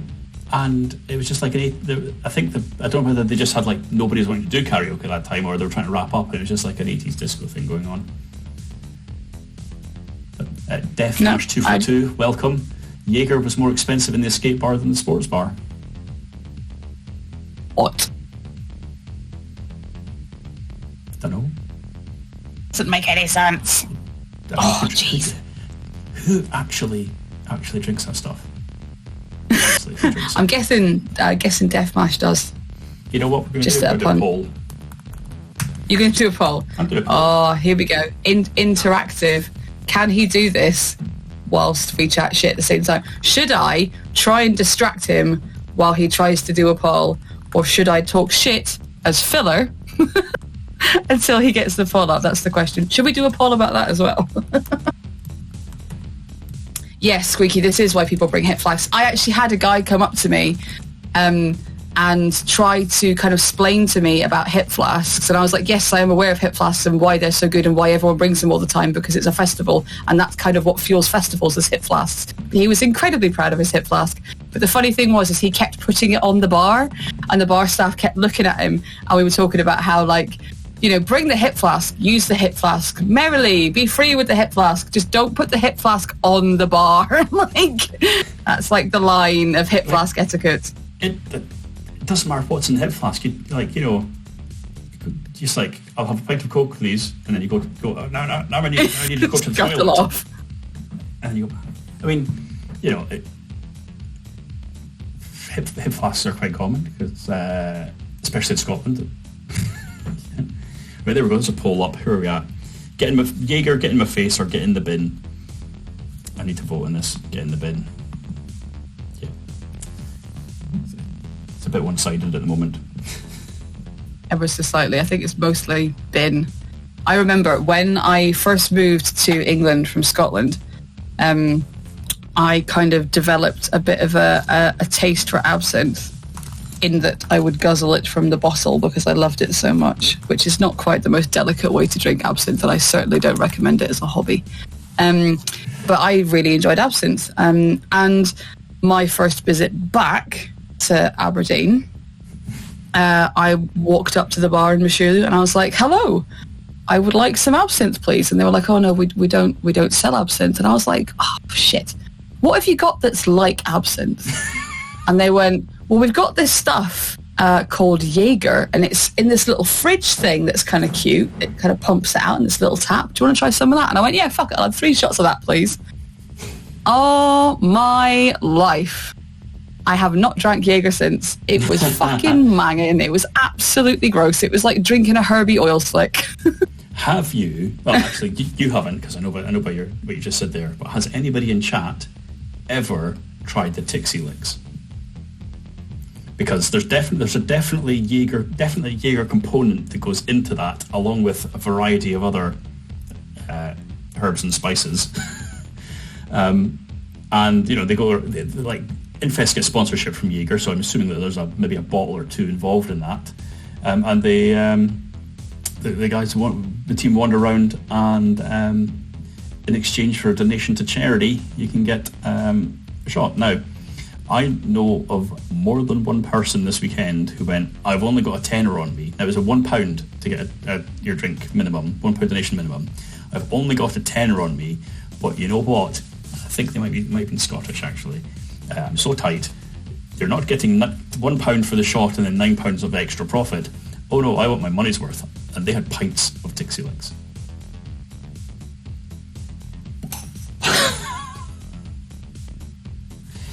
and it was just like I don't know whether they just had nobody was wanting to do karaoke at that time, or they were trying to wrap up, and it was just like an 80s disco thing going on. But, Death Flash 242, welcome. Jaeger was more expensive in the escape bar than the sports bar. What? Don't know. Doesn't make any sense. Jeez. Who actually drinks that stuff? I'm guessing Deathmatch does. You know what? We're going to do a poll. You're going to do a poll? I'm doing a poll. Oh, here we go. Interactive. Can he do this whilst we chat shit at the same time? Should I try and distract him while he tries to do a poll, or should I talk shit as filler until he gets the poll up? That's the question. Should we do a poll about that as well? Yes, Squeaky, this is why people bring hip flasks. I actually had a guy come up to me and try to kind of explain to me about hip flasks. And I was like, yes, I am aware of hip flasks and why they're so good and why everyone brings them all the time, because it's a festival. And that's kind of what fuels festivals, is hip flasks. He was incredibly proud of his hip flask. But the funny thing was he kept putting it on the bar, and the bar staff kept looking at him. And we were talking about how, bring the hip flask, use the hip flask merrily, be free with the hip flask, just don't put the hip flask on the bar. That's the line of hip flask etiquette. It doesn't matter what's in the hip flask. I'll have a pint of Coke, please, and then you go. Now I need to go to the toilet. Off. And then you go. I mean, hip flasks are quite common, because especially in Scotland. Right, there we go. There's a poll up. Who are we at? Jaeger, get in my face, or get in the bin. I need to vote on this. Get in the bin. Yeah. It's a bit one-sided at the moment. Ever so slightly. I think it's mostly bin. I remember when I first moved to England from Scotland, I kind of developed a bit of a taste for absinthe, in that I would guzzle it from the bottle because I loved it so much, which is not quite the most delicate way to drink absinthe, and I certainly don't recommend it as a hobby. But I really enjoyed absinthe. And my first visit back to Aberdeen, I walked up to the bar in Monsieur and I was like, hello, I would like some absinthe, please. And they were like, oh no, we don't sell absinthe. And I was like, oh shit, what have you got that's like absinthe? And they went, well, we've got this stuff called Jaeger, and it's in this little fridge thing that's kind of cute. It kind of pumps it out in this little tap. Do you want to try some of that? And I went, yeah, fuck it, I'll have 3 shots of that, please. Oh, my life. I have not drank Jaeger since. It was fucking manging. It was absolutely gross. It was like drinking a Herbie oil slick. Have you, well, actually, you haven't, because I know by what you just said there, but has anybody in chat ever tried the Tixie Licks? Because there's a definitely Jaeger component that goes into that, along with a variety of other herbs and spices. And Infest gets sponsorship from Jaeger, so I'm assuming that there's maybe a bottle or 2 involved in that. And the guys, the team wander around, and in exchange for a donation to charity, you can get a shot. Now, I know of more than one person this weekend who went, I've only got a tenner on me. Now, it was a £1 to get your drink minimum, £1 donation minimum. I've only got a tenner on me, but you know what? I think they might be Scottish, actually. I'm so tight. You're not getting £1 for the shot and then £9 of extra profit. Oh no, I want my money's worth. And they had pints of Dixie Licks.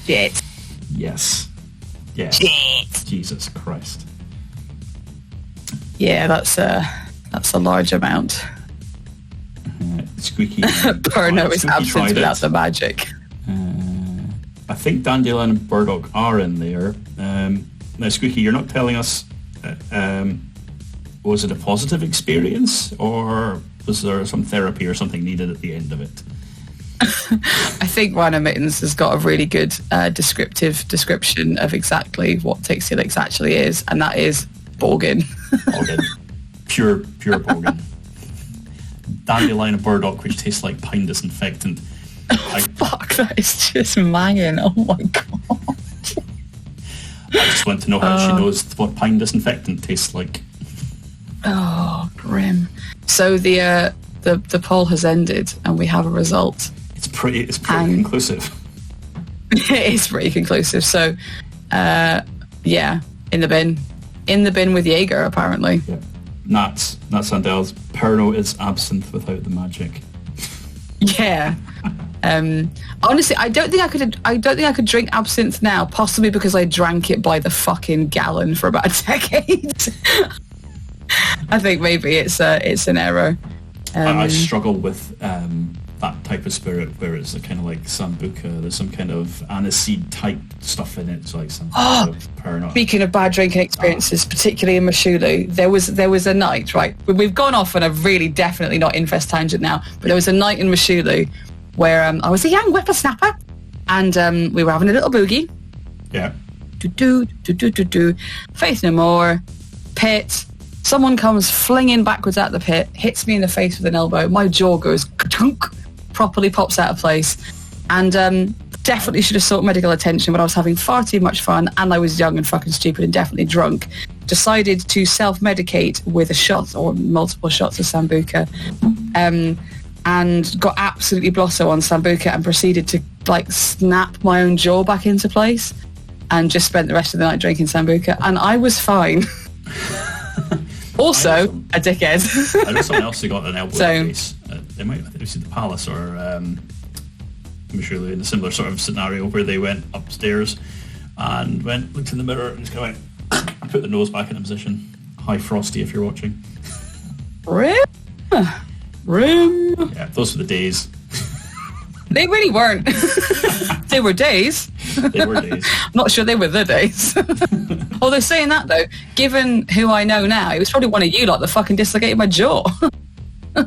Shit. Yes. Yeah. Shit. Jesus Christ. Yeah, that's a large amount. Squeaky. Pernod is absent without the magic. I think Dandelion and Burdock are in there. Now, Squeaky, you're not telling us, was it a positive experience, or was there some therapy or something needed at the end of it? I think Rhino Mittens has got a really good description of exactly what Dixie Licks actually is, and that is Borgin. Borgin. Pure Borgin. Dandelion and Burdock, which tastes like pine disinfectant. Fuck, that is just manging. Oh my god. I just want to know how she knows what pine disinfectant tastes like. Oh, grim. So the poll has ended and we have a result. It's pretty conclusive. It is pretty conclusive. So, yeah, in the bin. In the bin with Jaeger, apparently. Yeah. Nats Sandel's Pernod is absinthe without the magic. Yeah. Honestly, I don't think I could drink absinthe now, possibly because I drank it by the fucking gallon for about a decade. I think maybe it's an error. I struggle with that type of spirit where it's kind of like Sambuca. There's some kind of aniseed type stuff in it. So like some kind of Pernod. Speaking of bad drinking experiences, particularly in Mashulu, there was a night, right? We've gone off on a really definitely not Infest tangent now, but there was a night in Mashulu where I was a young whippersnapper and we were having a little boogie. Yeah. Do. Faith No More, pit. Someone comes flinging backwards out the pit, hits me in the face with an elbow. My jaw goes ka-tunk, properly pops out of place. And definitely should have sought medical attention, but I was having far too much fun and I was young and fucking stupid and definitely drunk. Decided to self-medicate with a shot or multiple shots of Sambuca. And got absolutely blosso on Sambuca and proceeded to like snap my own jaw back into place and just spent the rest of the night drinking Sambuca and I was fine. Also, a dickhead. I know someone else who got an elbow in the face. They might have seen the Palace or Mashulu in a similar sort of scenario where they went upstairs and looked in the mirror and just kind of went, put the nose back in a position. Hi Frosty if you're watching. Rim. Yeah, those were the days. They really weren't. They were days. They were days. I'm not sure they were the days. Although saying that though, given who I know now, it was probably one of you lot that fucking dislocated my jaw. I'm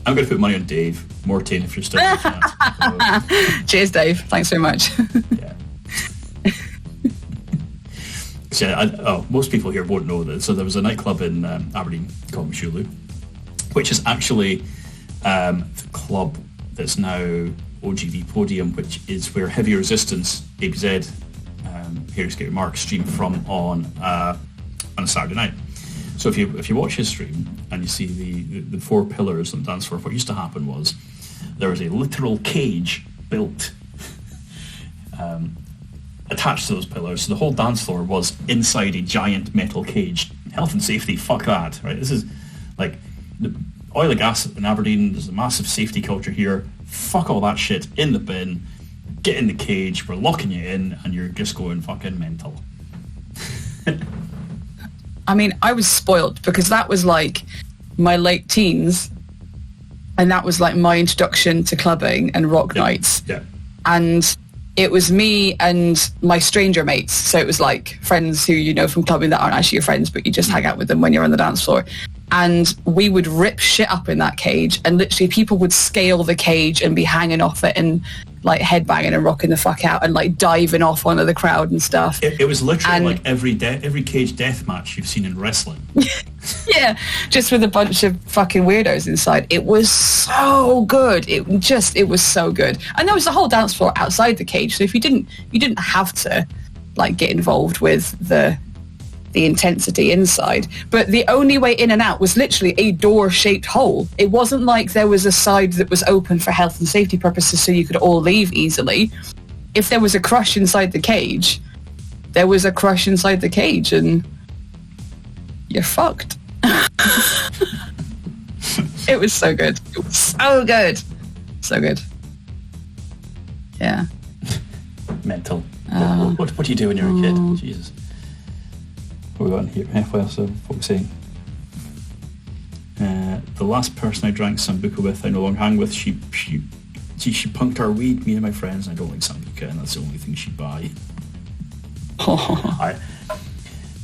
going to put money on Dave. Mortain if you're still with that. Cheers, Dave. Thanks very much. Yeah. So, most people here won't know this. So there was a nightclub in Aberdeen called Mashulu, which is actually the club that's now OGV Podium, which is where Heavy Resistance, ABZ, Here Escape Mark stream from on a Saturday night. So if you watch his stream and you see the four pillars on the dance floor, what used to happen was there was a literal cage built attached to those pillars. So the whole dance floor was inside a giant metal cage. Health and safety, fuck that, right? This is like the oil and gas in Aberdeen. There's a massive safety culture here. Fuck all that shit in the bin. Get in the cage. We're locking you in, and you're just going fucking mental. I mean, I was spoiled because that was like my late teens, and that was like my introduction to clubbing and rock nights. Yeah. And it was me and my stranger mates. So it was like friends who you know from clubbing that aren't actually your friends, but you just hang out with them when you're on the dance floor. and we would rip shit up in that cage, and literally people would scale the cage and be hanging off it and like headbanging and rocking the fuck out and like diving off onto the crowd and stuff. It was literally like every cage death match you've seen in wrestling. Yeah, just with a bunch of fucking weirdos inside. It was so good. It was so good. And there was a whole dance floor outside the cage, so if you didn't have to like get involved with the intensity inside, but the only way in and out was literally a door-shaped hole. It wasn't like there was a side that was open for health and safety purposes so you could all leave easily. If there was a crush inside the cage, there was a crush inside the cage, and you're fucked. It was so good. It was so good. So good. Yeah. Mental. What do you do when you're a kid? Jesus. What have we got in here? Halfway else of folks saying. The last person I drank Sambuca with, I no longer hang with, she punked our weed, me and my friends, and I don't like Sambuca, and that's the only thing she'd buy.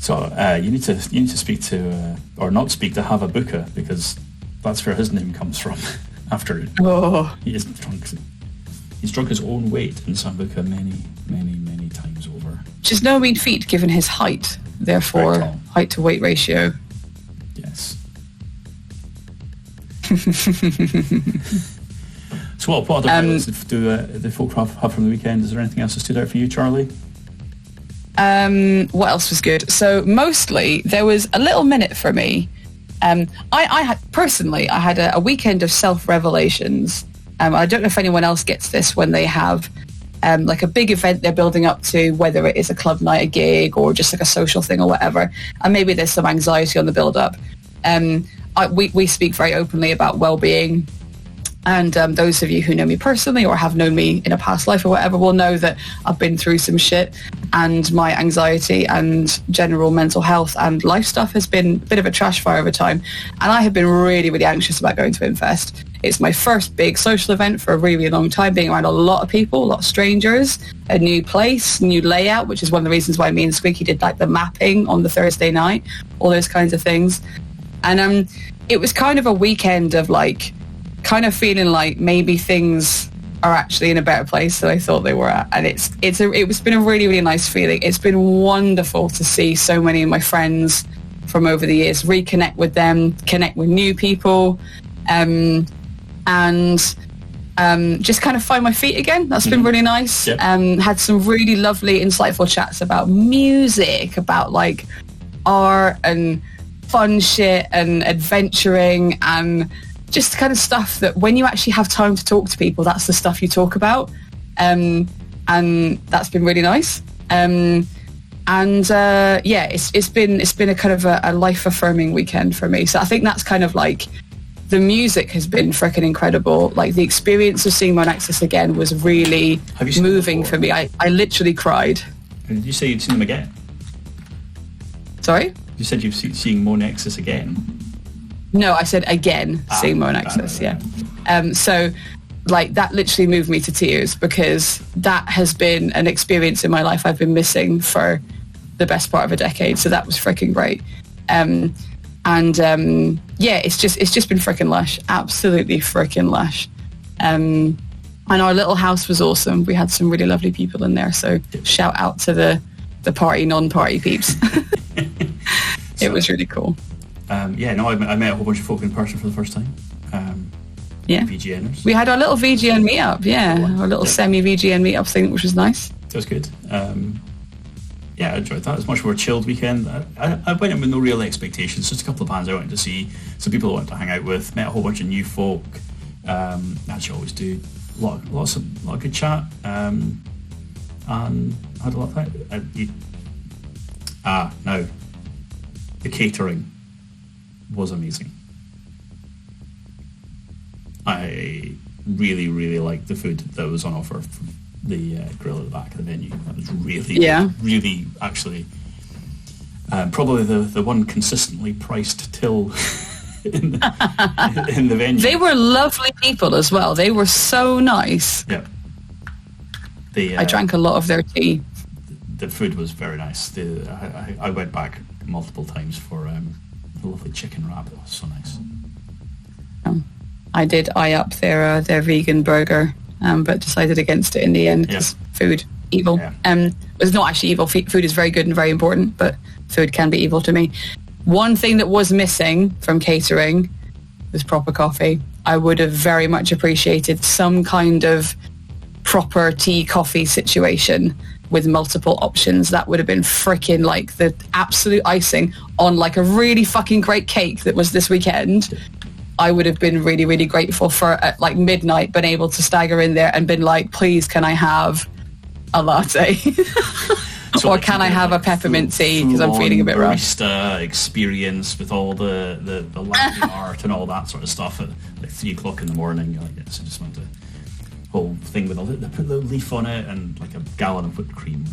So you need to speak to, or not speak to Havabuka, because that's where his name comes from. After he is drunk. He's drunk his own weight in Sambuca many times over. Which is no mean feat given his height. Therefore, height to weight ratio. Yes. So what other highlights do the folk have from the weekend? Is there anything else that stood out for you, Charlie? What else was good? So mostly there was a little minute for me. I had a weekend of self-revelations. I don't know if anyone else gets this when they have like a big event they're building up to, whether it is a club night, a gig, or just like a social thing or whatever, and maybe there's some anxiety on the build-up. We speak very openly about well-being, and those of you who know me personally or have known me in a past life or whatever will know that I've been through some shit, and my anxiety and general mental health and life stuff has been a bit of a trash fire over time, and I have been really, really anxious about going to Infest. It's my first big social event for a really, really long time, being around a lot of people, a lot of strangers, a new place, new layout, which is one of the reasons why me and Squeaky did like the mapping on the Thursday night, all those kinds of things. And it was kind of a weekend of like, kind of feeling like maybe things are actually in a better place than I thought they were at. And it's been a really, really nice feeling. It's been wonderful to see so many of my friends from over the years, reconnect with them, connect with new people, and just kind of find my feet again. That's been really nice. Yep. Had some really lovely, insightful chats about music, about like art and fun shit and adventuring, and just kind of stuff that when you actually have time to talk to people, that's the stuff you talk about. And that's been really nice. It's been a kind of a life affirming weekend for me. So I think that's kind of like, the music has been freaking incredible. Like the experience of seeing Mon Access again was really moving for me. I literally cried. Did you say you'd seen them again? Sorry? You said you've seen Mon Access again. No, I said again, seeing Mon Access, yeah. So like that literally moved me to tears, because that has been an experience in my life I've been missing for the best part of a decade. So that was freaking great. It's just been freaking lush, absolutely freaking lush. And our little house was awesome. We had some really lovely people in there. So shout out to the party, non-party peeps. It was really cool. I met a whole bunch of folk in person for the first time. VGNers. We had our little VGN meetup, our little semi-VGN meetup thing, which was nice. It was good. I enjoyed that. It was a much more chilled weekend. I went in with no real expectations, just a couple of bands I wanted to see, some people I wanted to hang out with, met a whole bunch of new folk, as you always do. A lot of good chat, and had a lot of that. The catering was amazing. I really, really liked the food that was on offer from the grill at the back of the venue. That was really actually probably the one consistently priced till in the venue. They were lovely people as well. They were so nice. Yeah. I drank a lot of their tea. The food was very nice. I went back multiple times for the lovely chicken wrap. It was so nice. I did eye up their vegan burger, but decided against it in the end because food, evil. Yeah. It's not actually evil. Food is very good and very important, but food can be evil to me. One thing that was missing from catering was proper coffee. I would have very much appreciated some kind of proper tea coffee situation with multiple options. That would have been freaking like the absolute icing on like a really fucking great cake that was this weekend. I would have been really, really grateful for at like midnight been able to stagger in there and been like, please can I have a latte? So or can I have a peppermint tea because I'm feeling a bit rough? Barista experience with all the latte art and all that sort of stuff at like 3 o'clock in the morning. You're like, yes, I just want the whole thing with they put the leaf on it and like a gallon of whipped cream.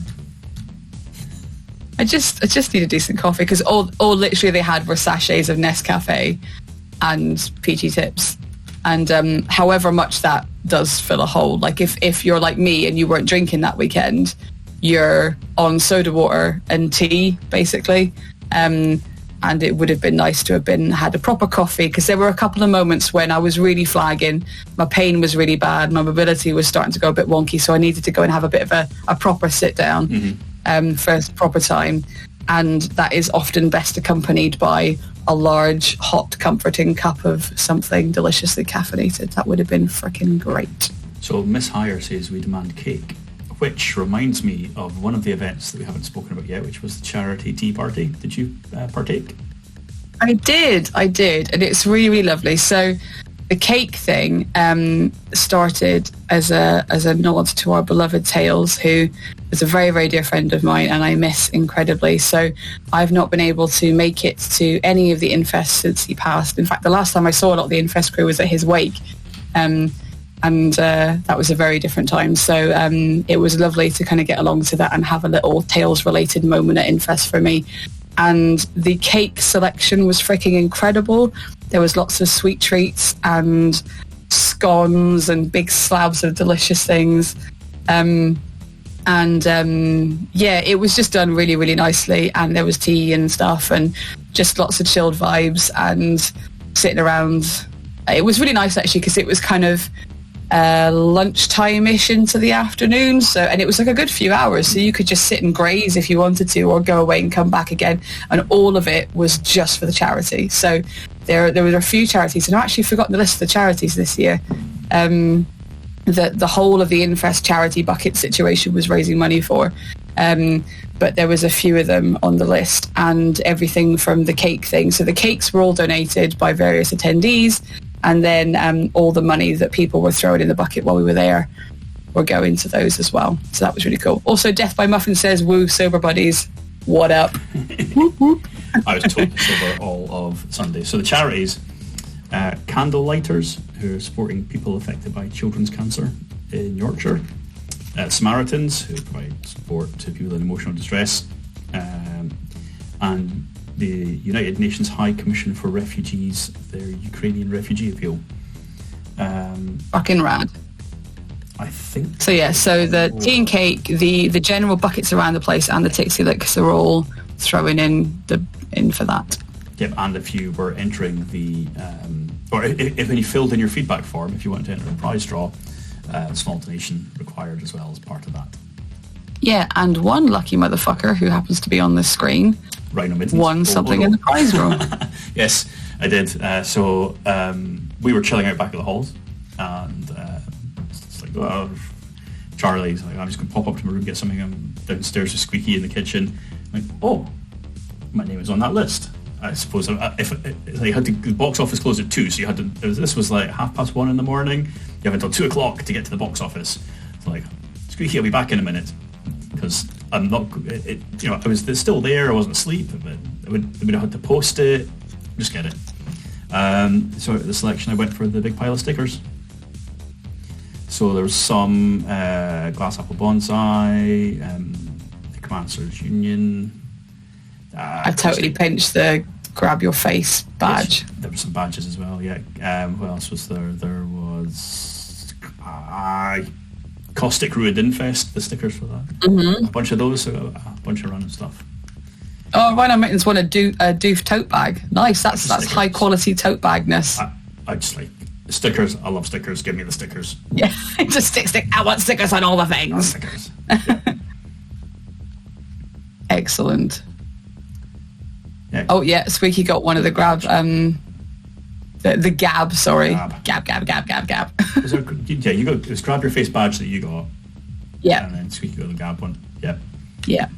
I just need a decent coffee because all literally they had were sachets of Nescafe and peachy tips, and however much that does fill a hole. Like if you're like me and you weren't drinking that weekend, you're on soda water and tea basically, and it would have been nice to have had a proper coffee because there were a couple of moments when I was really flagging. My pain was really bad, my mobility was starting to go a bit wonky, so I needed to go and have a bit of a proper sit down for proper time, and that is often best accompanied by a large hot comforting cup of something deliciously caffeinated. That would have been freaking great. So Miss Hire says we demand cake, which reminds me of one of the events that we haven't spoken about yet, which was the charity tea party. Did you partake? I did, and it's really, really lovely. So the cake thing started as a nod to our beloved Tails, who is a very, very dear friend of mine and I miss incredibly. So I've not been able to make it to any of the Infest since he passed. In fact, the last time I saw a lot of the Infest crew was at his wake. And that was a very different time. So it was lovely to kind of get along to that and have a little Tales-related moment at Infest for me. And the cake selection was freaking incredible. There was lots of sweet treats and scones and big slabs of delicious things. It was just done really, really nicely. And there was tea and stuff and just lots of chilled vibes and sitting around. It was really nice actually because it was kind of lunchtime-ish into the afternoon, and it was like a good few hours, so you could just sit and graze if you wanted to or go away and come back again, and all of it was just for the charity. So there were a few charities, and I've actually forgotten the list of the charities this year. The whole of the Infest charity bucket situation was raising money for, but there was a few of them on the list, and everything from the cake thing. So the cakes were all donated by various attendees, and then all the money that people were throwing in the bucket while we were there were going to those as well. So that was really cool. Also, Death by Muffin says, woo, sober buddies, what up? Whoop, whoop. I was totally sober all of Sunday. So the charities, Candle Lighters, who are supporting people affected by children's cancer in Yorkshire, Samaritans, who provide support to people in emotional distress, and the United Nations High Commission for Refugees, their Ukrainian refugee appeal. Fucking rad. I think. So yeah, so the tea and cake, the general buckets around the place, and the Tixie Licks are all throwing in for that. Yep, and if you were entering the, or if when you filled in your feedback form, if you wanted to enter a prize draw, small donation required as well as part of that. Yeah, and one lucky motherfucker who happens to be on this screen won something in the prize draw. Yes, I did. So we were chilling out back at the halls, and it's like, oh, Charlie's like, I'm just going to pop up to my room, get something. I'm downstairs with Squeaky in the kitchen. I'm like, oh, my name is on that list. I suppose if you had to, the box office closed at 2, so you had to. This was like 1:30 in the morning. You have until 2 o'clock to get to the box office. So like, Squeaky, I'll be back in a minute, because I'm not. I was still there. I wasn't asleep, but I would have had to post it. Just get it. So the selection, I went for the big pile of stickers. So there was some Glass Apple Bonsai, the Commanders Union. I've totally pinched the grab your face badge. Yes, there were some badges as well, yeah. What else was there? There was Caustic Ruined Infest, the stickers for that. Mm-hmm. A bunch of those, so a bunch of random stuff. Oh, Rhino Mittens won a doof tote bag. Nice. That's high quality tote bagness. I just like stickers. I love stickers. Give me the stickers. Yeah, just stick. I want stickers on all the things. Stickers. Yeah. Excellent. Yeah. Oh yeah, Squeaky got one of the grab. The gab. Sorry, gab. Was there, yeah, you got it was grab your face badge that you got. Yeah. And then Squeaky got the gab one. Yep. Yeah.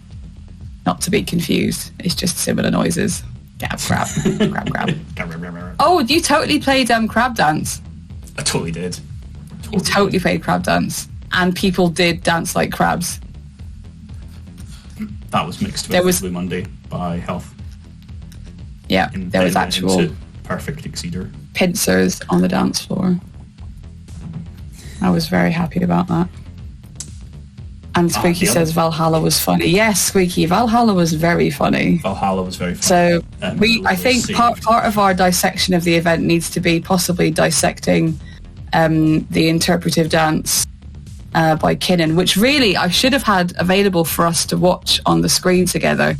Not to be confused. It's just similar noises. Gab, grab, grab. Oh, you totally played crab dance. I totally did. You totally played crab dance, and people did dance like crabs. That was mixed with Blue Monday by Health. Yeah, there was actual perfect exceeder pincers on the dance floor. I was very happy about that. And Squeaky says Valhalla was funny. Yes, Squeaky, Valhalla was very funny. Valhalla was very funny. So I think part of our dissection of the event needs to be possibly dissecting the interpretive dance by Kinnan, which really I should have had available for us to watch on the screen together,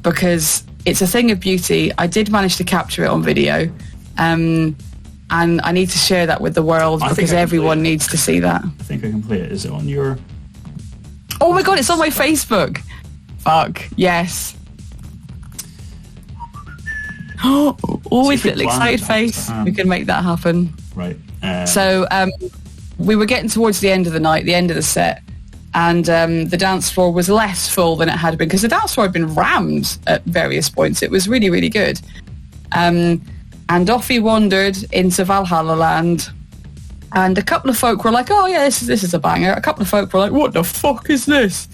because it's a thing of beauty. I did manage to capture it on video, and I need to share that with the world because everyone needs to see that. I think I can play it. Is it on your... Oh my god, it's on my Facebook. Fuck, yes. Oh, with a little excited face, we can make that happen. Right. So we were getting towards the end of the night, the end of the set, and the dance floor was less full than it had been because the dance floor had been rammed at various points. It was really, really good. And off he wandered into Valhalla Land, and a couple of folk were like, oh yeah, this is a banger. A couple of folk were like, what the fuck is this?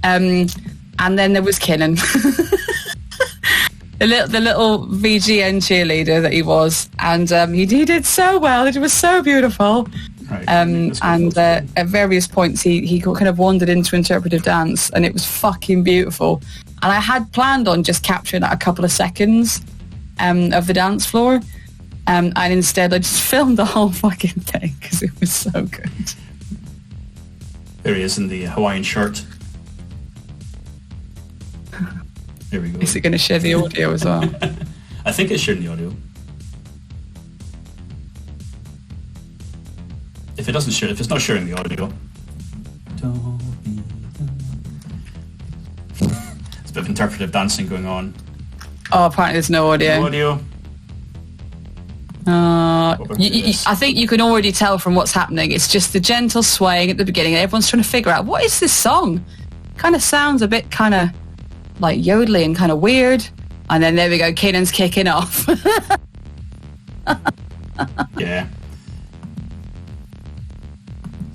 And then there was Kinnan. the little VGN cheerleader that he was, and he did so well. It was so beautiful. Right. And at various points he kind of wandered into interpretive dance, and it was fucking beautiful. And I had planned on just capturing a couple of seconds of the dance floor, and instead I just filmed the whole fucking thing because it was so good. There he is in the Hawaiian shirt. There we go. Is it going to share the audio as well? I think it's sharing the audio. If it doesn't share, if it's not sharing the audio, it's a bit of interpretive dancing going on. Oh, apparently there's no audio. No audio. I think you can already tell from what's happening. It's just the gentle swaying at the beginning, and everyone's trying to figure out what is this song. Kind of sounds a bit kind of like yodeling and kind of weird. And then there we go, Kinnan's kicking off. Yeah.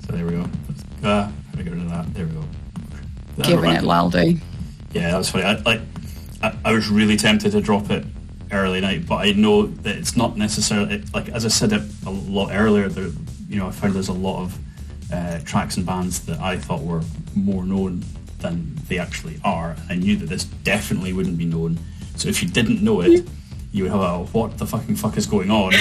So there we go. Let me get rid of that. There we go. Giving it laldy. Yeah, that was funny. I was really tempted to drop it early night, but I know that it's not necessarily, like as I said it a lot earlier, there, I found there's a lot of tracks and bands that I thought were more known than they actually are. I knew that this definitely wouldn't be known. So if you didn't know it, you would have a what the fucking fuck is going on?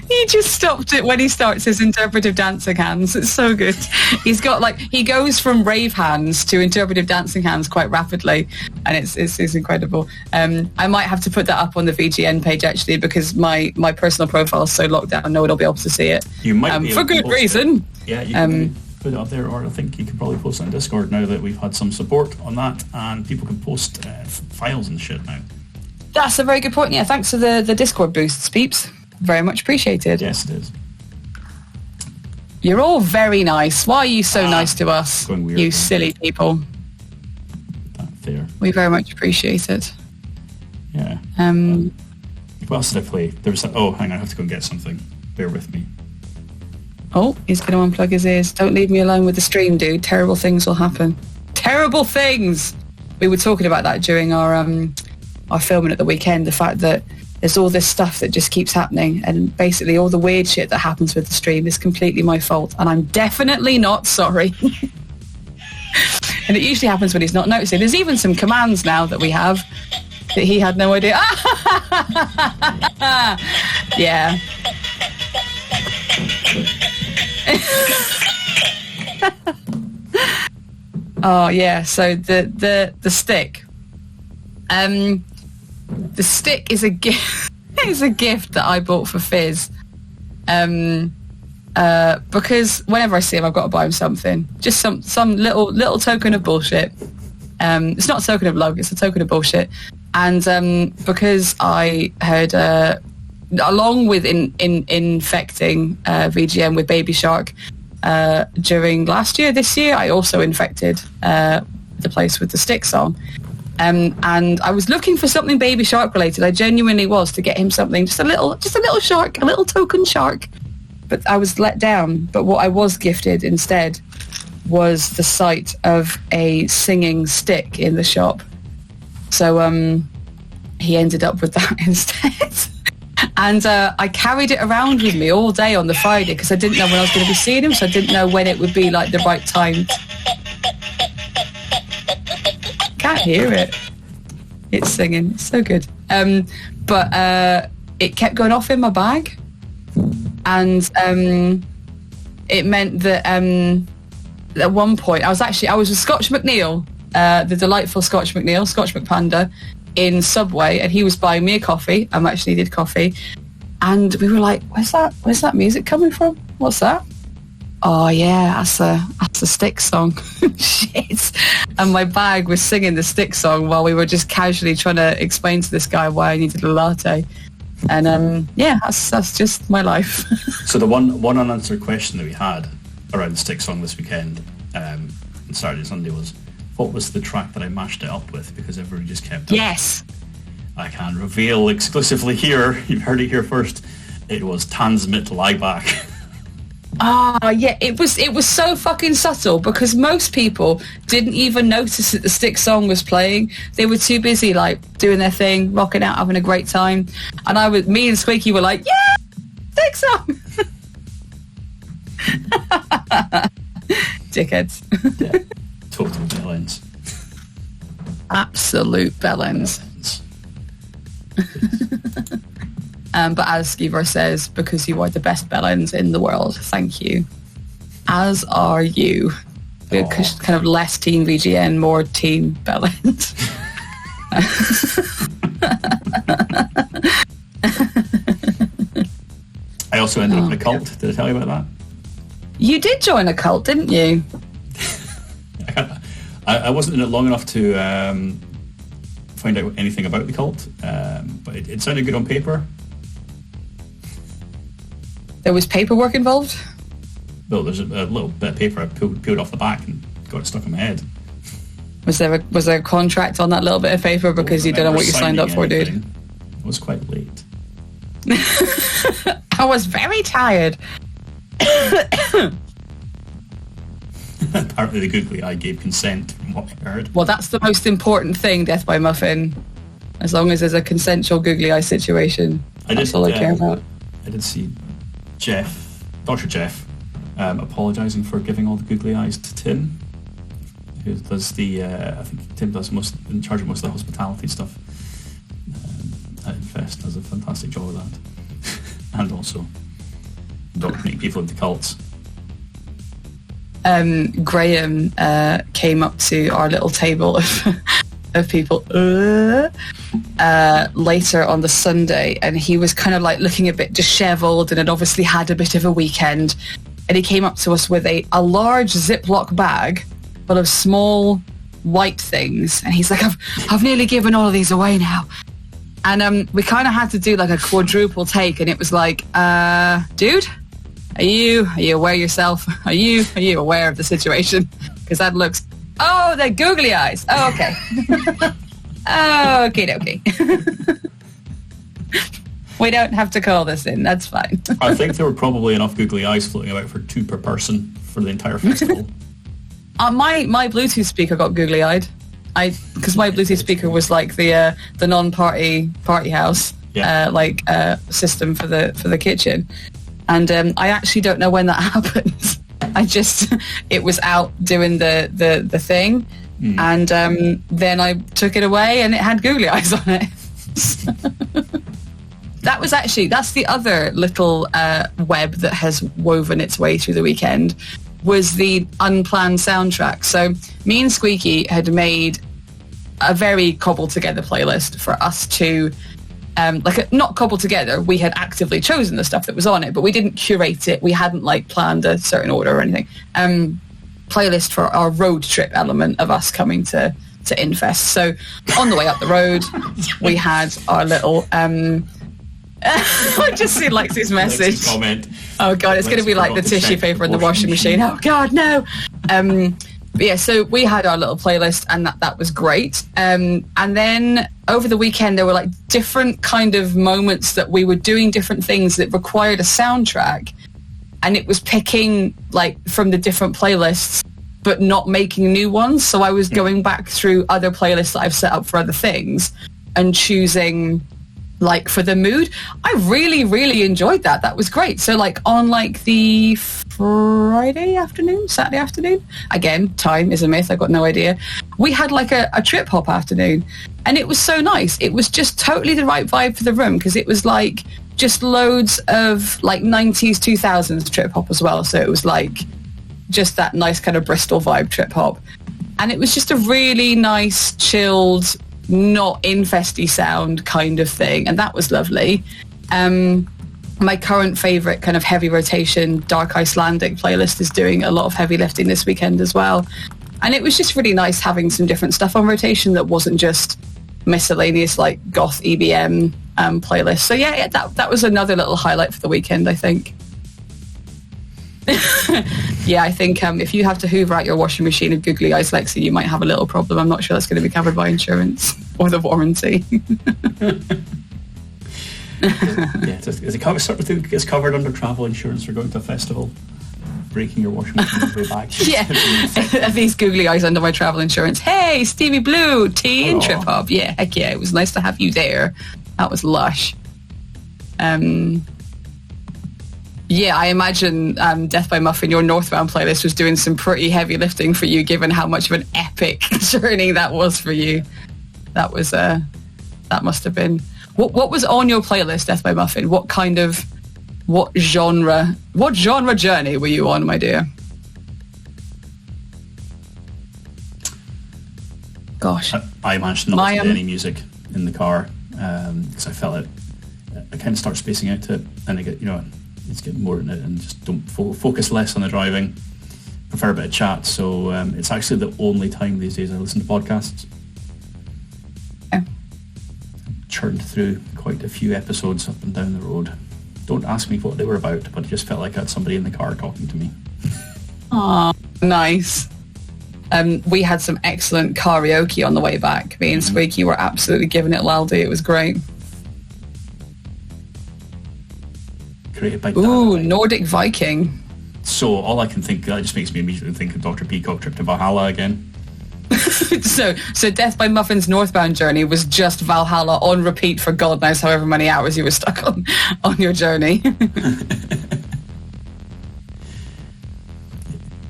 He just stopped it when he starts his interpretive dancing hands. It's so good. He's got he goes from rave hands to interpretive dancing hands quite rapidly, and it's incredible. I might have to put that up on the VGN page actually, because my personal profile is so locked down, no one will be able to see it. You might be for good reason. Yeah, you can put it up there, or I think you can probably post it on Discord now that we've had some support on that, and people can post files and shit now. That's a very good point. Yeah, thanks for the Discord boosts, peeps. Very much appreciated. Yes, it is. You're all very nice. Why are you so nice to us, weird, you silly people? Fair. We very much appreciate it. Yeah. What else did I play? There was hang on, I have to go and get something. Bear with me. Oh, he's going to unplug his ears. Don't leave me alone with the stream, dude. Terrible things will happen. Terrible things! We were talking about that during our filming at the weekend, the fact that there's all this stuff that just keeps happening, and basically all the weird shit that happens with the stream is completely my fault, and I'm definitely not sorry. And it usually happens when he's not noticing. There's even some commands now that we have that he had no idea. Yeah. Oh yeah, so the stick. The stick is a gift. It's a gift that I bought for Fizz. Because whenever I see him, I've got to buy him something. Just some little token of bullshit. It's not a token of love, it's a token of bullshit. And because I heard, along with infecting VGM with Baby Shark during this year, I also infected the place with the stick song. And I was looking for something Baby Shark related. I genuinely was, to get him something, just a little shark, a little token shark. But I was let down. But what I was gifted instead was the sight of a singing stick in the shop. So he ended up with that instead. And I carried it around with me all day on the Friday because I didn't know when I was going to be seeing him, so I didn't know when it would be like the right time. Can't hear it. It's singing. It's so good. But it kept going off in my bag, and it meant that at one point I was with Scotch McNeil, the delightful Scotch McNeil, Scotch McPanda, in Subway, and he was buying me a coffee. I actually did coffee, and we were like, "Where's that music coming from? What's that?" Oh yeah, that's a stick song. Shit. And my bag was singing the stick song while we were just casually trying to explain to this guy why I needed a latte. And yeah, that's just my life. So the one unanswered question that we had around the stick song this weekend, on Saturday and Sunday, was, what was the track that I mashed it up with? Because everybody just kept... Yes. I can reveal exclusively here, you've heard it here first, it was Transmit Lieback. Ah, yeah, it was so fucking subtle because most people didn't even notice that the stick song was playing. They were too busy, like, doing their thing, rocking out, having a great time. And me and Squeaky were like, yeah, stick song! Dickheads. Yeah, total bellends. Absolute bellends. But as Skeever says, because you are the best bellends in the world, thank you. As are you. Kind of less Team VGN, more Team bellend. I also ended up in a cult. Did I tell you about that? You did join a cult, didn't you? I wasn't in it long enough to find out anything about the cult, but it sounded good on paper. There was paperwork involved? Well, there's a little bit of paper I peeled off the back and got it stuck in my head. Was there a contract on that little bit of paper because you don't know what you signed up for, dude? I was quite late. I was very tired. Apparently the googly eye gave consent from what I heard. Well, that's the most important thing, Death by Muffin. As long as there's a consensual googly eye situation, that's all I care about. I did see Dr. Jeff, apologising for giving all the googly eyes to Tim, who does I think Tim does in charge of most of the hospitality stuff at Infest. Does a fantastic job of that. And also indoctrinating people into cults. Graham came up to our little table of people later on the Sunday, and he was kind of like looking a bit dishevelled and had obviously had a bit of a weekend, and he came up to us with a large Ziploc bag full of small white things, and he's like, I've nearly given all of these away now. And we kind of had to do like a quadruple take, and it was like, dude, are you aware yourself? Are you aware of the situation? Because that looks... Oh, they're googly eyes. Oh, okay. Okay. We don't have to call this in. That's fine. I think there were probably enough googly eyes floating about for 2 per person for the entire festival. My Bluetooth speaker got googly eyed. Because my Bluetooth speaker was like the non-party house system for the kitchen, and I actually don't know when that happened. It was out doing the thing, and then I took it away and it had googly eyes on it. That's the other little web that has woven its way through the weekend, was the unplanned soundtrack. So me and Squeaky had made a very cobbled together playlist for us to not cobbled together. We had actively chosen the stuff that was on it, but we didn't curate it. We hadn't like planned a certain order or anything. Playlist for our road trip element of us coming to Infest. So on the way up the road, we had our little I just see Lexi's message. Lexi's comment. Oh god, it's going to be like the tissue paper in the washing machine. Oh god, no. But yeah, so we had our little playlist, and that was great. And then over the weekend, there were like different kind of moments that we were doing different things that required a soundtrack, and it was picking like from the different playlists, but not making new ones. So I was going back through other playlists that I've set up for other things and choosing like for the mood. I really, really enjoyed that. That was great. So like on like the Saturday afternoon, again, time is a myth, I've got no idea, we had like a trip hop afternoon, and it was so nice. It was just totally the right vibe for the room, because it was like just loads of like 90s 2000s trip hop as well. So it was like just that nice kind of Bristol vibe trip hop, and it was just a really nice chilled, not infesty sound kind of thing, and that was lovely. My current favourite kind of heavy rotation Dark Icelandic playlist is doing a lot of heavy lifting this weekend as well, and it was just really nice having some different stuff on rotation that wasn't just miscellaneous like goth EBM playlist. So yeah, that was another little highlight for the weekend, I think. Yeah, I think if you have to hoover out your washing machine of googly eyes, Lexi, you might have a little problem. I'm not sure that's going to be covered by insurance or the warranty. Yeah, it's covered under travel insurance for going to a festival, breaking your washing machine on the way back. Yeah, these googly eyes under my travel insurance. Hey, Stevie Blue, tea and trip hop. Yeah, heck yeah, it was nice to have you there. That was lush. Yeah, I imagine Death by Muffin, your Northbound playlist, was doing some pretty heavy lifting for you, given how much of an epic journey that was for you. That was that must have been. What was on your playlist, Death by Muffin? What genre journey were you on, my dear? Gosh, I managed to not listen to any music in the car because I felt I kind of start spacing out to it, and I get it's getting more in it, and just don't focus less on the driving. Prefer a bit of chat, so it's actually the only time these days I listen to podcasts. Yeah. Churned through quite a few episodes up and down the road. Don't ask me what they were about, but it just felt like I had somebody in the car talking to me. Aw, nice. We had some excellent karaoke on the way back. Me and Squeaky were absolutely giving it laldy. It was great. Created by Nordic Viking. So all I can think, that just makes me immediately think of Dr. Peacock Trip to Valhalla again. so Death by Muffin's Northbound journey was just Valhalla on repeat for God knows however many hours you were stuck on your journey.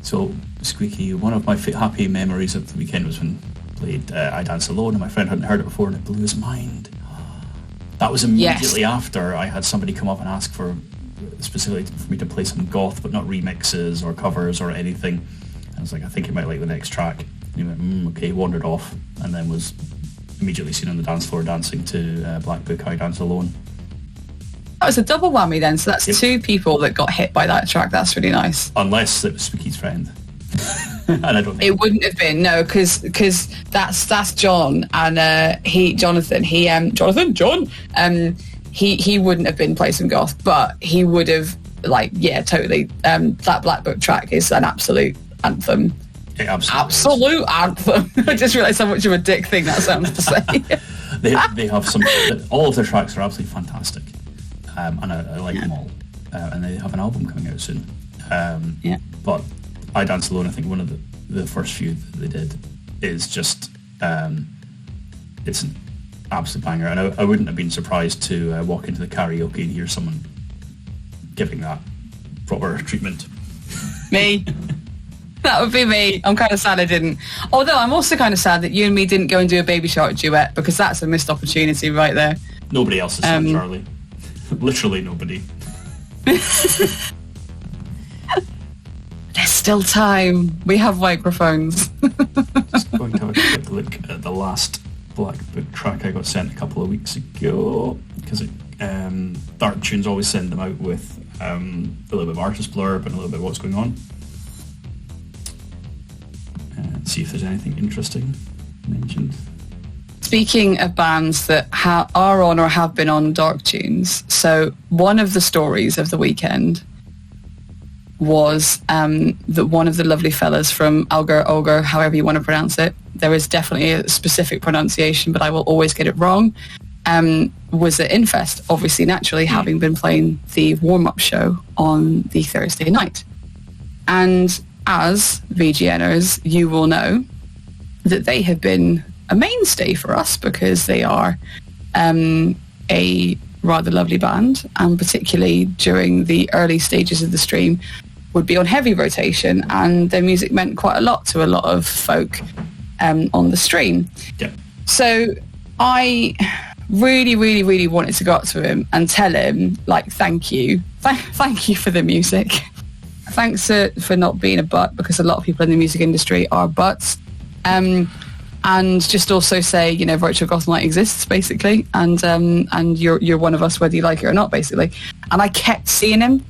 So, Squeaky, one of my happy memories of the weekend was when I played I Dance Alone, and my friend hadn't heard it before, and it blew his mind. That was immediately after I had somebody come up and ask for specifically for me to play some goth, but not remixes or covers or anything. I was like, I think you might like the next track. And he went, okay, wandered off, and then was immediately seen on the dance floor dancing to Black Book, I Dance Alone. That was a double whammy then, so that's two people that got hit by that track. That's really nice. Unless it was Spooky's friend. And I don't think it wouldn't have been, no, because that's John, and Jonathan he wouldn't have been play some goth, but he would have, like, yeah, totally. That Black Book track is an absolute anthem. It absolute anthem. I just realised how much of a dick thing that sounds to say. they have some. All of their tracks are absolutely fantastic, and I like them all. And they have an album coming out soon. But I Dance Alone, I think one of the first few that they did is just it's an absolute banger, and I wouldn't have been surprised to walk into the karaoke and hear someone giving that proper treatment. Me. That would be me. I'm kind of sad I didn't. Although I'm also kind of sad that you and me didn't go and do a Baby Shark duet, because that's a missed opportunity right there. Nobody else has sung Charlie. Literally nobody. Let's still time. We have microphones. Just going to have a quick look at the last Black Book track I got sent a couple of weeks ago, because Dark Tunes always send them out with a little bit of artist blurb and a little bit of what's going on. See if there's anything interesting mentioned. Speaking of bands that are on or have been on Dark Tunes, so one of the stories of the weekend was that one of the lovely fellas from Olger, however you want to pronounce it, there is definitely a specific pronunciation, but I will always get it wrong, was at Infest, obviously naturally having been playing the warm-up show on the Thursday night. And as VGNers, you will know that they have been a mainstay for us because they are a rather lovely band, and particularly during the early stages of the stream would be on heavy rotation, and their music meant quite a lot to a lot of folk on the stream. Yep. So I really, really, really wanted to go up to him and tell him, like, thank you. Thank you for the music. Thanks for not being a butt, because a lot of people in the music industry are butts. And just also say, you know, Virtual Goth Night exists, basically, and you're one of us whether you like it or not, basically. And I kept seeing him,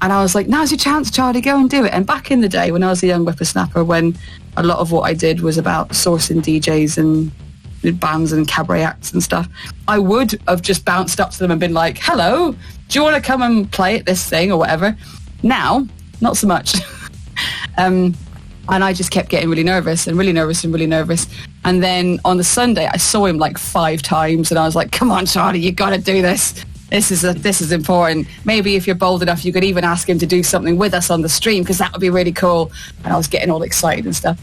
and I was like, now's your chance, Charlie, go and do it. And back in the day when I was a young whippersnapper, when a lot of what I did was about sourcing DJs and bands and cabaret acts and stuff, I would have just bounced up to them and been like, hello, do you want to come and play at this thing or whatever? Now, not so much. And I just kept getting really nervous. And then on the Sunday, I saw him like 5 times, and I was like, come on, Charlie, you got to do this. This is important. Maybe if you're bold enough, you could even ask him to do something with us on the stream, because that would be really cool. And I was getting all excited and stuff.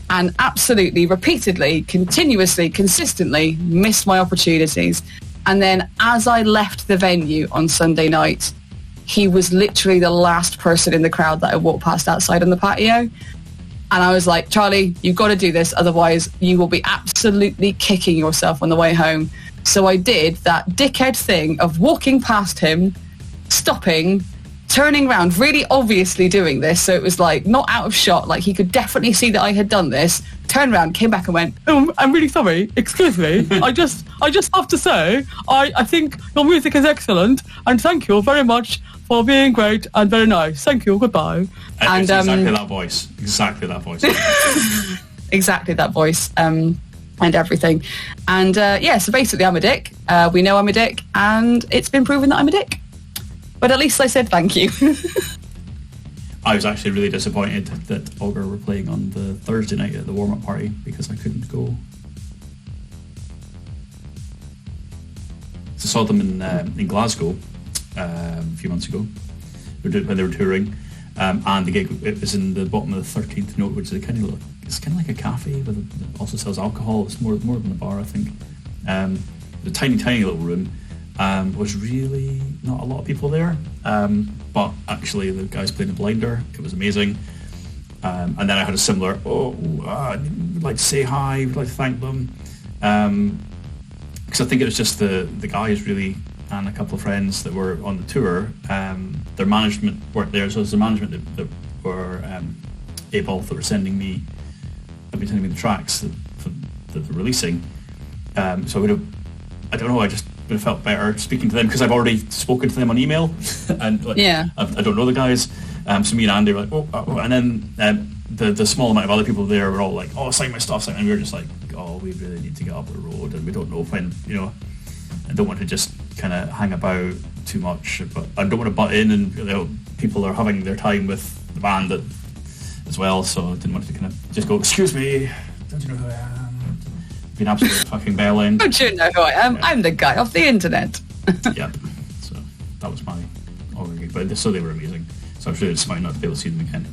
And absolutely, repeatedly, continuously, consistently missed my opportunities. And then as I left the venue on Sunday night, he was literally the last person in the crowd that I walked past outside on the patio. And I was like, Charlie, you've got to do this, otherwise you will be absolutely kicking yourself on the way home. So I did that dickhead thing of walking past him, stopping, turning around, really obviously doing this, so it was like not out of shot, like he could definitely see that I had done this, turned around, came back and went, I'm really sorry, excuse me, I just have to say, I think your music is excellent, and thank you very much for being great and very nice. Thank you, goodbye. And exactly that voice. Exactly that voice, and everything. And so basically I'm a dick. We know I'm a dick, and it's been proven that I'm a dick. But at least I said thank you. I was actually really disappointed that Olger were playing on the Thursday night at the warm-up party, because I couldn't go. So I saw them in Glasgow a few months ago when they were touring, and the gig, it was in the bottom of the 13th Note, which is it's kind of like a cafe, but it also sells alcohol. It's more than a bar, I think. The tiny little room. Was really not a lot of people there, but actually the guys playing the blinder, it was amazing. And then I had a similar, we'd like to say hi, we'd like to thank them, because I think it was just the guys really, and a couple of friends that were on the tour. Their management weren't there, so it was the management that were able, that were sending me the tracks that they're releasing. So I would have, I don't know, I just would have felt better speaking to them, because I've already spoken to them on email, and I don't know the guys. So me and Andy were like, and then the small amount of other people there were all like, sign my stuff, and we were just like, we really need to get up the road, and we don't know when, I don't want to just kind of hang about too much, but I don't want to butt in, and people are having their time with the band as well, so I didn't want to kind of just go, excuse me, don't you know who I am? Been absolute fucking bellend. Don't you know who I am? Yeah. I'm the guy off the internet. Yep. So that was my Olger gig, but so they were amazing. So I was really disappointed not to be able to see them again.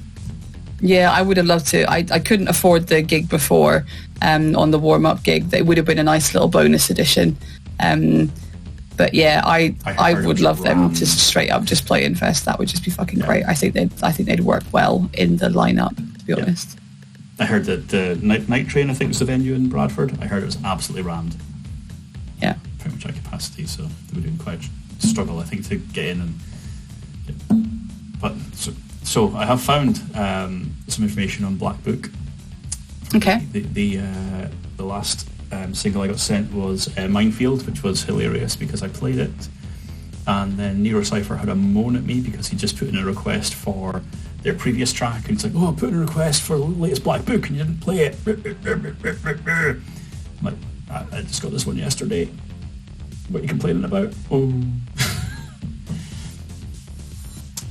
Yeah, I would have loved to. I couldn't afford the gig before on the warm-up gig. That would have been a nice little bonus edition. But yeah, I would love them to straight up just play Infest. That would just be fucking great. I think they'd work well in the lineup, to be honest. I heard that the Night Train, I think, was the venue in Bradford. I heard it was absolutely rammed. Yeah. Pretty much at capacity, so they were doing quite a struggle, I think, to get in. But so So I have found some information on Black Book. Okay. The last single I got sent was Minefield, which was hilarious because I played it. And then Neurocypher had a moan at me because he just put in a request for their previous track, and it's like, I put in a request for the latest Black Book and you didn't play it. I'm like, I just got this one yesterday. What are you complaining about? Oh.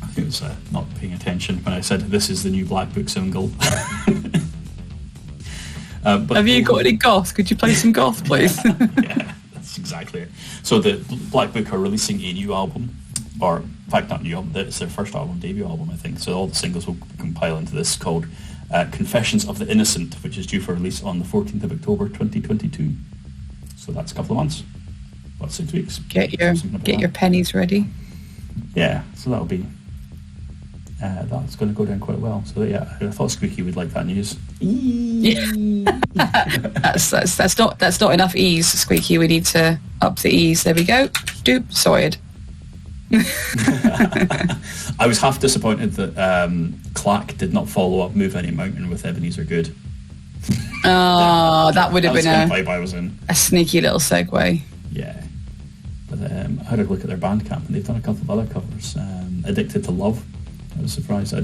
I think it was not paying attention when I said this is the new Black Book single. But have you got any goth? Could you play some goth, please? Yeah, that's exactly it. So the Black Book are releasing a new album, or in fact not new album, it's their first album, debut album I think, so all the singles will compile into this, called Confessions of the Innocent, which is due for release on the 14th of October 2022. So that's a couple of months, about 6 weeks. Get your pennies ready. Yeah, so that'll be that's going to go down quite well. So yeah, I thought Squeaky would like that news. Yeah. that's not enough ease, Squeaky. We need to up the ease. There we go. Doop, sorted. I was half disappointed that Clack did not follow up Move Any Mountain with Ebenezer Good. Oh, that would have been the vibe I was in. A sneaky little segue. Yeah. But I had a look at their Bandcamp and they've done a couple of other covers. Addicted to Love. I was surprised. I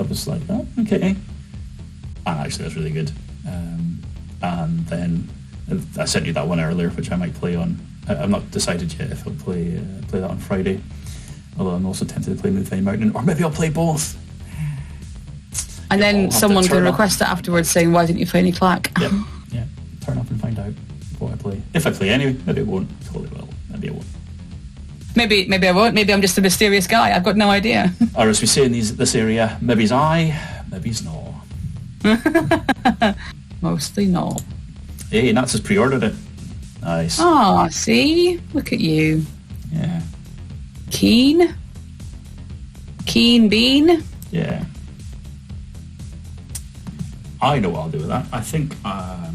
was like, oh, okay. And actually that's really good. And then I sent you that one earlier, which I might play on. I'm not decided yet if I'll play that on Friday. Although I'm also tempted to play Move Any Mountain, or maybe I'll play both. And then someone can request it afterwards saying, why didn't you play any Clack? Yep. Yeah. Turn up and find out what I play. If I play anyway, maybe it won't. Totally will. Maybe I won't. Maybe I won't. Maybe I'm just a mysterious guy. I've got no idea. Or as we say in this area, maybe's I, maybe's no. Mostly no. Hey, Nats has pre-ordered it. Nice. Ah, see? Look at you. Yeah. Keen bean? Yeah. I know what I'll do with that. I think I'll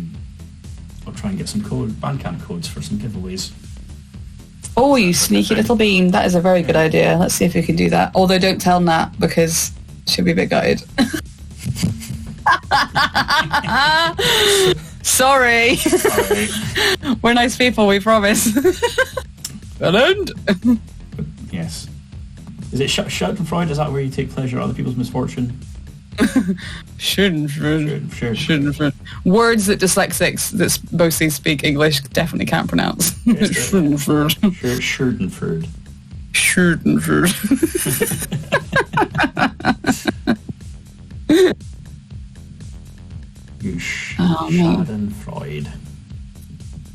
try and get some Bandcamp codes for some giveaways. Oh, you sneaky little bean. That is a very good idea. Let's see if we can do that. Although don't tell Nat, because she'll be a bit gutted. Sorry. We're nice people, we promise. But yes. Is it Schadenfreude? Is that where you take pleasure in other people's misfortune? Schadenfreude. Words that dyslexics that mostly speak English definitely can't pronounce. Schadenfreude. You Schadenfreude.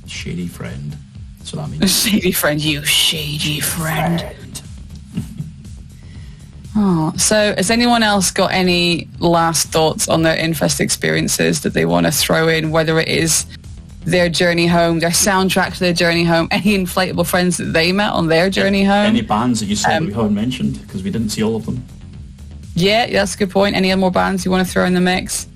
Shady friend. That's what that means. Shady friend, you shady friend. Oh, so has anyone else got any last thoughts on their Infest experiences that they want to throw in, whether it is their journey home, their soundtrack to their journey home, any inflatable friends that they met on their journey home? Any bands that you saw that we haven't mentioned, because we didn't see all of them? Yeah, that's a good point. Any other more bands you want to throw in the mix?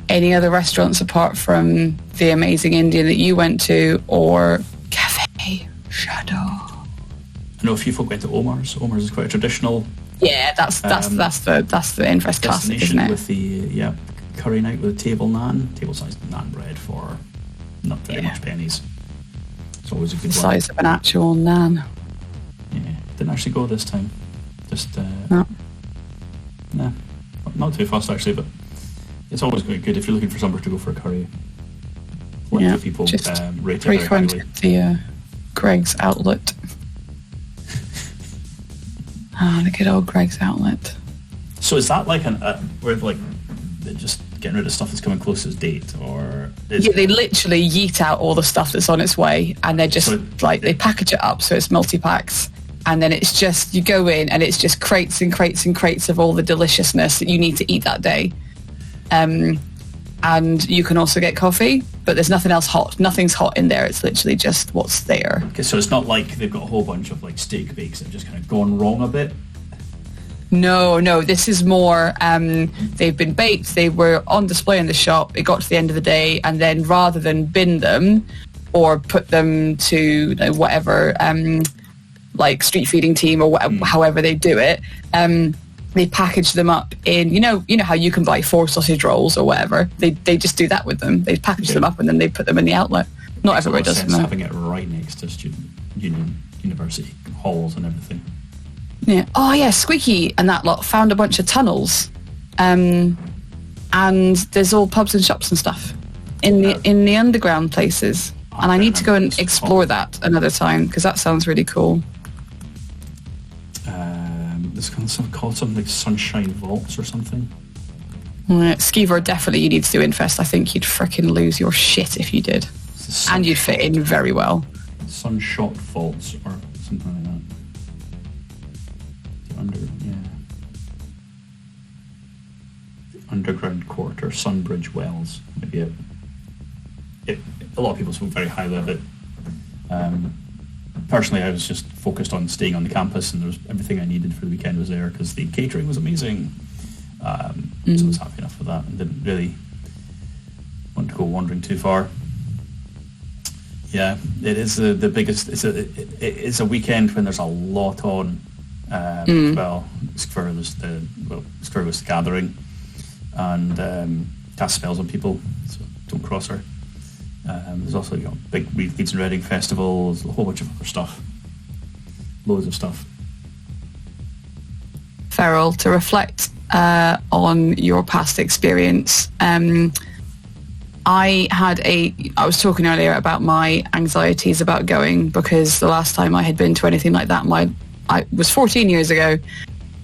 Any other restaurants apart from the amazing Indian that you went to, or Cafe Shadow? I know a few folk went to Omar's. Omar's is quite a traditional. Yeah, that's the Infest classic, isn't it? With the curry night with a table sized naan bread for not very much pennies. It's always a good the size of an actual naan. Yeah, didn't actually go this time. Just no, not too fast actually, but it's always quite good if you're looking for somewhere to go for a curry. Plenty of people rate it very highly. The Greg's Outlet. The good old Greg's Outlet. So is that like where like they're just getting rid of stuff that's coming close to its date, or they literally yeet out all the stuff that's on its way, and they're just they package it up so it's multi-packs, and then it's just, you go in and it's just crates and crates and crates of all the deliciousness that you need to eat that day. And you can also get coffee, but there's nothing else hot. Nothing's hot in there. It's literally just what's there. Okay, so it's not like they've got a whole bunch of like steak bakes that have just kind of gone wrong a bit. No, this is more, they've been baked, they were on display in the shop, it got to the end of the day, and then rather than bin them or put them to whatever like street feeding team or whatever, however they do it. They package them up in, you know how you can buy 4 sausage rolls or whatever. They just do that with them. They package them up and then they put them in the outlet. Not everybody does that. Having it right next to student university halls and everything. Yeah. Oh yeah, Squeaky and that lot found a bunch of tunnels, and there's all pubs and shops and stuff in the underground places. And I need to go and explore that another time because that sounds really cool. There's called something like Sunshine Vaults or something. Skeever, definitely you need to do Infest. I think you'd frickin' lose your shit if you did. And you'd fit in very well. Sunshot Vaults or something like that. The underground quarter, Sunbridge Wells, maybe it. A lot of people spoke very highly of it. Personally, I was just focused on staying on the campus, and there was everything I needed for the weekend was there because the catering was amazing. So I was happy enough with that and didn't really want to go wandering too far. Yeah, it is the biggest. It's a weekend when there's a lot on. Well, Skver was the gathering, and cast spells on people, so don't cross her. There's also big Leeds and Reading festivals, a whole bunch of other stuff, loads of stuff. Feral, to reflect on your past experience, I was talking earlier about my anxieties about going because the last time I had been to anything like that, I was 14 years ago.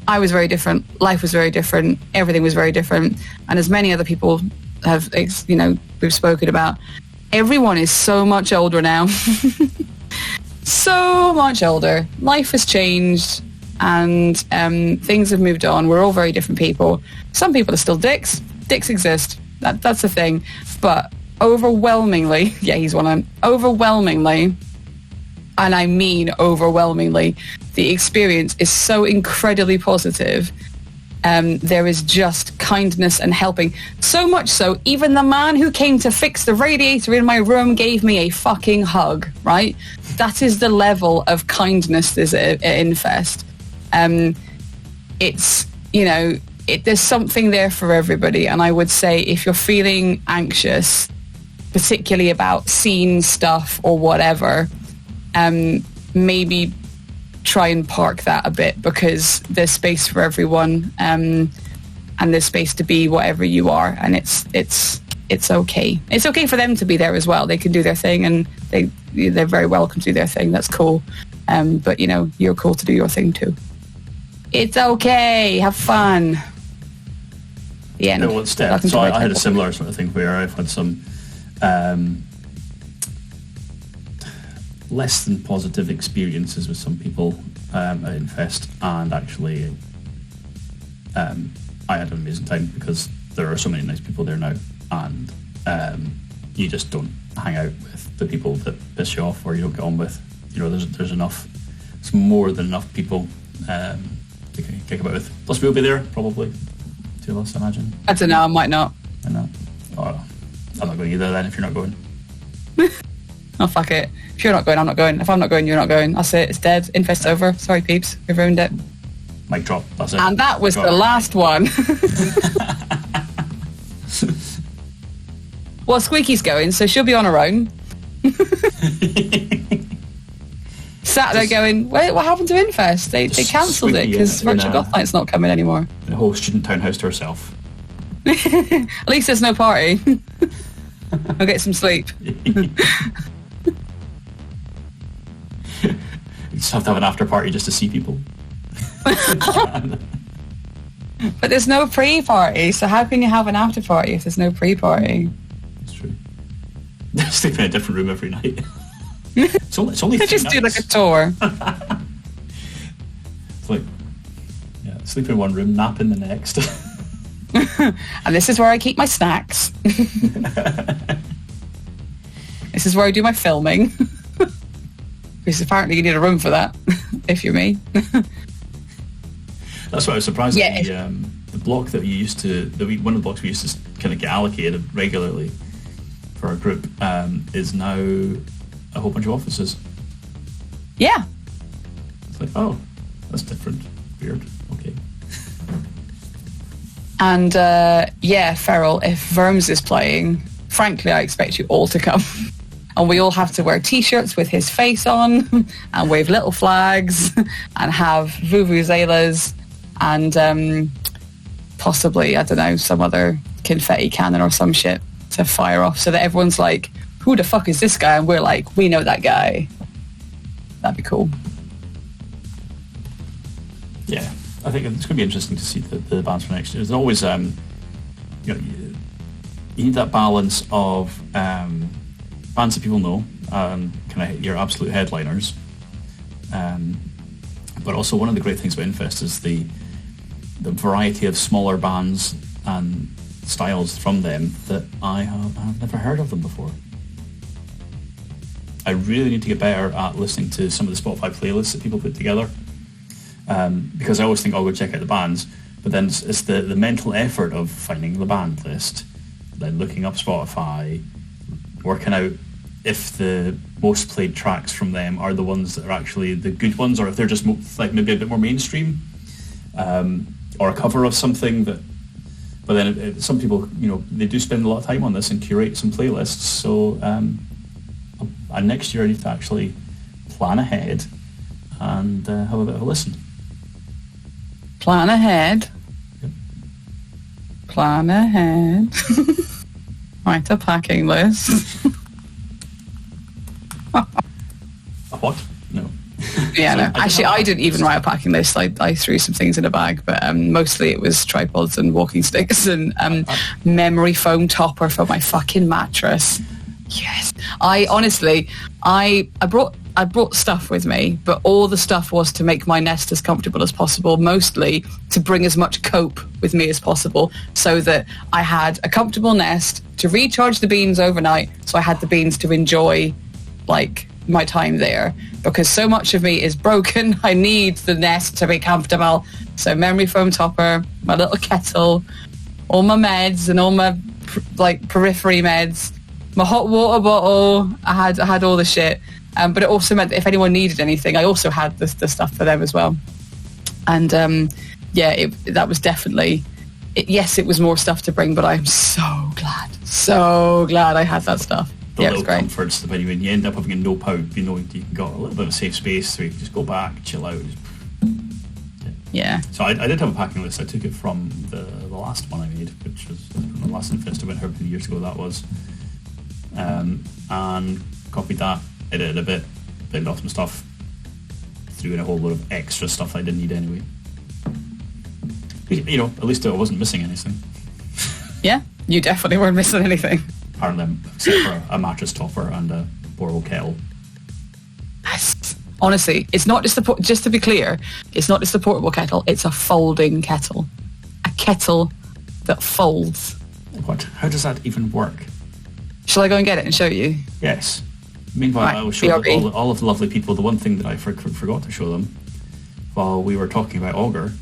I was very different. Life was very different. Everything was very different. And as many other people have, we've spoken about, everyone is so much older now. So much older. Life has changed and things have moved on. We're all very different people. Some people are still dicks. Dicks exist. That's the thing. But overwhelmingly, yeah, he's one of them. Overwhelmingly, and I mean overwhelmingly, the experience is so incredibly positive. There is just kindness and helping. So much so, even the man who came to fix the radiator in my room gave me a fucking hug, right? That is the level of kindness there's at Infest. It's, there's something there for everybody. And I would say if you're feeling anxious, particularly about scene stuff or whatever, maybe try and park that a bit because there's space for everyone, and there's space to be whatever you are, and it's okay. It's okay for them to be there as well. They can do their thing, and they're very welcome to do their thing. That's cool. But you're cool to do your thing too. It's okay. Have fun. The end. No, so I had a similar sort of thing where I've had some less than positive experiences with some people at Infest, and actually I had an amazing time because there are so many nice people there now, and you just don't hang out with the people that piss you off or you don't get on with. There's enough. It's more than enough people to kick about with. Plus we'll be there, probably. 2 of us, I imagine. I don't know, I might not. I know. Oh, I'm not going either then if you're not going. Oh, fuck it. If you're not going, I'm not going. If I'm not going, you're not going. That's it. It's dead. Infest's over. Sorry, peeps. We've ruined it. Mic drop. That's it. And that was the last one. Well, Squeaky's going, so she'll be on her own. Sat there going, wait, what happened to Infest? They cancelled it because Virtual Goth Night's not coming anymore. The whole student townhouse to herself. At least there's no party. I'll get some sleep. You just have to have an after party just to see people. But there's no pre-party, so how can you have an after party if there's no pre-party? That's true. Sleep in a different room every night. It's only just do like a tour. It's like, sleep in one room, nap in the next. And this is where I keep my snacks. This is where I do my filming. Because apparently you need a room for that, if you're me. That's what I was surprised at. The block that we used to, one of the blocks we used to kind of get allocated regularly for our group is now a whole bunch of offices. Yeah. Oh, that's different. Weird. Okay. And Feral, if Verms is playing, frankly, I expect you all to come. And we all have to wear T-shirts with his face on and wave little flags and have vuvuzelas and possibly, I don't know, some other confetti cannon or some shit to fire off so that everyone's like, who the fuck is this guy? And we're like, we know that guy. That'd be cool. Yeah, I think it's going to be interesting to see the bands for next year. There's always, you need that balance of bands that people know and kind of your absolute headliners. But also one of the great things about Infest is the variety of smaller bands and styles from them that I've never heard of them before. I really need to get better at listening to some of the Spotify playlists that people put together, because I always think I'll go check out the bands, but then it's the mental effort of finding the band list, then looking up Spotify, working out if the most played tracks from them are the ones that are actually the good ones, or if they're just like maybe a bit more mainstream, or a cover of something that. But then some people, they do spend a lot of time on this and curate some playlists. So and next year I need to actually plan ahead and have a bit of a listen. Plan ahead. Yep. Plan ahead. Write a packing list. A what? No. Yeah, no. Actually, I didn't even write a packing list. I threw some things in a bag, but mostly it was tripods and walking sticks and memory foam topper for my fucking mattress. Yes. I brought stuff with me, but all the stuff was to make my nest as comfortable as possible, mostly to bring as much cope with me as possible, so that I had a comfortable nest to recharge the beans overnight, so I had the beans to enjoy, like, my time there, because so much of me is broken. I need the nest to be comfortable. So memory foam topper, my little kettle, all my meds and all my periphery meds, my hot water bottle. I had all the shit, but it also meant that if anyone needed anything, I also had the stuff for them as well. And that was definitely yes, it was more stuff to bring, but I'm so glad I had that stuff. The little comforts when you end up having a no pout, you can got a little bit of safe space so you can just go back, chill out. Yeah. So I did have a packing list. I took it from the last one I made, which was from the last Infest event, however many years ago that was, and copied that, edited a bit, blended off some stuff, threw in a whole load of extra stuff I didn't need anyway. At least I wasn't missing anything. Yeah, you definitely weren't missing anything. Apparently, except for a mattress topper and a Boral kettle. Yes. Honestly, it's not just to be clear, it's not just a portable kettle, it's a folding kettle. A kettle that folds. What? How does that even work? Shall I go and get it and show you? Yes. Meanwhile, right, I will show all of the lovely people the one thing that I forgot to show them while we were talking about Augur.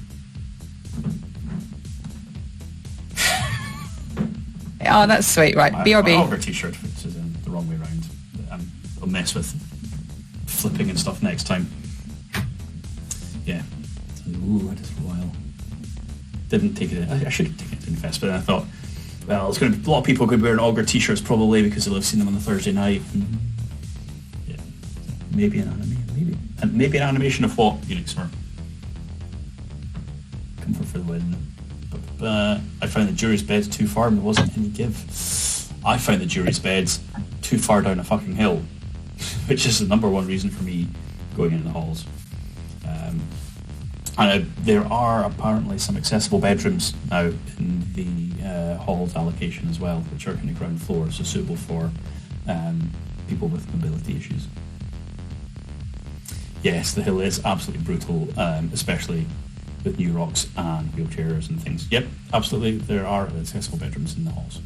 Oh, that's sweet. Right, BRB. My Augur t-shirt, which is the wrong way around. I'll mess with flipping and stuff next time. Yeah. Ooh, that is a while. Didn't take it. I should have taken it to Infest, but then I thought, well, there's going to be a lot of people going to be wearing Augur t-shirts probably because they'll have seen them on the Thursday night. And, yeah. Maybe an animation of what, Unixmer? Comfort for the win. I found the jury's bed too far and there wasn't any give. I found the jury's beds too far down a fucking hill, which is the number one reason for me going into the halls. And there are apparently some accessible bedrooms now in the halls allocation as well, which are kind of ground floor, so suitable for people with mobility issues. Yes, the hill is absolutely brutal, especially with new rocks and wheelchairs and things. Yep, absolutely, there are accessible bedrooms in the halls.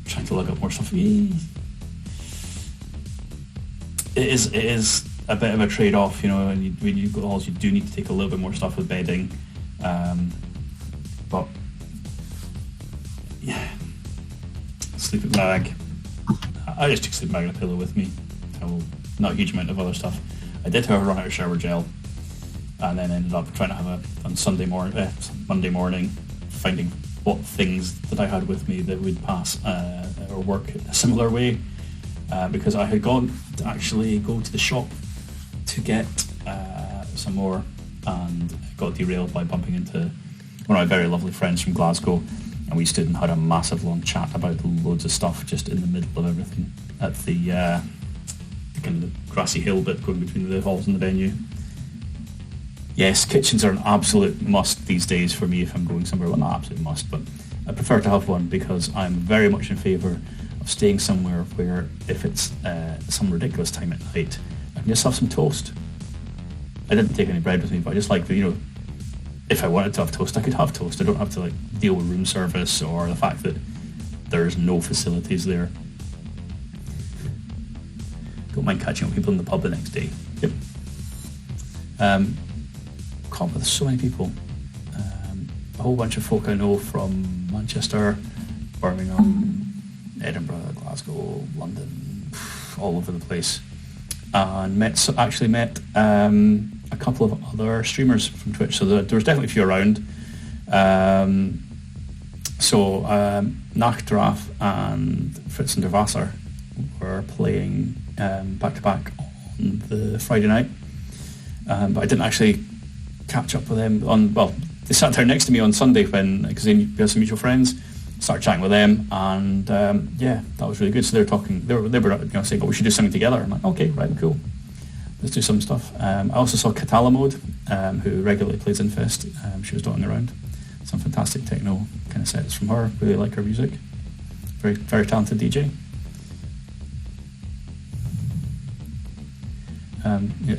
Trying to look up more stuff. It is a bit of a trade-off, when you go to halls, you do need to take a little bit more stuff with bedding, but yeah, sleeping bag, I just took sleep bag and a pillow with me. Not a huge amount of other stuff. I did, however, run out of shower gel, and then ended up trying to have on Monday morning, finding what things that I had with me that would pass or work a similar way, because I had gone to actually go to the shop to get some more, and got derailed by bumping into one of my very lovely friends from Glasgow, and we stood and had a massive long chat about loads of stuff just in the middle of everything at the kind of grassy hill bit going between the halls and the venue. Yes, kitchens are an absolute must these days for me if I'm going somewhere. Well, not absolute must, but I prefer to have one because I'm very much in favour of staying somewhere where, if it's some ridiculous time at night, I can just have some toast. I didn't take any bread with me, but I just like, if I wanted to have toast, I could have toast. I don't have to deal with room service or the fact that there's no facilities there. Don't mind catching up with people in the pub the next day. Yep. Caught up with so many people. A whole bunch of folk I know from Manchester, Birmingham, Edinburgh, Glasgow, London, all over the place. And met a couple of other streamers from Twitch. So there was definitely a few around. Nachdraf and Fritz and Dervasser were playing back to back on the Friday night, but I didn't actually catch up with them they sat there next to me on Sunday because we had some mutual friends. Started chatting with them, and that was really good. So they were talking. They were saying, "Oh, we should do something together." I'm like, "Okay, right, cool. Let's do some stuff." I also saw Katala Mode, who regularly plays Infest. She was dotting around. Some fantastic techno kind of sets from her. Really like her music. Very, very talented DJ.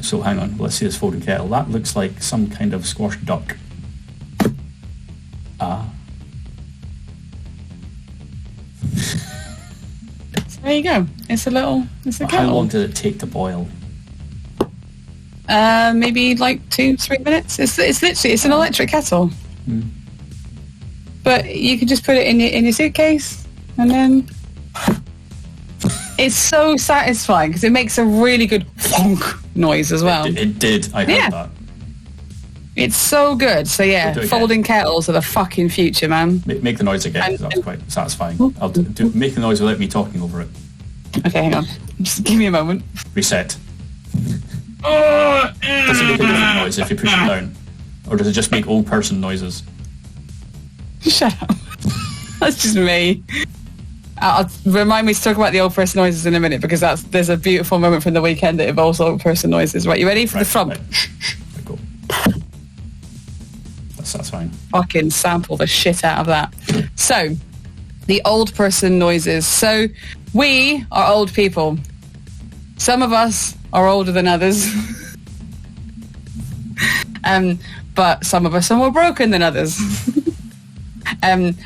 So hang on, let's see this folding kettle. That looks like some kind of squash duck. There you go. It's a kettle. How long did it take to boil? Maybe 2-3 minutes. It's literally an electric kettle. But you can just put it in your suitcase, and then it's so satisfying because it makes a really good thonk noise as well. It did. I heard that. It's so good. So folding kettles are the fucking future, man. Make the noise again, because that was quite satisfying. I'll make the noise without me talking over it. Okay, hang on. Just give me a moment. Reset. Does it make a different noise if you push it down? Or does it just make old person noises? Shut up. That's just me. Remind me to talk about the old person noises in a minute, because there's a beautiful moment from the weekend that involves old person noises. Right, you ready for the thump? Right. Go. That's fine. Fucking sample the shit out of that. So, the old person noises. So, we are old people. Some of us are older than others. But some of us are more broken than others. And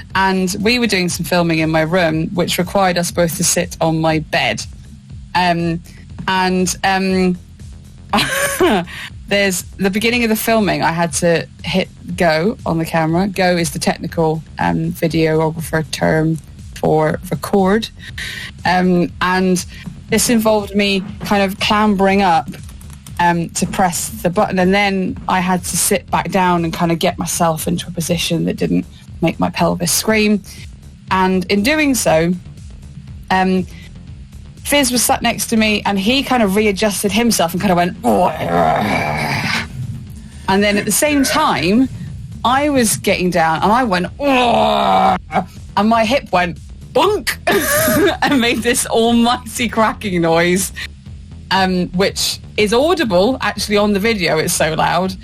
we were doing some filming in my room, which required us both to sit on my bed. There's the beginning of the filming. I had to hit go on the camera. Go is the technical videographer term for record. And this involved me kind of clambering up to press the button. And then I had to sit back down and kind of get myself into a position that didn't make my pelvis scream. And in doing so, Fizz was sat next to me, and he kind of readjusted himself and kind of went, oh. And then at the same time, I was getting down and I went, oh. And my hip went bunk and made this almighty cracking noise, which is audible actually on the video. It's so loud.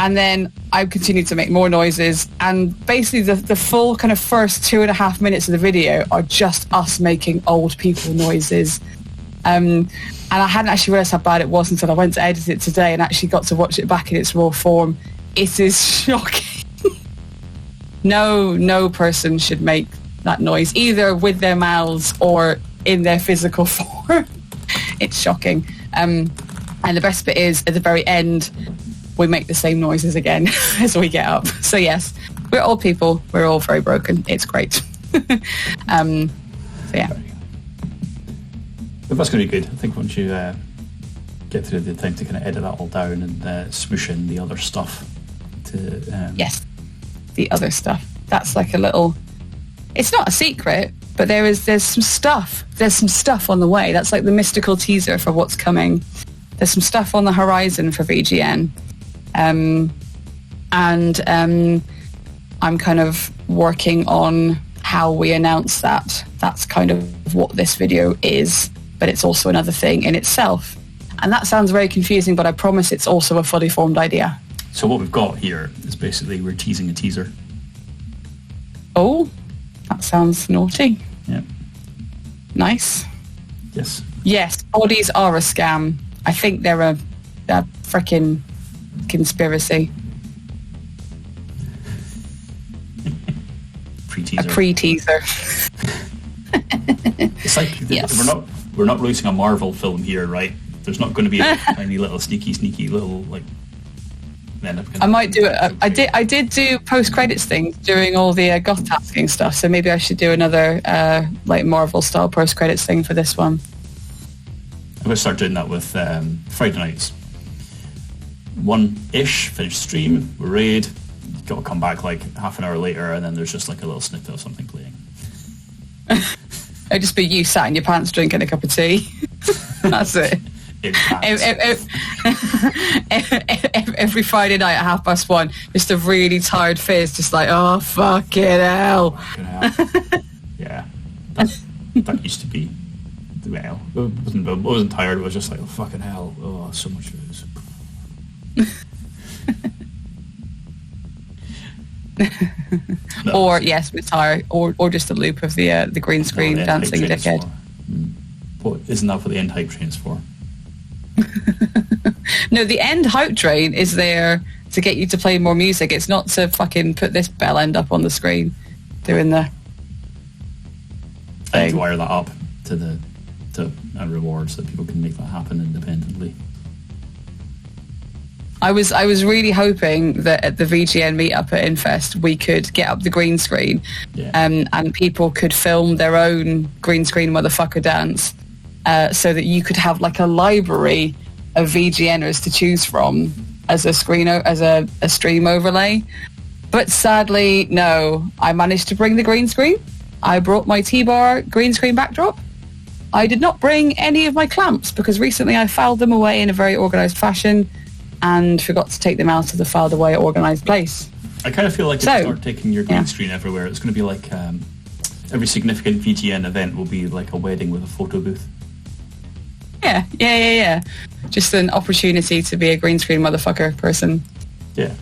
And then I continued to make more noises, and basically the full kind of first 2.5 minutes of the video are just us making old people noises. And I hadn't actually realised how bad it was until I went to edit it today and actually got to watch it back in its raw form. It is shocking. No person should make that noise, either with their mouths or in their physical form. It's shocking. And the best bit is, at the very end, we make the same noises again as we get up. So yes, we're old people. We're all very broken. It's great. So yeah. But that's going to be good. I think once you get through the time to kind of edit that all down and smoosh in the other stuff. Yes, the other stuff. That's like a little... It's not a secret, but there's some stuff. There's some stuff on the way. That's like the mystical teaser for what's coming. There's some stuff on the horizon for VGN. And I'm kind of working on how we announce that. That's kind of what this video is, but it's also another thing in itself. And that sounds very confusing, but I promise it's also a fully formed idea. So what we've got here is basically we're teasing a teaser. Oh, that sounds naughty. Yeah. Nice. Yes. Yes, bodies are a scam. I think they're a frickin' conspiracy. Pre-teaser. A pre-teaser. It's like yes. we're not releasing a Marvel film here, right? There's not going to be a tiny little sneaky little like. I might do it. I did do post-credits things during all the goth tasking stuff, so maybe I should do another like Marvel style post-credits thing for this one. I'm going to start doing that with Friday nights. 1-ish, finish stream, we're raid, you've got to come back like half an hour later and then there's just like a little snippet of something playing. It'd just be you sat in your pants drinking a cup of tea. That's it. Every Friday night at 1:30, just a really tired face, just like, oh, fucking hell. Yeah, that used to be, well, I wasn't tired, it was just like, oh, fucking hell, oh, so much booze. No. Or, yes, we're tired, or just a loop of the green screen dancing dickhead. What, isn't that what the end hype train's for? No, the end hype train is there to get you to play more music. It's not to fucking put this bell end up on the screen doing the I need to wire that up to a reward so that people can make that happen independently. I was really hoping that at the VGN meetup at Infest we could get up the green screen, and people could film their own green screen motherfucker dance, so that you could have like a library of VGNers to choose from as a stream overlay. But sadly, no. I managed to bring the green screen. I brought my T-bar green screen backdrop. I did not bring any of my clamps because recently I filed them away in a very organised fashion and forgot to take them out of the filed away organised place. I kind of feel like if you start taking your green screen everywhere, it's going to be like every significant VGN event will be like a wedding with a photo booth. Yeah. Just an opportunity to be a green screen motherfucker person. Yeah.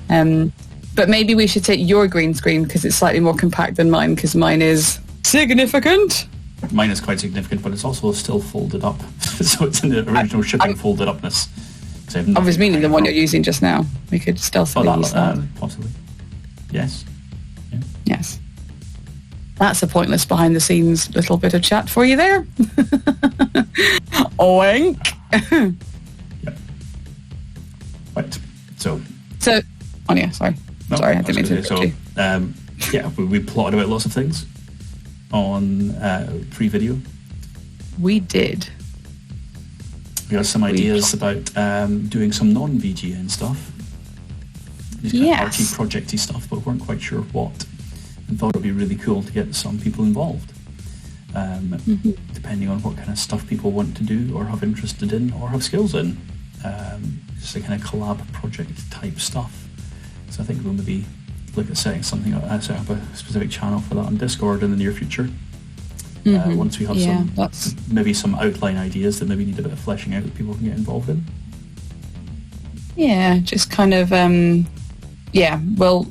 But maybe we should take your green screen because it's slightly more compact than mine because mine is significant. Mine is quite significant, but it's also still folded up. So it's in the original shipping folded upness. I was meaning the one you're using just now. We could stealthily use that. Possibly. Yes. Yeah. Yes. That's a pointless behind-the-scenes little bit of chat for you there. Oink. Yeah. Right. So. Oh yeah, sorry. No, sorry, I didn't mean to interrupt you. Yeah, we plotted about lots of things on pre-video. We did. We got some ideas about doing some non-VGN stuff. These kind of arty, projecty stuff, but weren't quite sure what. And thought it would be really cool to get some people involved. Depending on what kind of stuff people want to do or have interested in or have skills in. Just a kind of collab project type stuff. So I think we'll maybe look at setting something up, set up a specific channel for that on Discord in the near future. Once we have some outline ideas that maybe need a bit of fleshing out that people can get involved in. Yeah, just kind of, we'll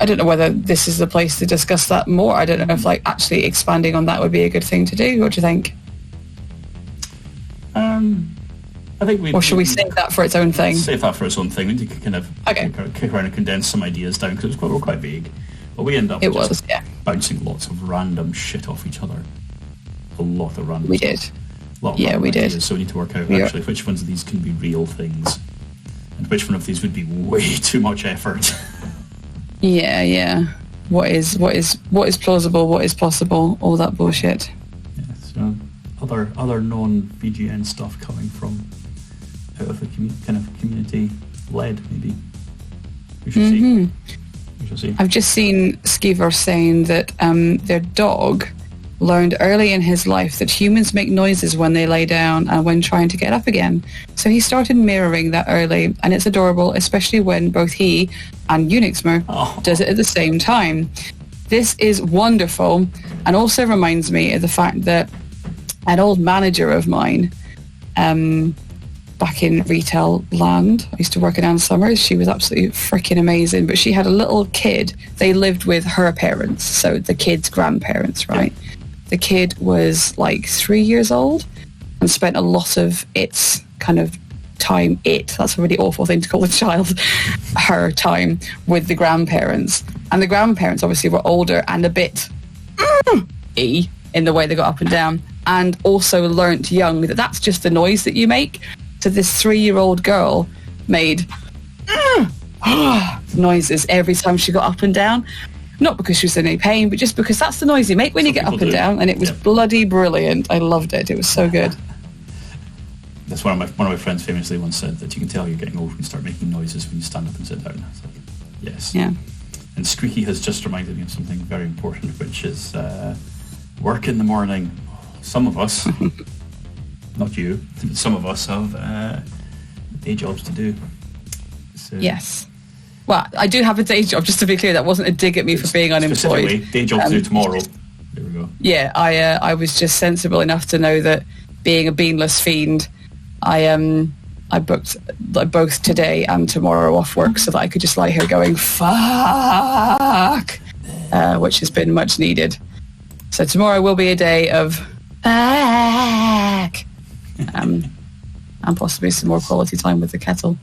I don't know whether this is the place to discuss that more. I don't know if like actually expanding on that would be a good thing to do. What do you think? I think or should we save that for its own thing? Save that for its own thing. We need to kind of kick around and condense some ideas down because we're quite big. But we end up bouncing lots of random shit off each other. A lot of random stuff. We did. So we need to work out actually which ones of these can be real things and which one of these would be way too much effort. Yeah. What is plausible, what is possible, all that bullshit. Yeah, so other non-VGN stuff coming from out of the community led, maybe. We should see. We shall see. I've just seen Skeever saying that their dog learned early in his life that humans make noises when they lay down and when trying to get up again. So he started mirroring that early, and it's adorable, especially when both he and Unixmer does it at the same time. This is wonderful, and also reminds me of the fact that an old manager of mine, back in retail land, I used to work in Ann Summers. She was absolutely freaking amazing, but she had a little kid. They lived with her parents, so the kid's grandparents, right? Yeah. The kid was like 3 years old and spent a lot of its kind of time, that's a really awful thing to call a child, her time with the grandparents. And the grandparents obviously were older and a bit in the way they got up and down, and also learnt young that that's just the noise that you make. So this 3-year-old girl made noises every time she got up and down. Not because she was in any pain, but just because that's the noise you make when you get up and down. And it was bloody brilliant. I loved it. It was so good. That's one of my friends famously once said that you can tell you're getting old when you start making noises when you stand up and sit down. It's like, yes. Yeah. And Squeaky has just reminded me of something very important, which is work in the morning. Some of us, not you, some of us have day jobs to do. So, yes. Well, I do have a day job, just to be clear. That wasn't a dig at me for being unemployed. Day job to do tomorrow. There we go. Yeah, I was just sensible enough to know that being a beanless fiend, I booked both today and tomorrow off work so that I could just lie here going, fuck, which has been much needed. So tomorrow will be a day of fuck, and possibly some more quality time with the kettle.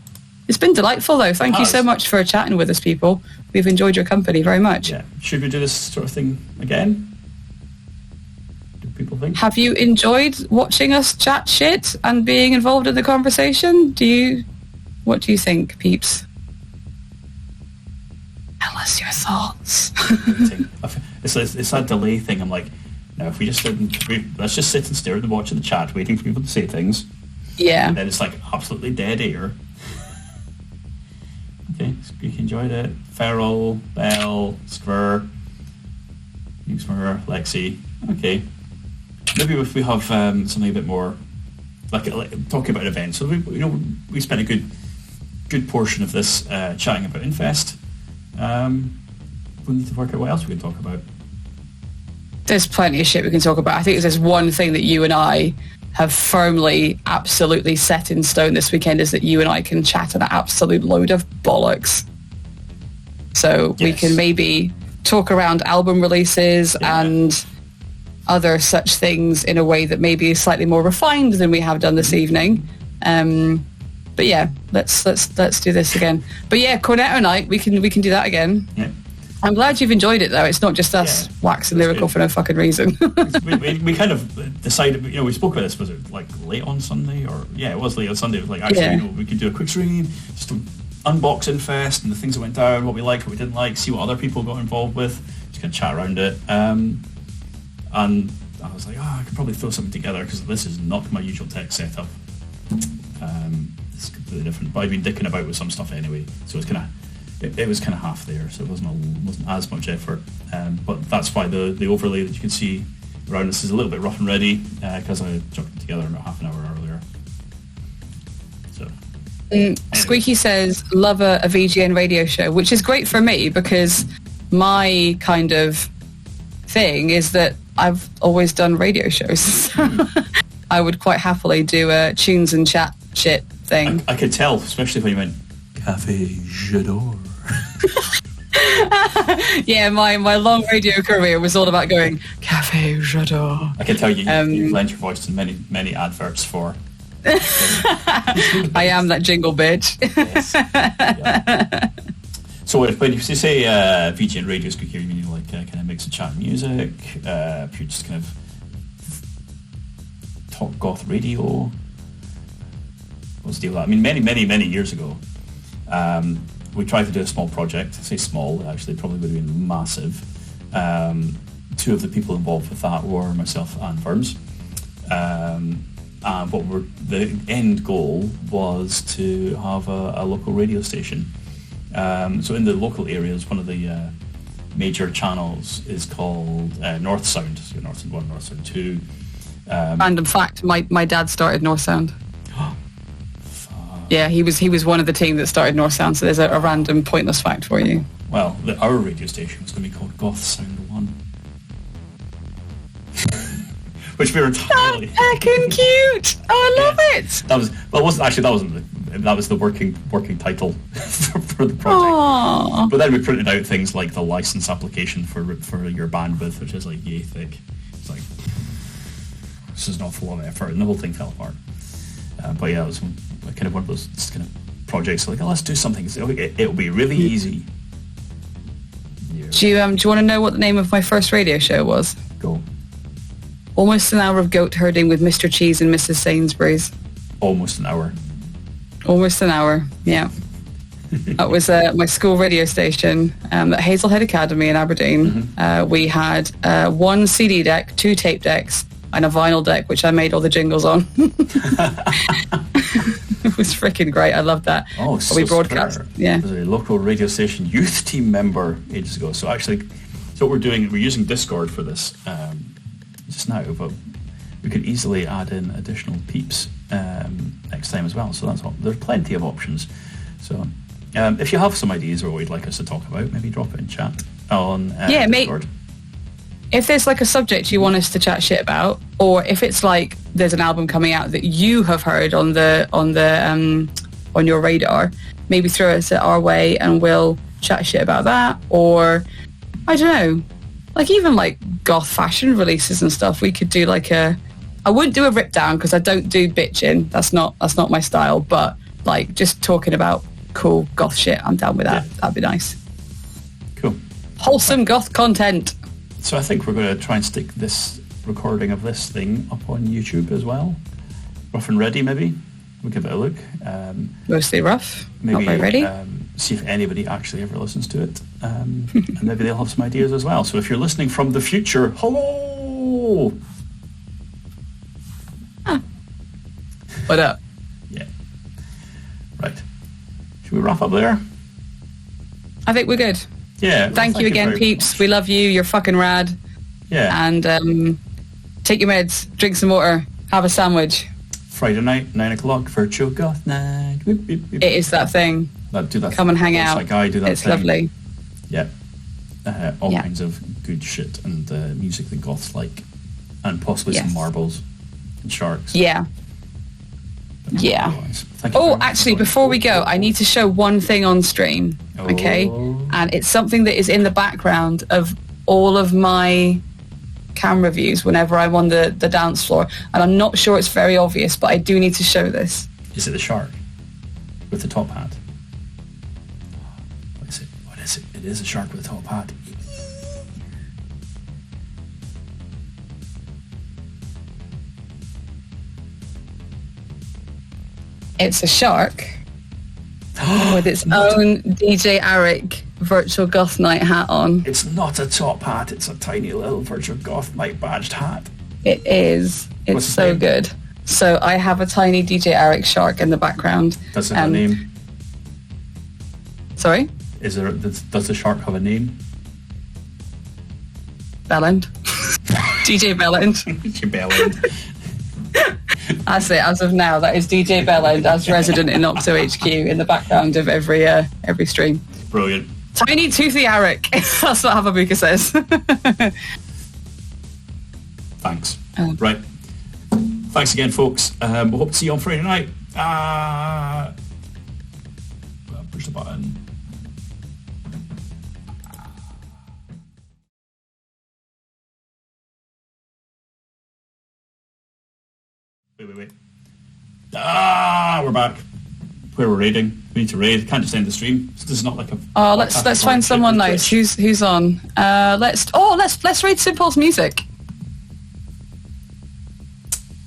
It's been delightful, though. Thank you so much for chatting with us, people. We've enjoyed your company very much. Yeah. Should we do this sort of thing again? Do people think? Have you enjoyed watching us chat shit and being involved in the conversation? What do you think, peeps? Tell us your thoughts. It's that delay thing. I'm like, no, if we just let's just sit and stare at the watch of the chat, waiting for people to say things. Yeah. And then it's like absolutely dead air. Okay, Squeaky enjoyed it. Feral, Belle, Square, Lexi. Okay, maybe if we have something a bit more like talking about events. So we spent a good portion of this chatting about Infest. We need to work out what else we can talk about. There's plenty of shit we can talk about. I think there's one thing that you and I have firmly, absolutely set in stone this weekend, is that you and I can chat an absolute load of bollocks. So we can maybe talk around album releases and other such things in a way that maybe is slightly more refined than we have done this evening. But yeah, let's do this again. But yeah, Cornetto night, we can do that again. Yeah. I'm glad you've enjoyed it, though. It's not just us waxing lyrical for no fucking reason. we kind of decided, we spoke about this, was it like late on Sunday? Or it was late on Sunday. It was like, actually, we could do a quick stream, just to unbox Infest and the things that went down, what we liked, what we didn't like, see what other people got involved with, just kind of chat around it. And I was like, I could probably throw something together, because this is not my usual tech setup. It's completely different. But I've been dicking about with some stuff anyway, so it's kind of... It was kind of half there, so it wasn't as much effort. But that's why the overlay that you can see around us is a little bit rough and ready, because I chucked it together about half an hour earlier. So, anyway. Squeaky says, love a VGN radio show, which is great for me, because my kind of thing is that I've always done radio shows. So I would quite happily do a tunes and chat shit thing. I could tell, especially when you went, Café J'adore. Yeah, my long radio career was all about going Café J'adore. I can tell you've lent your voice to many adverts for. I am that jingle bitch. Yes. Yeah. So when you say VGN radio speaker, you mean like kind of mix of chat and music, pure just kind of talk goth radio? What's the deal with that? I mean, many years ago, we tried to do a small project. I say small, actually probably would have been massive. Two of the people involved with that were myself and Verms. The end goal was to have a local radio station. So in the local areas, one of the major channels is called North Sound. So North Sound 1, North Sound 2. Random fact, my dad started North Sound. Yeah, he was one of the team that started North Sound, so there's a random pointless fact for you. Well, our radio station was going to be called Goth Sound 1. Which we were entirely... That's heckin' cute! Oh, I love it! That was the working title for the project. Aww. But then we printed out things like the license application for your bandwidth, which is like yay thick. It's like, this is an awful lot of effort, and the whole thing fell apart. But yeah, it was kind of one of those kind of projects. Like, let's do something. It'll be really easy. Yeah. Do you want to know what the name of my first radio show was? Go. Almost an hour of goat herding with Mr. Cheese and Mrs. Sainsbury's. Almost an hour. Almost an hour, yeah. That was my school radio station at Hazelhead Academy in Aberdeen. We had one CD deck, 2 tape decks, and a vinyl deck, which I made all the jingles on. It was freaking great. I loved that. Oh, so we broadcast. Yeah. I was a local radio station youth team member ages ago. So actually, so what we're doing, we're using Discord for this just now, but we could easily add in additional peeps next time as well. So that's all. There's plenty of options. So if you have some ideas or what you'd like us to talk about, maybe drop it in chat on Discord. If there's like a subject you want us to chat shit about, or if it's like there's an album coming out that you have heard on your radar, maybe throw it our way and we'll chat shit about that. Or I don't know, like even like goth fashion releases and stuff. We could do like I wouldn't do a rip down because I don't do bitching. That's not my style. But like just talking about cool goth shit, I'm down with that. Yeah. That'd be nice. Cool. Wholesome goth content. So I think we're going to try and stick this recording of this thing up on YouTube as well. Rough and Ready, maybe. We'll give it a look. Mostly rough. Maybe, not very ready. See if anybody actually ever listens to it. And maybe they'll have some ideas as well. So if you're listening from the future, hello! What up? Yeah. Right. Should we wrap up there? I think we're good. Yeah. Thank you again, peeps. Much. We love you. You're fucking rad. Yeah. And take your meds, drink some water, have a sandwich. Friday night, 9 o'clock, Virtual Goth Night. Whoop, whoop, whoop. It is that thing. Do that. Come and hang out. Like I do that. It's thing. lovely. Yeah. All kinds of good shit and music that goths like. And possibly some marbles and sharks. Yeah. Yeah. Oh, actually, before we go, I need to show one thing on stream, okay? And it's something that is in the background of all of my camera views whenever I'm on the dance floor. And I'm not sure it's very obvious, but I do need to show this. Is it the shark with the top hat? What is it? What is it? It is a shark with a top hat. It's a shark with its own DJ Arricc Virtual Goth Night hat on. It's not a top hat, it's a tiny little Virtual Goth Night badged hat. It is. It's so good. So I have a tiny DJ Arricc shark in the background. Does it have a name? Sorry? Does the shark have a name? Bellend. DJ Bellend. DJ Bellend. That's it. As of now, that is DJ Bellend as resident in Octo HQ in the background of every stream. Brilliant. Tiny toothy Arricc. That's what Havabuka says. Thanks. Right. Thanks again, folks. We'll hope to see you on Friday night. Push the button. Wait. We're back. Where we're raiding. We need to raid. Can't just end the stream. So this is not like a... Oh, let's find someone nice. Who's on? Let's raid Simple's music.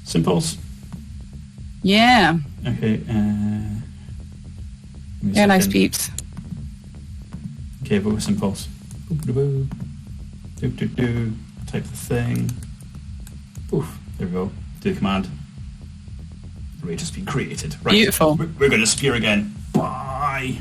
Simples? Yeah. Okay. They're nice peeps. Okay, but with Simples. Type the thing. Oof. There we go. Do the command. The rage has been created. Right. Beautiful. We're going to spear again. Bye.